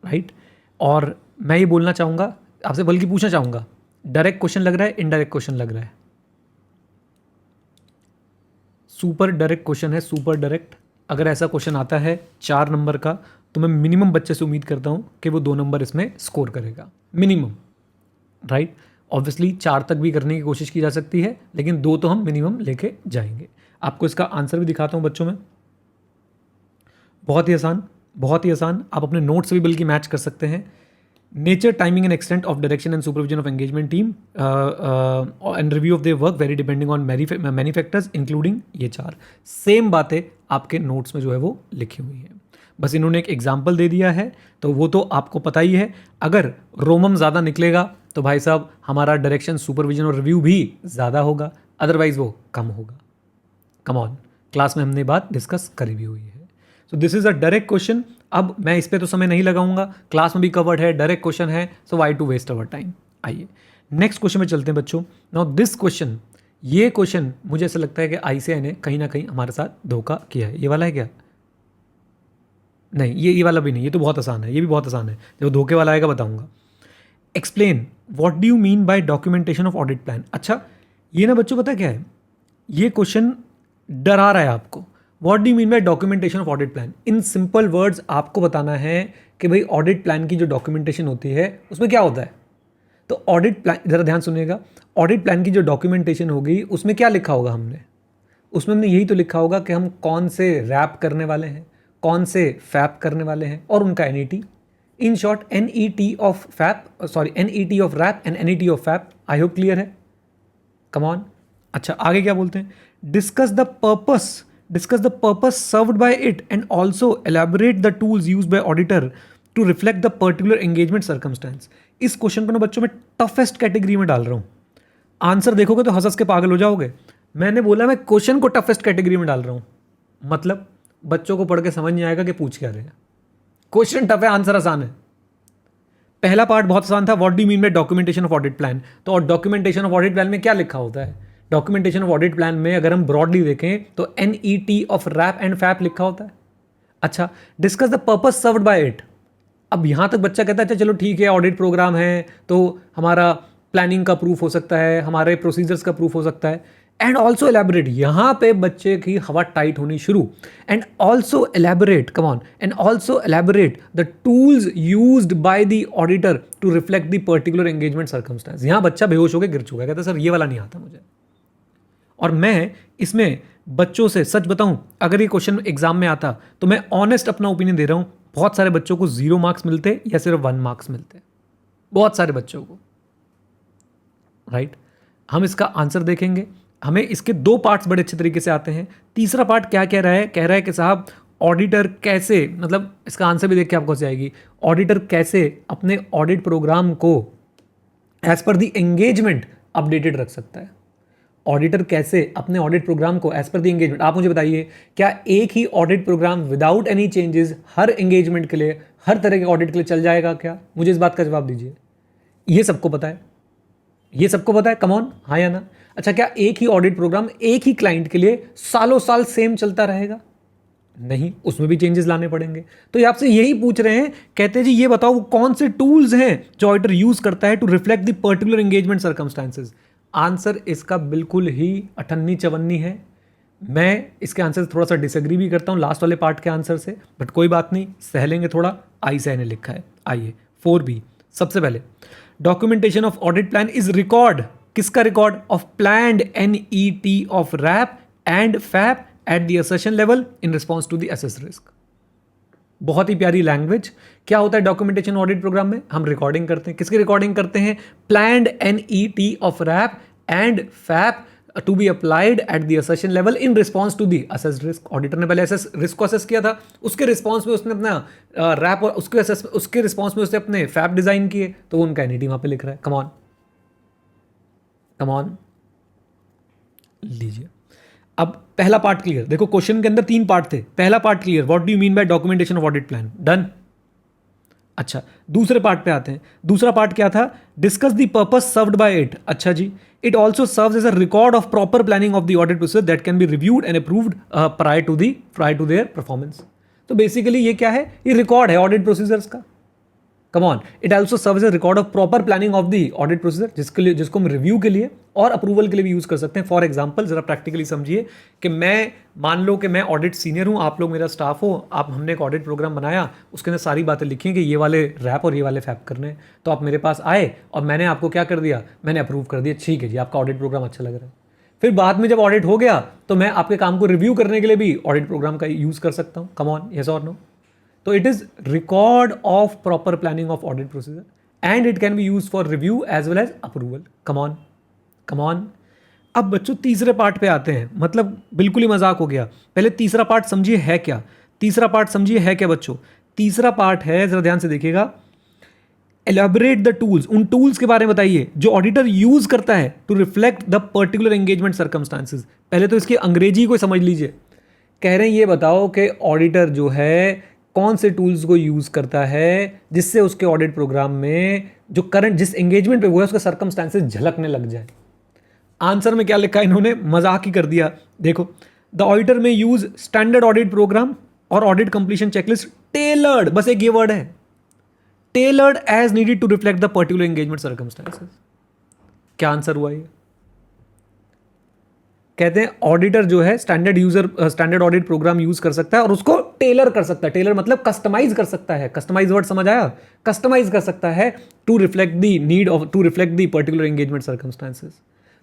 राइट। और मैं ये बोलना चाहूँगा आपसे, बल्कि पूछना चाहूँगा, डायरेक्ट क्वेश्चन लग रहा है, इनडायरेक्ट क्वेश्चन लग रहा है? सुपर डायरेक्ट क्वेश्चन है, सुपर डायरेक्ट। अगर ऐसा क्वेश्चन आता है 4 नंबर का तो मैं मिनिमम बच्चे से उम्मीद करता हूँ कि वो 2 नंबर इसमें स्कोर करेगा मिनिमम, राइट। ऑब्वियसली 4 तक भी करने की कोशिश की जा सकती है लेकिन 2 तो हम मिनिमम लेके जाएंगे। आपको इसका आंसर भी दिखाता हूँ बच्चों में, बहुत ही आसान, बहुत ही आसान। आप अपने नोट्स भी बल्कि मैच कर सकते हैं। Nature, timing and extent of direction and supervision of engagement team and review of their work vary depending on many factors including, ये 4 सेम बातें आपके नोट्स में जो है वो लिखी हुई है। बस इन्होंने एक एग्जाम्पल दे दिया है तो वो तो आपको पता ही है। अगर रोमम ज़्यादा निकलेगा तो भाई साहब हमारा डायरेक्शन, सुपरविजन और रिव्यू भी ज़्यादा होगा, अदरवाइज वो कम होगा। कम ऑन, क्लास में हमने बात डिस्कस करी भी हुई है। So this is a direct question. अब मैं इस पे तो समय नहीं लगाऊंगा, क्लास में भी कवर्ड है, डायरेक्ट क्वेश्चन है, so why to waste our time. आइए नेक्स्ट क्वेश्चन में चलते हैं बच्चों। नाउ दिस क्वेश्चन, ये क्वेश्चन मुझे ऐसा लगता है कि आईसीआई ने कहीं ना कहीं हमारे साथ धोखा किया है। ये वाला है क्या? नहीं, ये वाला भी नहीं, ये तो बहुत आसान है, ये भी बहुत आसान है। जब धोखे वाला आएगा बताऊंगा। Explain what do you mean by documentation of audit plan. अच्छा ये ना बच्चों पता क्या है, ये क्वेश्चन डरा रहा है आपको। What do you mean by documentation of audit plan? In simple words आपको बताना है कि भाई ऑडिट प्लान की जो डॉक्यूमेंटेशन होती है उसमें क्या होता है। तो ऑडिट प्लान, ज़रा ध्यान सुनिएगा, ऑडिट प्लान की जो डॉक्यूमेंटेशन होगी उसमें क्या लिखा होगा हमने? उसमें हमने यही तो लिखा होगा कि हम कौन से रैप करने वाले हैं, कौन से फैप करने वाले हैं और उनका NET. In short NET of FAP, sorry NET of RAP and NET of FAP. I hope clear है? Come on. अच्छा आगे क्या बोलते हैं? Discuss the purpose served by it and also elaborate the tools used by auditor to reflect the particular engagement circumstance. इस question को ना बच्चों में टफेस्ट कैटेगरी में डाल रहा हूं। आंसर देखोगे तो हंस के पागल हो जाओगे। मैंने बोला मैं क्वेश्चन को टफेस्ट कैटेगरी में डाल रहा हूं, मतलब बच्चों को पढ़ के समझ नहीं आएगा कि पूछ क्या रहे हैं। क्वेश्चन टफ है, आंसर आसान है। पहला पार्ट बहुत आसान था, what do you mean by documentation of audit plan. तो और डॉक्यूमेंटेशन ऑफ ऑडिट प्लान में क्या लिखा होता है? डॉक्यूमेंटेशन ऑफ ऑडिट प्लान में अगर हम ब्रॉडली देखें तो NET of RAP and FAP लिखा होता है। अच्छा, discuss the purpose served by it. अब यहाँ तक बच्चा कहता है अच्छा चलो ठीक है, ऑडिट प्रोग्राम है तो हमारा प्लानिंग का प्रूफ हो सकता है, हमारे प्रोसीजर्स का प्रूफ हो सकता है, एंड ऑल्सो एलेबोरेट। यहाँ पे बच्चे की हवा टाइट होनी शुरू। And also elaborate, come on, and also elaborate the tools used by the auditor to reflect the particular engagement circumstance. यहाँ बच्चा बेहोश होकर गिर चुका है, कहता सर ये वाला नहीं आता मुझे। और मैं इसमें बच्चों से सच बताऊं, अगर ये क्वेश्चन एग्जाम में आता तो मैं ऑनेस्ट अपना ओपिनियन दे रहा हूं, बहुत सारे बच्चों को 0 मार्क्स मिलते या सिर्फ 1 मार्क्स मिलते, बहुत सारे बच्चों को, राइट। हम इसका आंसर देखेंगे। हमें इसके 2 पार्ट्स बड़े अच्छे तरीके से आते हैं। तीसरा पार्ट क्या कह रहा है, कह रहा है कि साहब ऑडिटर कैसे, मतलब इसका आंसर भी देख के आपको जाएगी, ऑडिटर कैसे अपने ऑडिट प्रोग्राम को as per the engagement updated रख सकता है। ऑडिटर कैसे अपने ऑडिट प्रोग्राम को एज पर द एंगेजमेंट, आप मुझे बताइए क्या एक ही audit program without any changes हर एंगेजमेंट के लिए, हर तरह के ऑडिट के लिए चल जाएगा क्या? मुझे इस बात का जवाब दीजिए। ये सबको पता है, ये सबको पता है, कम ऑन, हाँ या ना? अच्छा, क्या एक ही ऑडिट प्रोग्राम एक ही क्लाइंट के लिए सालों साल सेम चलता रहेगा? नहीं, उसमें भी चेंजेस लाने पड़ेंगे। तो ये आपसे यही पूछ रहे हैं, कहते हैं जी ये बताओ वो कौन से टूल्स हैं जो ऑडिटर यूज करता है to reflect the particular engagement circumstances. Answer इसका बिल्कुल ही अठन्नी चवन्नी है। मैं इसके आंसर से थोड़ा सा डिसएग्री भी करता हूं लास्ट वाले पार्ट के आंसर से, बट कोई बात नहीं, सह लेंगे थोड़ा। आई से ने लिखा है, आइए 4B। सबसे पहले documentation of audit plan is record, किसका record? Of planned NET of RAP and FAP at the assertion level in response to the assess risk. बहुत ही प्यारी लैंग्वेज। क्या होता है डॉक्यूमेंटेशन ऑडिट प्रोग्राम में? हम रिकॉर्डिंग करते हैं, किसकी रिकॉर्डिंग करते हैं? Planned NET of RAP and FAP to be applied at the assertion level in response to the assess risk. Auditor ने पहले असेस रिस्क को असेस किया था, उसके रिस्पॉन्स में उसने अपना रैप और उसके रिस्पॉन्स में उसने अपने फैप डिजाइन किए, तो उनका NET वहां पे लिख रहा है। कम ऑन, कम ऑन, लीजिए। अब पहला पार्ट क्लियर, देखो क्वेश्चन के अंदर 3 पार्ट थे। पहला part clear, what do you mean by documentation of audit plan, done. अच्छा, दूसरे पार्ट पे आते हैं। दूसरा पार्ट क्या था? Discuss the purpose served by it. अच्छा जी, it also serves as a record of proper planning of the audit process that can be reviewed and approved prior to their performance. तो basically ये क्या है? ये record है audit procedures का। Come on, it also serves as record of proper planning of the audit procedure, जिसको हम review के लिए और अप्रूवल के लिए भी यूज कर सकते हैं। फॉर एग्जाम्पल, जरा प्रैक्टिकली समझिए कि मैं मान लो कि मैं ऑडिट सीनियर हूं, आप लोग मेरा स्टाफ हो, आप हमने एक ऑडिट प्रोग्राम बनाया, उसके अंदर सारी बातें लिखी हैं कि ये वाले रैप और ये वाले फैप करने हैं। तो आप मेरे पास आए और मैंने आपको क्या कर दिया? मैंने अप्रूव कर दिया, ठीक है जी आपका ऑडिट प्रोग्राम अच्छा लग रहा है। फिर बाद में जब ऑडिट हो गया तो मैं आपके काम को रिव्यू करने के लिए भी ऑडिट प्रोग्राम का यूज कर सकता हूं। कम ऑन, यस और नो? तो it is record of proper planning of audit procedure and it can be use for review as well as approval. Come on, come on. अब बच्चों तीसरे part पे आते हैं, मतलब बिल्कुल ही मजाक हो गया। पहले तीसरा पार्ट समझिए है क्या। तीसरा पार्ट समझिए है क्या बच्चों? तीसरा पार्ट है, जरा ध्यान से देखिएगा, एलैबोरेट द टूल्स, उन टूल्स के बारे में बताइए जो ऑडिटर यूज करता है to reflect the particular engagement circumstances. पहले तो इसकी अंग्रेजी को समझ लीजिए। कह रहे हैं ये बताओ कि ऑडिटर जो है कौन से टूल्स को यूज करता है जिससे उसके ऑडिट प्रोग्राम में जो करंट जिस एंगेजमेंट पे वो है उसका सर्कमस्टांसेस झलकने लग जाए। आंसर में क्या लिखा है इन्होंने? मजाक ही कर दिया। देखो, the auditor may use standard audit programme और ऑडिट कंप्लीशन चेकलिस्ट टेलर्ड, बस एक ये वर्ड है, tailored as needed to reflect the particular engagement circumstances. क्या आंसर हुआ ये? कहते हैं ऑडिटर जो है स्टैंडर्ड ऑडिट प्रोग्राम यूज कर सकता है और उसको टेलर कर सकता है। टेलर मतलब कस्टमाइज कर सकता है। कस्टमाइज वर्ड समझ आया? कस्टमाइज कर सकता है to reflect the need of, to reflect the particular engagement circumstances.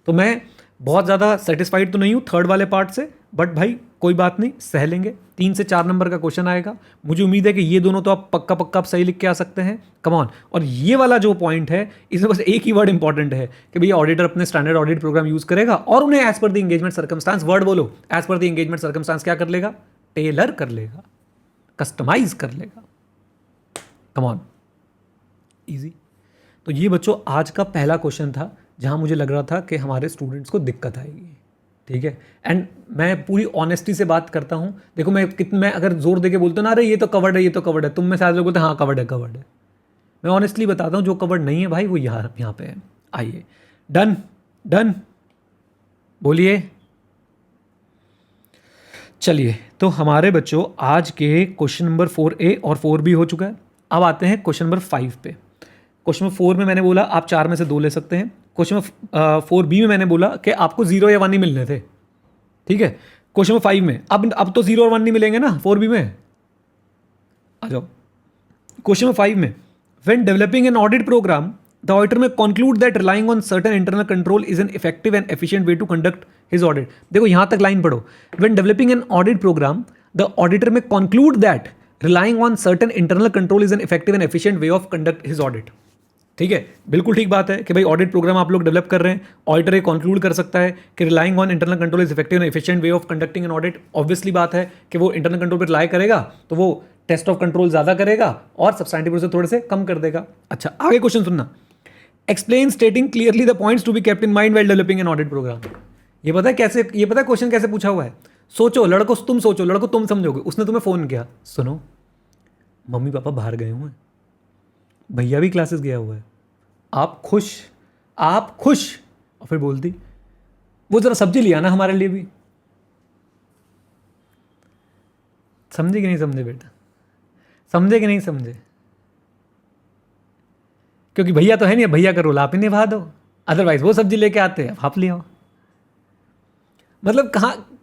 तो मैं बहुत ज़्यादा सेटिस्फाइड तो नहीं हूँ थर्ड वाले पार्ट से, बट भाई कोई बात नहीं, सह लेंगे। 3 से 4 नंबर का क्वेश्चन आएगा। मुझे उम्मीद है कि ये दोनों तो आप पक्का पक्का आप सही लिख के आ सकते हैं। Come on. और ये वाला जो पॉइंट है इसमें बस एक ही वर्ड इंपॉर्टेंट है कि भैया ऑडिटर अपने स्टैंडर्ड ऑडिट प्रोग्राम यूज करेगा और उन्हें as per the engagement circumstance, word बोलो, as per the engagement circumstance क्या कर लेगा? टेलर कर लेगा, कस्टमाइज कर लेगा। Come on, easy. तो ये बच्चों आज का पहला क्वेश्चन था जहां मुझे लग रहा था कि हमारे स्टूडेंट्स को दिक्कत आएगी। ठीक है, एंड मैं पूरी ऑनेस्टी से बात करता हूं। देखो मैं अगर जोर देके बोलता हूं ना, अरे ये तो कवर्ड है, ये तो कवर्ड है, तुम में शायद लोग बोलते हैं हाँ कवर्ड है, कवर्ड है। मैं ऑनेस्टली बताता हूं जो कवर्ड नहीं है भाई वो यहाँ पे है। आइए, डन डन बोलिए। चलिए, तो हमारे बच्चों आज के क्वेश्चन नंबर 4A और 4B हो चुका है। अब आते हैं क्वेश्चन नंबर 5 पे। क्वेश्चन नंबर 4 में मैंने बोला आप 4 में से 2 ले सकते हैं। क्वेश्चन नंबर 4B में मैंने बोला कि आपको 0 या 1 ही मिलने थे, ठीक है। क्वेश्चन नंबर 5 में अब तो 0 और 1 नहीं मिलेंगे ना 4B में। आ जाओ क्वेश्चन नंबर 5 में, when developing an audit program the auditor may conclude that relying on certain internal control is an effective and efficient way to conduct his audit. देखो यहां तक लाइन पढ़ो, when developing an audit program the auditor may conclude that relying on certain internal control is an effective and efficient way of conduct his audit. ठीक है, बिल्कुल ठीक बात है कि भाई ऑडिट प्रोग्राम आप लोग डेवलप कर रहे हैं, ऑडिटर ये कंक्लूड कर सकता है कि relying on internal control is effective and efficient way of conducting an audit. Obviously बात है कि वो इंटरनल कंट्रोल पर रिलाई करेगा तो वो टेस्ट ऑफ कंट्रोल ज्यादा करेगा और सब्सटैंटिव प्रोसेस थोड़े से कम कर देगा। अच्छा आगे क्वेश्चन सुनना, explain stating clearly the points to be kept in mind while developing an audit programme. ये पता है कैसे, ये पता है क्वेश्चन कैसे पूछा हुआ है? सोचो लड़को, तुम सोचो लड़को, तुम समझोगे। उसने तुम्हें फोन किया, सुनो मम्मी पापा बाहर गए हुए हैं, भैया भी क्लासेस गया हुआ है, आप खुश, आप खुश। और फिर बोलती वो जरा सब्जी लिया ना हमारे लिए भी। समझे कि नहीं समझे बेटा? समझे कि नहीं समझे? क्योंकि भैया तो है नहीं, भैया का रोल आप ही निभा दो, अदरवाइज वो सब्जी लेके आते हैं आप ले आओ। मतलब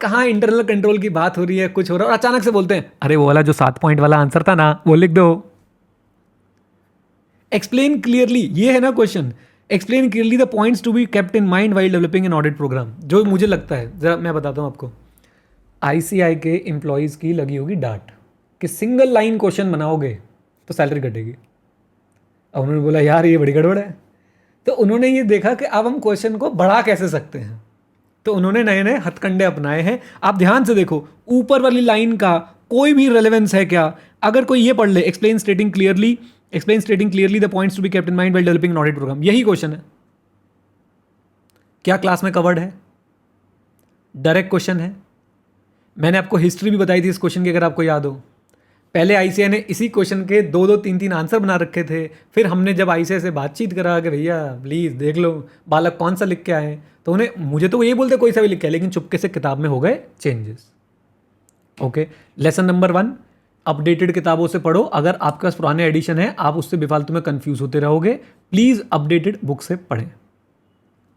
कहाँ इंटरनल कंट्रोल की बात हो रही है, कुछ हो रहा है और अचानक से बोलते हैं अरे वो वाला जो 7 पॉइंट वाला आंसर था ना वो लिख दो। एक्सप्लेन क्लियरली, ये है ना question, explain clearly the points to be kept in mind while developing an audit programme. जो मुझे लगता है, जरा मैं बताता हूँ आपको, ICI के एम्प्लॉयज़ की लगी होगी डांट कि सिंगल लाइन क्वेश्चन बनाओगे तो सैलरी घटेगी। अब उन्होंने बोला यार ये बड़ी गड़बड़ है, तो उन्होंने ये देखा कि अब हम क्वेश्चन को बढ़ा कैसे सकते हैं, तो उन्होंने नए नए हथकंडे अपनाए हैं। आप ध्यान से देखो ऊपर वाली लाइन का कोई भी रेलेवेंस है क्या? अगर कोई ये पढ़ ले, explain stating clearly the points to be kept in mind while developing an audit programme, यही क्वेश्चन है। क्या क्लास में कवर्ड है? डायरेक्ट क्वेश्चन है। मैंने आपको हिस्ट्री भी बताई थी इस क्वेश्चन की, अगर आपको याद हो। पहले ICI ने इसी क्वेश्चन के 2-2, 3-3 आंसर बना रखे थे। फिर हमने जब ICI से बातचीत करा कि भैया प्लीज़ देख लो बालक कौन सा लिख के आए, तो उन्हें, मुझे तो वो ये बोलते कोई सा भी लिख के आए, लेकिन चुपके से किताब में हो गए changes. Okay, lesson number 1, updated किताबों से पढ़ो। अगर आपके पास पुराने एडिशन है आप उससे बेफालतू में कंफ्यूज होते रहोगे, प्लीज़ अपडेटेड बुक से पढ़ें।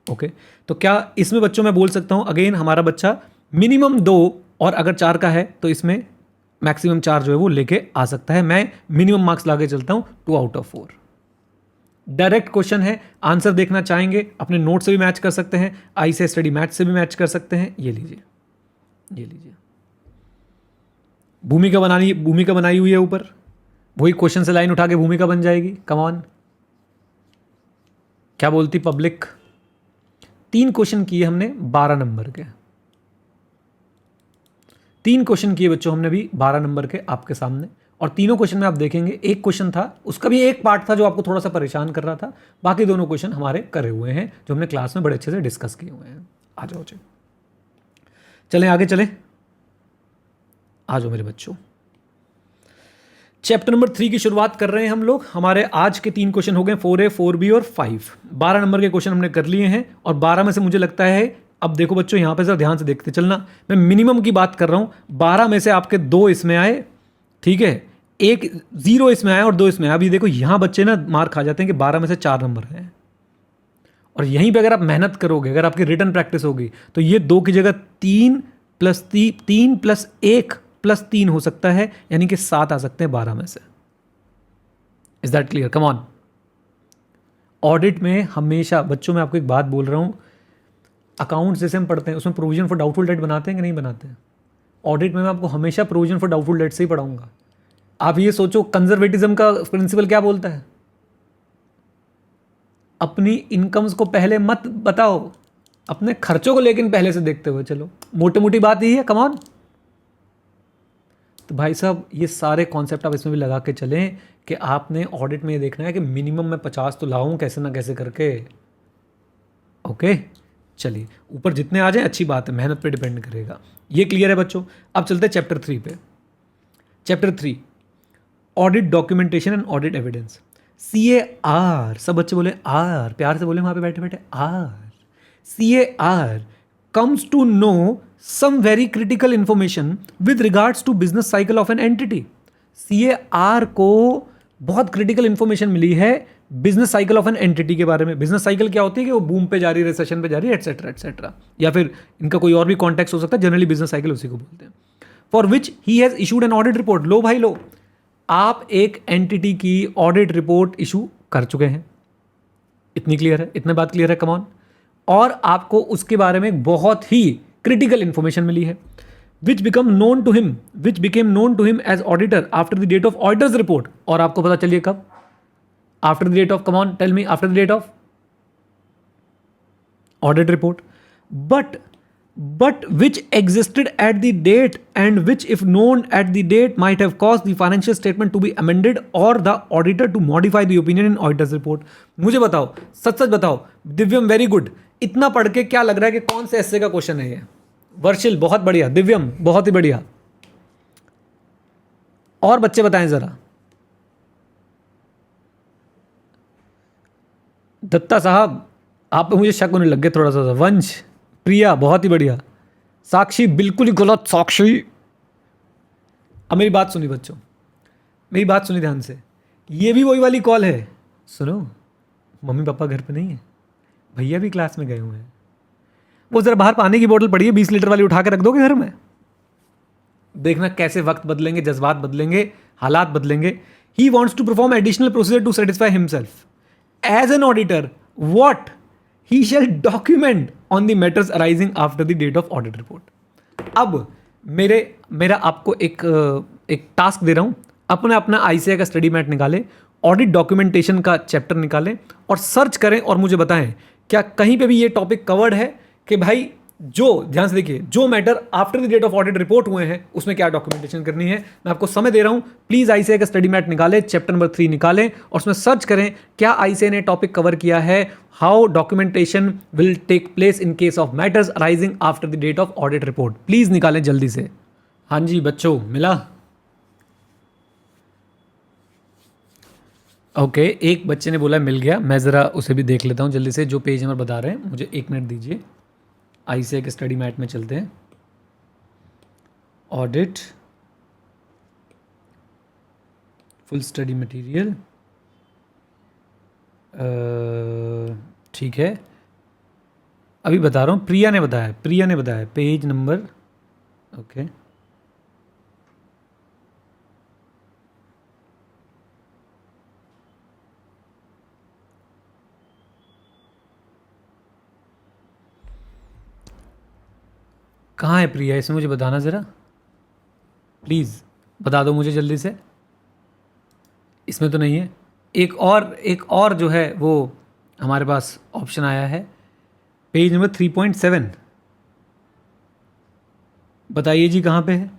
ओके, तो क्या इसमें बच्चों मैं बोल सकता हूँ अगेन, हमारा बच्चा मिनिमम 2 और अगर 4 का है तो इसमें मैक्सिमम 4 जो है वो लेके आ सकता है। मैं मिनिमम मार्क्स लाके चलता हूँ 2 आउट ऑफ 4। डायरेक्ट क्वेश्चन है, आंसर देखना चाहेंगे अपने नोट से भी मैच कर सकते हैं, ICI स्टडी मैथ से भी मैच कर सकते हैं। ये लीजिए, ये लीजिए, भूमिका बनाई हुई है ऊपर, वही क्वेश्चन से लाइन उठा के भूमिका बन जाएगी। कम ऑन, क्या बोलती पब्लिक? 3 क्वेश्चन किए हमने 12 नंबर के, 3 क्वेश्चन किए बच्चों हमने भी 12 नंबर के आपके सामने, और तीनों क्वेश्चन में आप देखेंगे एक क्वेश्चन था, उसका भी एक पार्ट था जो आपको थोड़ा सा परेशान कर रहा था, बाकी दोनों क्वेश्चन हमारे करे हुए हैं जो हमने क्लास में बड़े अच्छे से डिस्कस किए हुए हैं। आ जाओ जी, चलें आगे चलें, आ जाओ मेरे बच्चों। चैप्टर नंबर 3 की शुरुआत कर रहे हैं हम लोग। हमारे आज के 3 क्वेश्चन हो गए 4A, 4B और 5। 12 नंबर के क्वेश्चन हमने कर लिए हैं, और 12 में से मुझे लगता है, अब देखो बच्चों यहाँ पे जरा ध्यान से देखते चलना, मैं मिनिमम की बात कर रहा हूँ। 12 में से आपके 2 इसमें आए, ठीक है, 1 0 इसमें आया और 2 इसमें आया। अभी देखो यहाँ बच्चे ना मार खा जाते हैं कि 12 में से 4 नंबर हैं, और यहीं पे अगर आप मेहनत करोगे, अगर आपकी रिटर्न प्रैक्टिस होगी, तो ये 2 की जगह 3 + 1 + 3 हो सकता है, यानी कि 7 आ सकते हैं 12 में से। Is that clear? Come on. Audit में हमेशा बच्चों, मैं आपको एक बात बोल रहा हूँ, अकाउंट्स जैसे हम पढ़ते हैं उसमें प्रोविजन फॉर डाउटफुल डेट बनाते हैं कि नहीं बनाते हैं? ऑडिट में मैं आपको हमेशा प्रोविजन फॉर डाउटफुल डेट से ही पढ़ाऊंगा। आप ये सोचो कंजर्वेटिज्म का प्रिंसिपल क्या बोलता है? अपनी इनकम्स को पहले मत बताओ, अपने खर्चों को लेकिन पहले से देखते हुए चलो। मोटी मोटी बात यही है, कम ऑन। तो भाई साहब ये सारे कॉन्सेप्ट आप इसमें भी लगा के चलें कि आपने ऑडिट में ये देखना है कि मिनिमम मैं 50 तो लाऊं कैसे ना कैसे करके। ओके, चलिए ऊपर जितने आ जाए अच्छी बात है, मेहनत पे डिपेंड करेगा। ये क्लियर है बच्चों? अब चलते हैं चैप्टर 3 पे। Chapter 3, audit documentation and audit evidence. CAR, सब बच्चे बोले आर, प्यार से बोले वहां पे बैठे बैठे are. CAR comes to know some very critical information with regards to business cycle of an entity। CAR को बहुत क्रिटिकल इंफॉर्मेशन मिली है business cycle of an entity के बारे में। बिजनेस साइकिल क्या होती है कि वो बूम पे जा रही है, रिसेशन पे जा रही है, एटसेट्रा एटसेट्रा, या फिर इनका कोई और भी कॉन्टेक्स्ट हो सकता है, जनरली बिजनेस साइकिल उसी को बोलते हैं। For which he has issued an audit report. लो भाई लो, आप एक एंटिटी की ऑडिट रिपोर्ट इशू कर चुके हैं, इतनी क्लियर है, इतने बात क्लियर है, कम ऑन। और आपको उसके बारे में बहुत ही क्रिटिकल इंफॉर्मेशन मिली है, which became known to him as auditor after the date of auditor's report. और आपको पता चलिए कब? After the date of, come on tell me, after the date of audit report. But which existed at the date, and which if known at the date might have caused the financial statement to be amended or the auditor to modify the opinion in auditor's report। मुझे बताओ, सच सच बताओ दिव्यम, very good. इतना पढ़ के क्या लग रहा है कि कौन से एस्से का क्वेश्चन है ये? वर्षिल बहुत बढ़िया, दिव्यम बहुत ही बढ़िया। और बच्चे बताएं जरा। दत्ता साहब आप पे मुझे शक होने लग गया थोड़ा सा। वंश, प्रिया बहुत ही बढ़िया। साक्षी बिल्कुल ही गलत, साक्षी। अब मेरी बात सुनी बच्चों, मेरी बात सुनी ध्यान से। ये भी वही वाली कॉल है। सुनो, मम्मी पापा घर पे नहीं है, भैया भी क्लास में गए हुए हैं। वो जरा बाहर पानी की बोतल पड़ी है 20 लीटर वाली, उठा के रख दोगे घर में? देखना कैसे वक्त बदलेंगे, जज्बात बदलेंगे, हालात बदलेंगे। He wants to perform additional procedure to satisfy himself as an auditor what he shall document on the matters arising after the date of audit report. अब मेरा आपको एक टास्क दे रहा हूं। अपना आईसीआई का स्टडी मैट निकालें, ऑडिट डॉक्यूमेंटेशन का चैप्टर निकालें और सर्च करें और मुझे बताएं क्या कहीं पे भी ये टॉपिक कवर्ड है कि भाई, जो ध्यान से देखिए, जो matter after the date of audit report हुए हैं उसमें क्या डॉक्यूमेंटेशन करनी है। मैं आपको समय दे रहा हूं, प्लीज आईसीआई का स्टडी मैट निकालें, चैप्टर नंबर 3 निकालें और उसमें सर्च करें क्या आईसीआई ने टॉपिक कवर किया है, how documentation will take place in case of matters arising after the date of audit report. Please निकालें जल्दी से। हाँ जी बच्चों, मिला? ओके, एक बच्चे ने बोला मिल गया। मैं ज़रा उसे भी देख लेता हूँ जल्दी से, जो पेज नंबर बता रहे हैं। मुझे 1 मिनट दीजिए। आईसीआई के स्टडी मैट में चलते हैं। ऑडिट फुल स्टडी मटेरियल, ठीक है, अभी बता रहा हूँ। प्रिया ने बताया पेज नंबर, ओके। कहाँ है प्रिया? इसमें मुझे बताना ज़रा, प्लीज़ बता दो मुझे जल्दी से। इसमें तो नहीं है। एक और जो है वो हमारे पास ऑप्शन आया है, पेज नंबर 3.7। बताइए जी कहाँ पे है?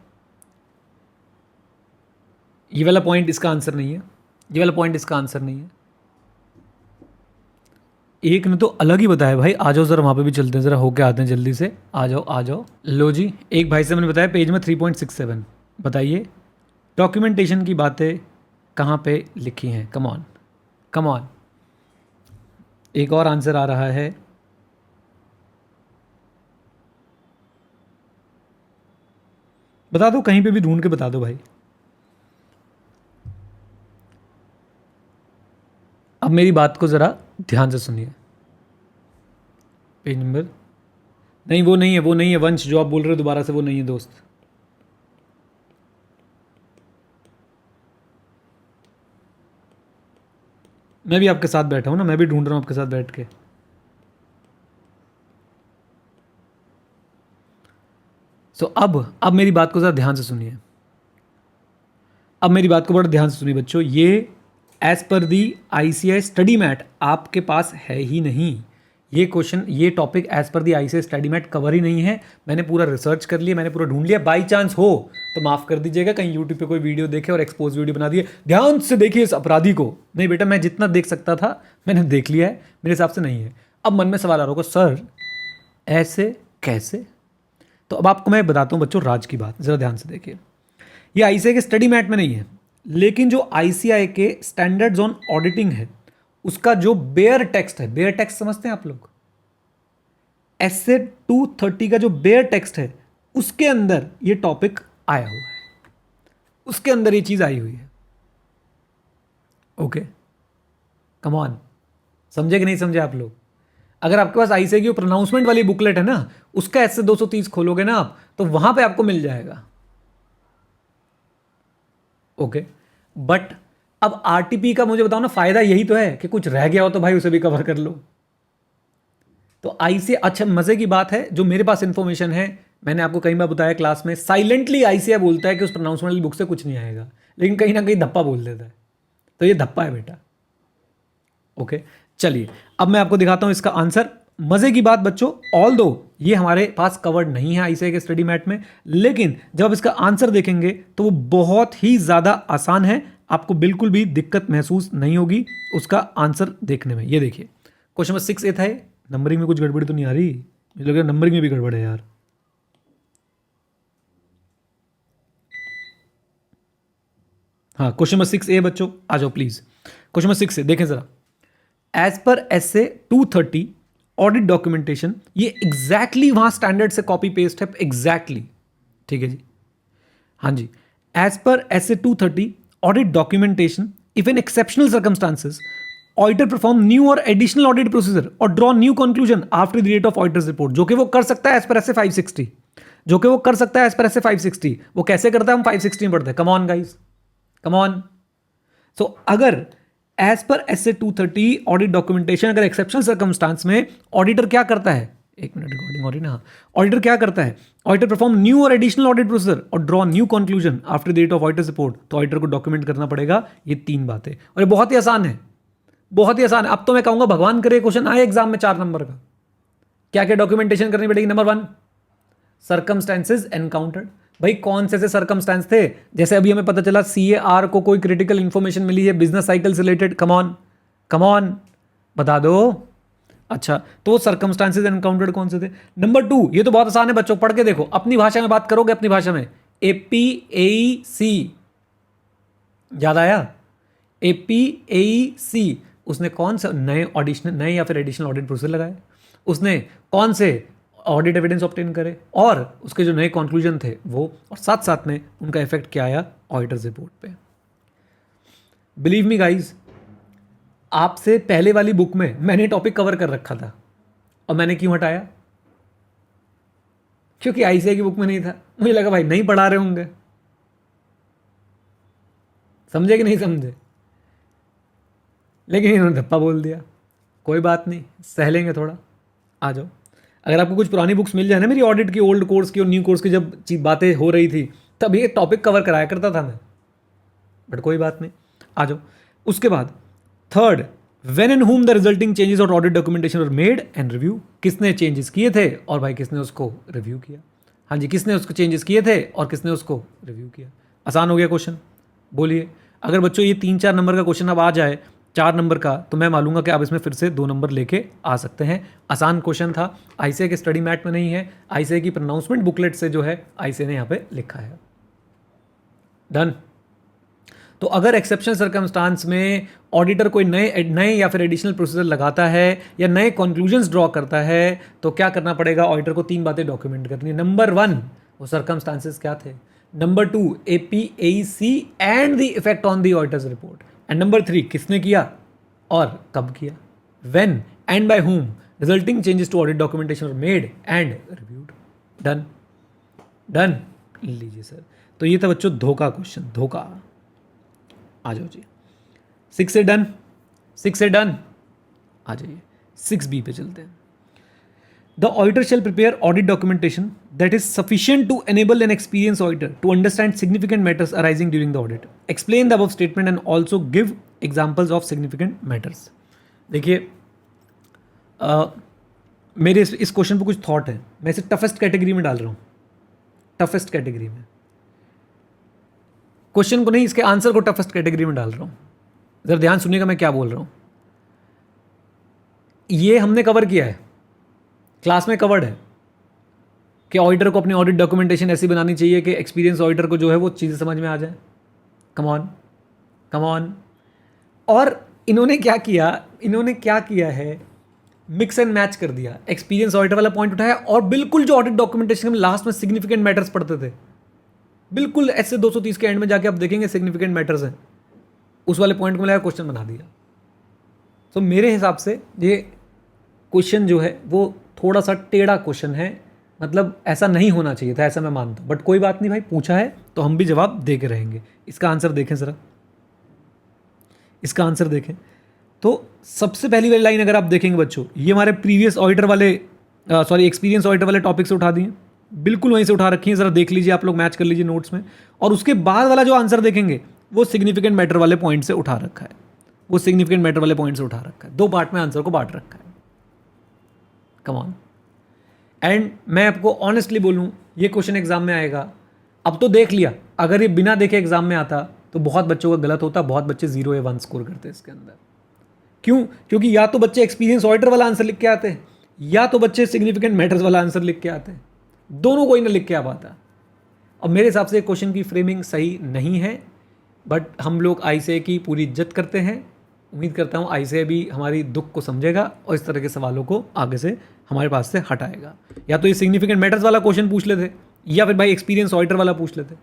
ये वाला पॉइंट इसका आंसर नहीं है, ये वाला पॉइंट इसका आंसर नहीं है। एक ने तो अलग ही बताया भाई। आ जाओ ज़रा, वहाँ पे भी चलते हैं, ज़रा होके आते हैं जल्दी से। आ जाओ। लो जी, एक भाई से मैंने बताया पेज में 3.67। बताइए डॉक्यूमेंटेशन की बातें कहाँ पे लिखी हैं? Come on. एक और आंसर आ रहा है। बता दो, कहीं पे भी ढूंढ के बता दो भाई। अब मेरी बात को ज़रा ध्यान से सुनिए। पेज नंबर नहीं, वो नहीं है वंश, जो आप बोल रहे हो दोबारा से वो नहीं है दोस्त। मैं भी आपके साथ बैठा हूं ना, मैं भी ढूंढ रहा हूं आपके साथ बैठ के। सो अब मेरी बात को ज़रा ध्यान से सुनिए। अब मेरी बात को बड़ा ध्यान से सुनिए बच्चों। ये एज पर दी आईसीआई स्टडी मैट आपके पास है ही नहीं। ये क्वेश्चन, ये टॉपिक एज पर दी आईसीआई स्टडी मैट कवर ही नहीं है। मैंने पूरा रिसर्च कर लिया, मैंने पूरा ढूंढ लिया। बाई चांस हो तो माफ़ कर दीजिएगा, कहीं यूट्यूब पे कोई वीडियो देखे और एक्सपोज वीडियो बना दिए। ध्यान से देखिए इस अपराधी को। नहीं बेटा, मैं जितना देख सकता था मैंने देख लिया है, मेरे हिसाब से नहीं है। अब मन में सवाल आ रहा होगा, सर ऐसे कैसे? तो अब आपको मैं बताता हूँ बच्चों राज की बात, ज़रा ध्यान से देखिए। ये आईसीआई के स्टडी मैट में नहीं है, लेकिन जो आईसीआई के स्टैंडर्ड्स ऑन ऑडिटिंग है उसका जो बेयर टेक्स्ट है, बेयर टेक्स्ट समझते हैं आप लोग? एसए 230 का जो बेयर टेक्स्ट है उसके अंदर ये टॉपिक आया हुआ है, उसके अंदर ये चीज़ आई हुई है। ओके, कम ऑन, समझे कि नहीं समझे आप लोग? अगर आपके पास आईसीए की प्रोनाउंसमेंट वाली बुकलेट है ना, उसका ऐसे 230 खोलोगे ना आप, तो वहां पे आपको मिल जाएगा। ओके, बट अब आरटीपी का मुझे बताओ ना, फायदा यही तो है कि कुछ रह गया हो तो भाई उसे भी कवर कर लो। तो आईसीए, अच्छा मजे की बात है, जो मेरे पास इंफॉर्मेशन है, मैंने आपको कई बार बताया क्लास में, साइलेंटली आईसीए बोलता है कि उस प्रोनाउंसमेंट वाली बुक से कुछ नहीं आएगा, लेकिन कहीं ना कहीं धप्पा बोल देता है। तो ये धप्पा है बेटा। ओके, चलिए अब मैं आपको दिखाता हूं इसका आंसर। मजे की बात बच्चों, ऑल दो ये हमारे पास कवर्ड नहीं है आईसीए के स्टडी मैट में, लेकिन जब आप इसका आंसर देखेंगे तो वो बहुत ही ज्यादा आसान है, आपको बिल्कुल भी दिक्कत महसूस नहीं होगी उसका आंसर देखने में। ये देखिए, क्वेश्चन नंबर 6 ए था। नंबरिंग में कुछ गड़बड़ी तो नहीं आ रही? मुझे लग रहा है नंबरिंग में भी गड़बड़ है यार। हाँ, क्वेश्चन नंबर 6 ए बच्चों, आ जाओ प्लीज। क्वेश्चन नंबर 6 ए देखें जरा। As per SA 230 audit documentation, ये एग्जैक्टली वहां स्टैंडर्ड से कॉपी पेस्ट है, एग्जैक्टली। ठीक है जी, हाँ जी। As per SA 230 audit documentation, if in exceptional circumstances auditor perform new और एडिशनल ऑडिट प्रोसीजर और draw new conclusion after the date of auditor's report, जो कि वो कर सकता है एज पर एसए 560, जो कि वो कर सकता है एज पर एसए 560। वो कैसे करता है, हम 560 में पढ़ते हैं। Come on guys, come on. So अगर as per S A 230 audit documentation, अगर एक्सेप्शनल सर्कमस्टांस में ऑडिटर क्या करता है, एक मिनट रिकॉर्डिंग हो रही ना, ऑडिटर क्या करता है, ऑडिटर परफॉर्म न्यू और एडिशनल ऑडिट प्रोसीजर और draw new conclusion after date of auditor's report, तो ऑडिटर को डॉक्यूमेंट करना पड़ेगा ये 3 बातें। और ये बहुत ही आसान है, बहुत ही आसान है। अब तो मैं कहूंगा भगवान करे क्वेश्चन आए एग्जाम में 4 नंबर का। क्या क्या डॉक्यूमेंटेशन करनी पड़ेगी? Number 1, circumstances encountered. भाई कौन से सर्कमस्टेंस थे? जैसे अभी हमें पता चला सीएआर को कोई क्रिटिकल इंफॉर्मेशन मिली है बिजनेस साइकिल से related, come on, come on, बता दो। अच्छा, तो सर्कमस्टेंसेज एनकाउंटर्ड कौन से थे? नंबर 2, ये तो बहुत आसान है बच्चों, पढ़ के देखो, अपनी भाषा में बात करोगे, अपनी भाषा में। एपीएसी, याद आया? एपीएसी, उसने कौन सा नए ऑडिशनल, नए या फिर एडिशनल ऑडिट प्रोसीजर लगाए? उसने कौन से ऑडिट एविडेंस ऑब्टेन करे, और उसके जो नए कंक्लूजन थे वो, और साथ साथ में उनका इफेक्ट क्या आया ऑडिटर्स रिपोर्ट पे। बिलीव मी गाइज, आपसे पहले वाली बुक में मैंने टॉपिक कवर कर रखा था, और मैंने क्यों हटाया? क्योंकि आईसीआई की बुक में नहीं था। मुझे लगा भाई नहीं पढ़ा रहे होंगे, समझे कि नहीं समझे, लेकिन इन्होंने धप्पा बोल दिया। कोई बात नहीं, सह लेंगे थोड़ा, आ जाओ। अगर आपको कुछ पुरानी बुक्स मिल जाए ना मेरी ऑडिट की, ओल्ड कोर्स की और न्यू कोर्स की, जब बातें हो रही थी तब ये टॉपिक कवर कराया करता था मैं, बट कोई बात नहीं, आ जाओ। उसके बाद 3rd, when and whom the resulting changes or audit documentation were made and review, किसने चेंजेस किए थे और भाई किसने उसको रिव्यू किया? हाँ जी, किसने उसको चेंजेस किए थे और किसने उसको रिव्यू किया? आसान हो गया क्वेश्चन, बोलिए। अगर बच्चों ये 3-4 नंबर का क्वेश्चन अब आ जाए, 4 नंबर का, तो मैं मानूंगा कि आप इसमें फिर से 2 नंबर लेके आ सकते हैं। आसान क्वेश्चन था, आईसीए के स्टडी मैट में नहीं है, आईसीए की प्रोनाउंसमेंट बुकलेट से जो है आईसीए ने यहाँ पे लिखा है। डन। तो अगर एक्सेप्शनल सर्कमस्टांस में ऑडिटर कोई नए या फिर एडिशनल प्रोसीजर लगाता है या नए कंक्लूजन्स ड्रॉ करता है, तो क्या करना पड़ेगा? ऑडिटर को 3 बातें डॉक्यूमेंट करनी है। नंबर 1, वो सर्कमस्टांसेस क्या थे? Number 2, APAC and the effect on the auditor's report, and number 3, किसने किया और कब किया? When and by whom resulting changes to audit documentation were made and reviewed. Done, done. लीजिए सर, तो ये था बच्चों धोखा क्वेश्चन, धोखा। आ जाओ जी, 6 से डन, 6 से डन, आ जाइए 6B पे चलते हैं। The auditor shall prepare audit documentation that is sufficient to enable an experienced auditor to understand significant matters arising during the audit. Explain the above statement and also give examples of significant matters. देखिए, मेरे इस question पे कुछ thought है, मैं इसे toughest category में डाल रहा हूँ, टफेस्ट कैटेगरी में। क्वेश्चन को नहीं, इसके आंसर को टफेस्ट कैटेगरी में डाल रहा हूँ। जरा ध्यान सुनिएगा मैं क्या बोल रहा हूँ। ये हमने कवर किया है, क्लास में कवर्ड है कि ऑडिटर को अपनी ऑडिट डॉक्यूमेंटेशन ऐसी बनानी चाहिए कि एक्सपीरियंस ऑडिटर को जो है वो चीज़ें समझ में आ जाए। कम ऑन, कम ऑन। और इन्होंने क्या किया है, मिक्स एंड मैच कर दिया। एक्सपीरियंस ऑडिटर वाला पॉइंट उठाया और बिल्कुल जो ऑडिट डॉक्यूमेंटेशन में लास्ट में सिग्निफिकेंट मैटर्स पढ़ते थे, बिल्कुल ऐसे 230 के एंड में जाके आप देखेंगे सिग्निफिकेंट मैटर्स हैं। उस वाले पॉइंट को मिलाया, क्वेश्चन बना दिया। तो मेरे हिसाब से ये क्वेश्चन जो है वो थोड़ा सा टेढ़ा क्वेश्चन है, मतलब ऐसा नहीं होना चाहिए था, ऐसा मैं मानता हूँ। बट कोई बात नहीं भाई, पूछा है तो हम भी जवाब दे के रहेंगे। इसका आंसर देखें ज़रा, इसका आंसर देखें। तो सबसे पहली वाली लाइन अगर आप देखेंगे बच्चों, ये हमारे प्रीवियस ऑडिटर वाले एक्सपीरियंस ऑडिटर वाले टॉपिक से उठा दिए, बिल्कुल वहीं से उठा रखी है। ज़रा देख लीजिए, आप लोग मैच कर लीजिए नोट्स में। और उसके बाद वाला जो आंसर देखेंगे वो सिग्निफिकेंट मैटर वाले पॉइंट से उठा रखा है, वो सिग्निफिकेंट मैटर वाले पॉइंट से उठा रखा है। 2 पार्ट में आंसर को बांट रखा है। Come on. एंड मैं आपको ऑनेस्टली बोलूँ, ये क्वेश्चन एग्जाम में आएगा। अब तो देख लिया, अगर ये बिना देखे एग्जाम में आता तो बहुत बच्चों का गलत होता, बहुत बच्चे 0 या 1 स्कोर करते इसके अंदर। क्यों? क्योंकि या तो बच्चे एक्सपीरियंस ऑडिटर वाला आंसर लिख के आते हैं, या तो बच्चे सिग्निफिकेंट मैटर्स वाला आंसर लिख के आते हैं। दोनों कोई ना लिख के आ पाता। और मेरे हिसाब से क्वेश्चन की फ्रेमिंग सही नहीं है। बट हम लोग आईसीए की पूरी इज्जत करते हैं। उम्मीद करता हूँ आईसीए भी हमारी दुख को समझेगा और इस तरह के सवालों को आगे से हमारे पास से हटाएगा। या तो ये सिग्निफिकेंट मैटर्स वाला क्वेश्चन पूछ लेते, या फिर भाई एक्सपीरियंस ऑडिटर वाला पूछ लेते।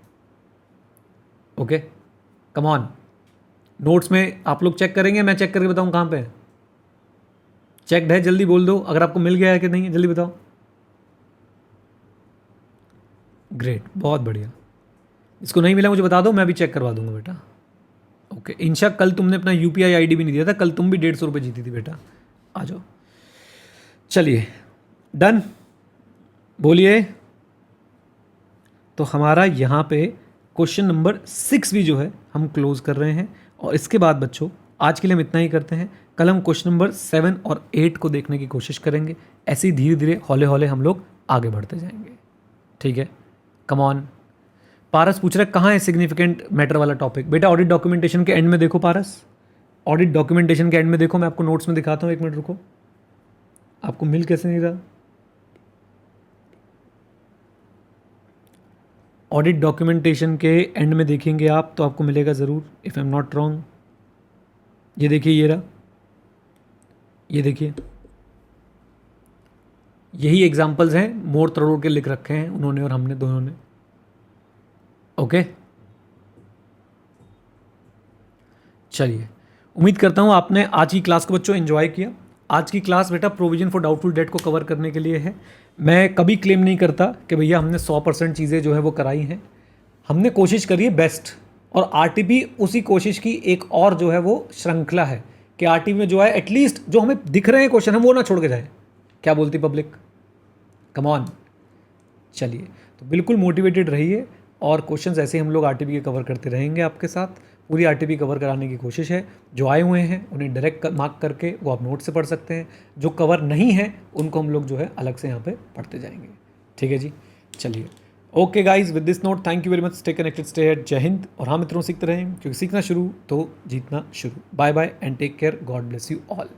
Okay, come on. नोट्स में आप लोग चेक करेंगे, मैं चेक करके बताऊँ कहाँ पे है। चेकड है, जल्दी बोल दो अगर आपको मिल गया है कि नहीं है, जल्दी बताओ। ग्रेट, बहुत बढ़िया। इसको नहीं मिला मुझे बता दो, मैं भी चेक करवा दूंगा बेटा। ओके इंशा, कल तुमने अपना यूपीआई आईडी भी नहीं दिया था, कल तुम भी 150 रुपये जीती थी बेटा। आ जाओ, चलिए डन, बोलिए। तो हमारा यहाँ पे क्वेश्चन नंबर 6 भी जो है हम क्लोज कर रहे हैं। और इसके बाद बच्चों आज के लिए हम इतना ही करते हैं। कल हम क्वेश्चन नंबर 7 और 8 को देखने की कोशिश करेंगे। ऐसे ही धीरे धीरे हौले हौले हम लोग आगे बढ़ते जाएंगे, ठीक है। Come on. पारस पूछ रहा है कहाँ है सिग्निफिकेंट मैटर वाला टॉपिक। बेटा ऑडिट डॉक्यूमेंटेशन के एंड में देखो पारस, ऑडिट डॉक्यूमेंटेशन के एंड में देखो। मैं आपको नोट्स में दिखाता हूँ, 1 मिनट रुको। आपको मिल कैसे नहीं रहा? ऑडिट डॉक्यूमेंटेशन के एंड में देखेंगे आप तो आपको मिलेगा ज़रूर, if I am not wrong. ये देखिए, ये रहा, ये देखिए, यही एग्जाम्पल्स हैं, मोर तरोड़ के लिख रखे हैं उन्होंने और हमने दोनों ने। ओके, चलिए उम्मीद करता हूँ आपने आज की क्लास को बच्चों एंजॉय किया। आज की क्लास बेटा प्रोविजन फॉर डाउटफुल डेट को कवर करने के लिए है। मैं कभी क्लेम नहीं करता कि भैया हमने 100% चीज़ें जो है वो कराई हैं। हमने कोशिश करी है बेस्ट, और आरटीपी उसी कोशिश की एक और जो है वो श्रृंखला है कि आरटीपी में जो है एटलीस्ट जो हमें दिख रहे हैं क्वेश्चन हम वो ना छोड़ के जाए। क्या बोलती पब्लिक? Come on. चलिए, तो बिल्कुल मोटिवेटेड रहिए और क्वेश्चंस ऐसे हम लोग आरटीपी के कवर करते रहेंगे आपके साथ। पूरी आरटीपी कवर कराने की कोशिश है। जो आए हुए हैं उन्हें डायरेक्ट मार्क करके वो आप नोट से पढ़ सकते हैं, जो कवर नहीं है उनको हम लोग जो है अलग से यहाँ पे पढ़ते जाएंगे, ठीक है जी। चलिए okay guys, with this note thank you very much, stay connected, stay head, जय हिंद। और हाँ मित्रों, सीखते रहें क्योंकि सीखना शुरू तो जीतना शुरू। Bye bye and take care, God bless you all.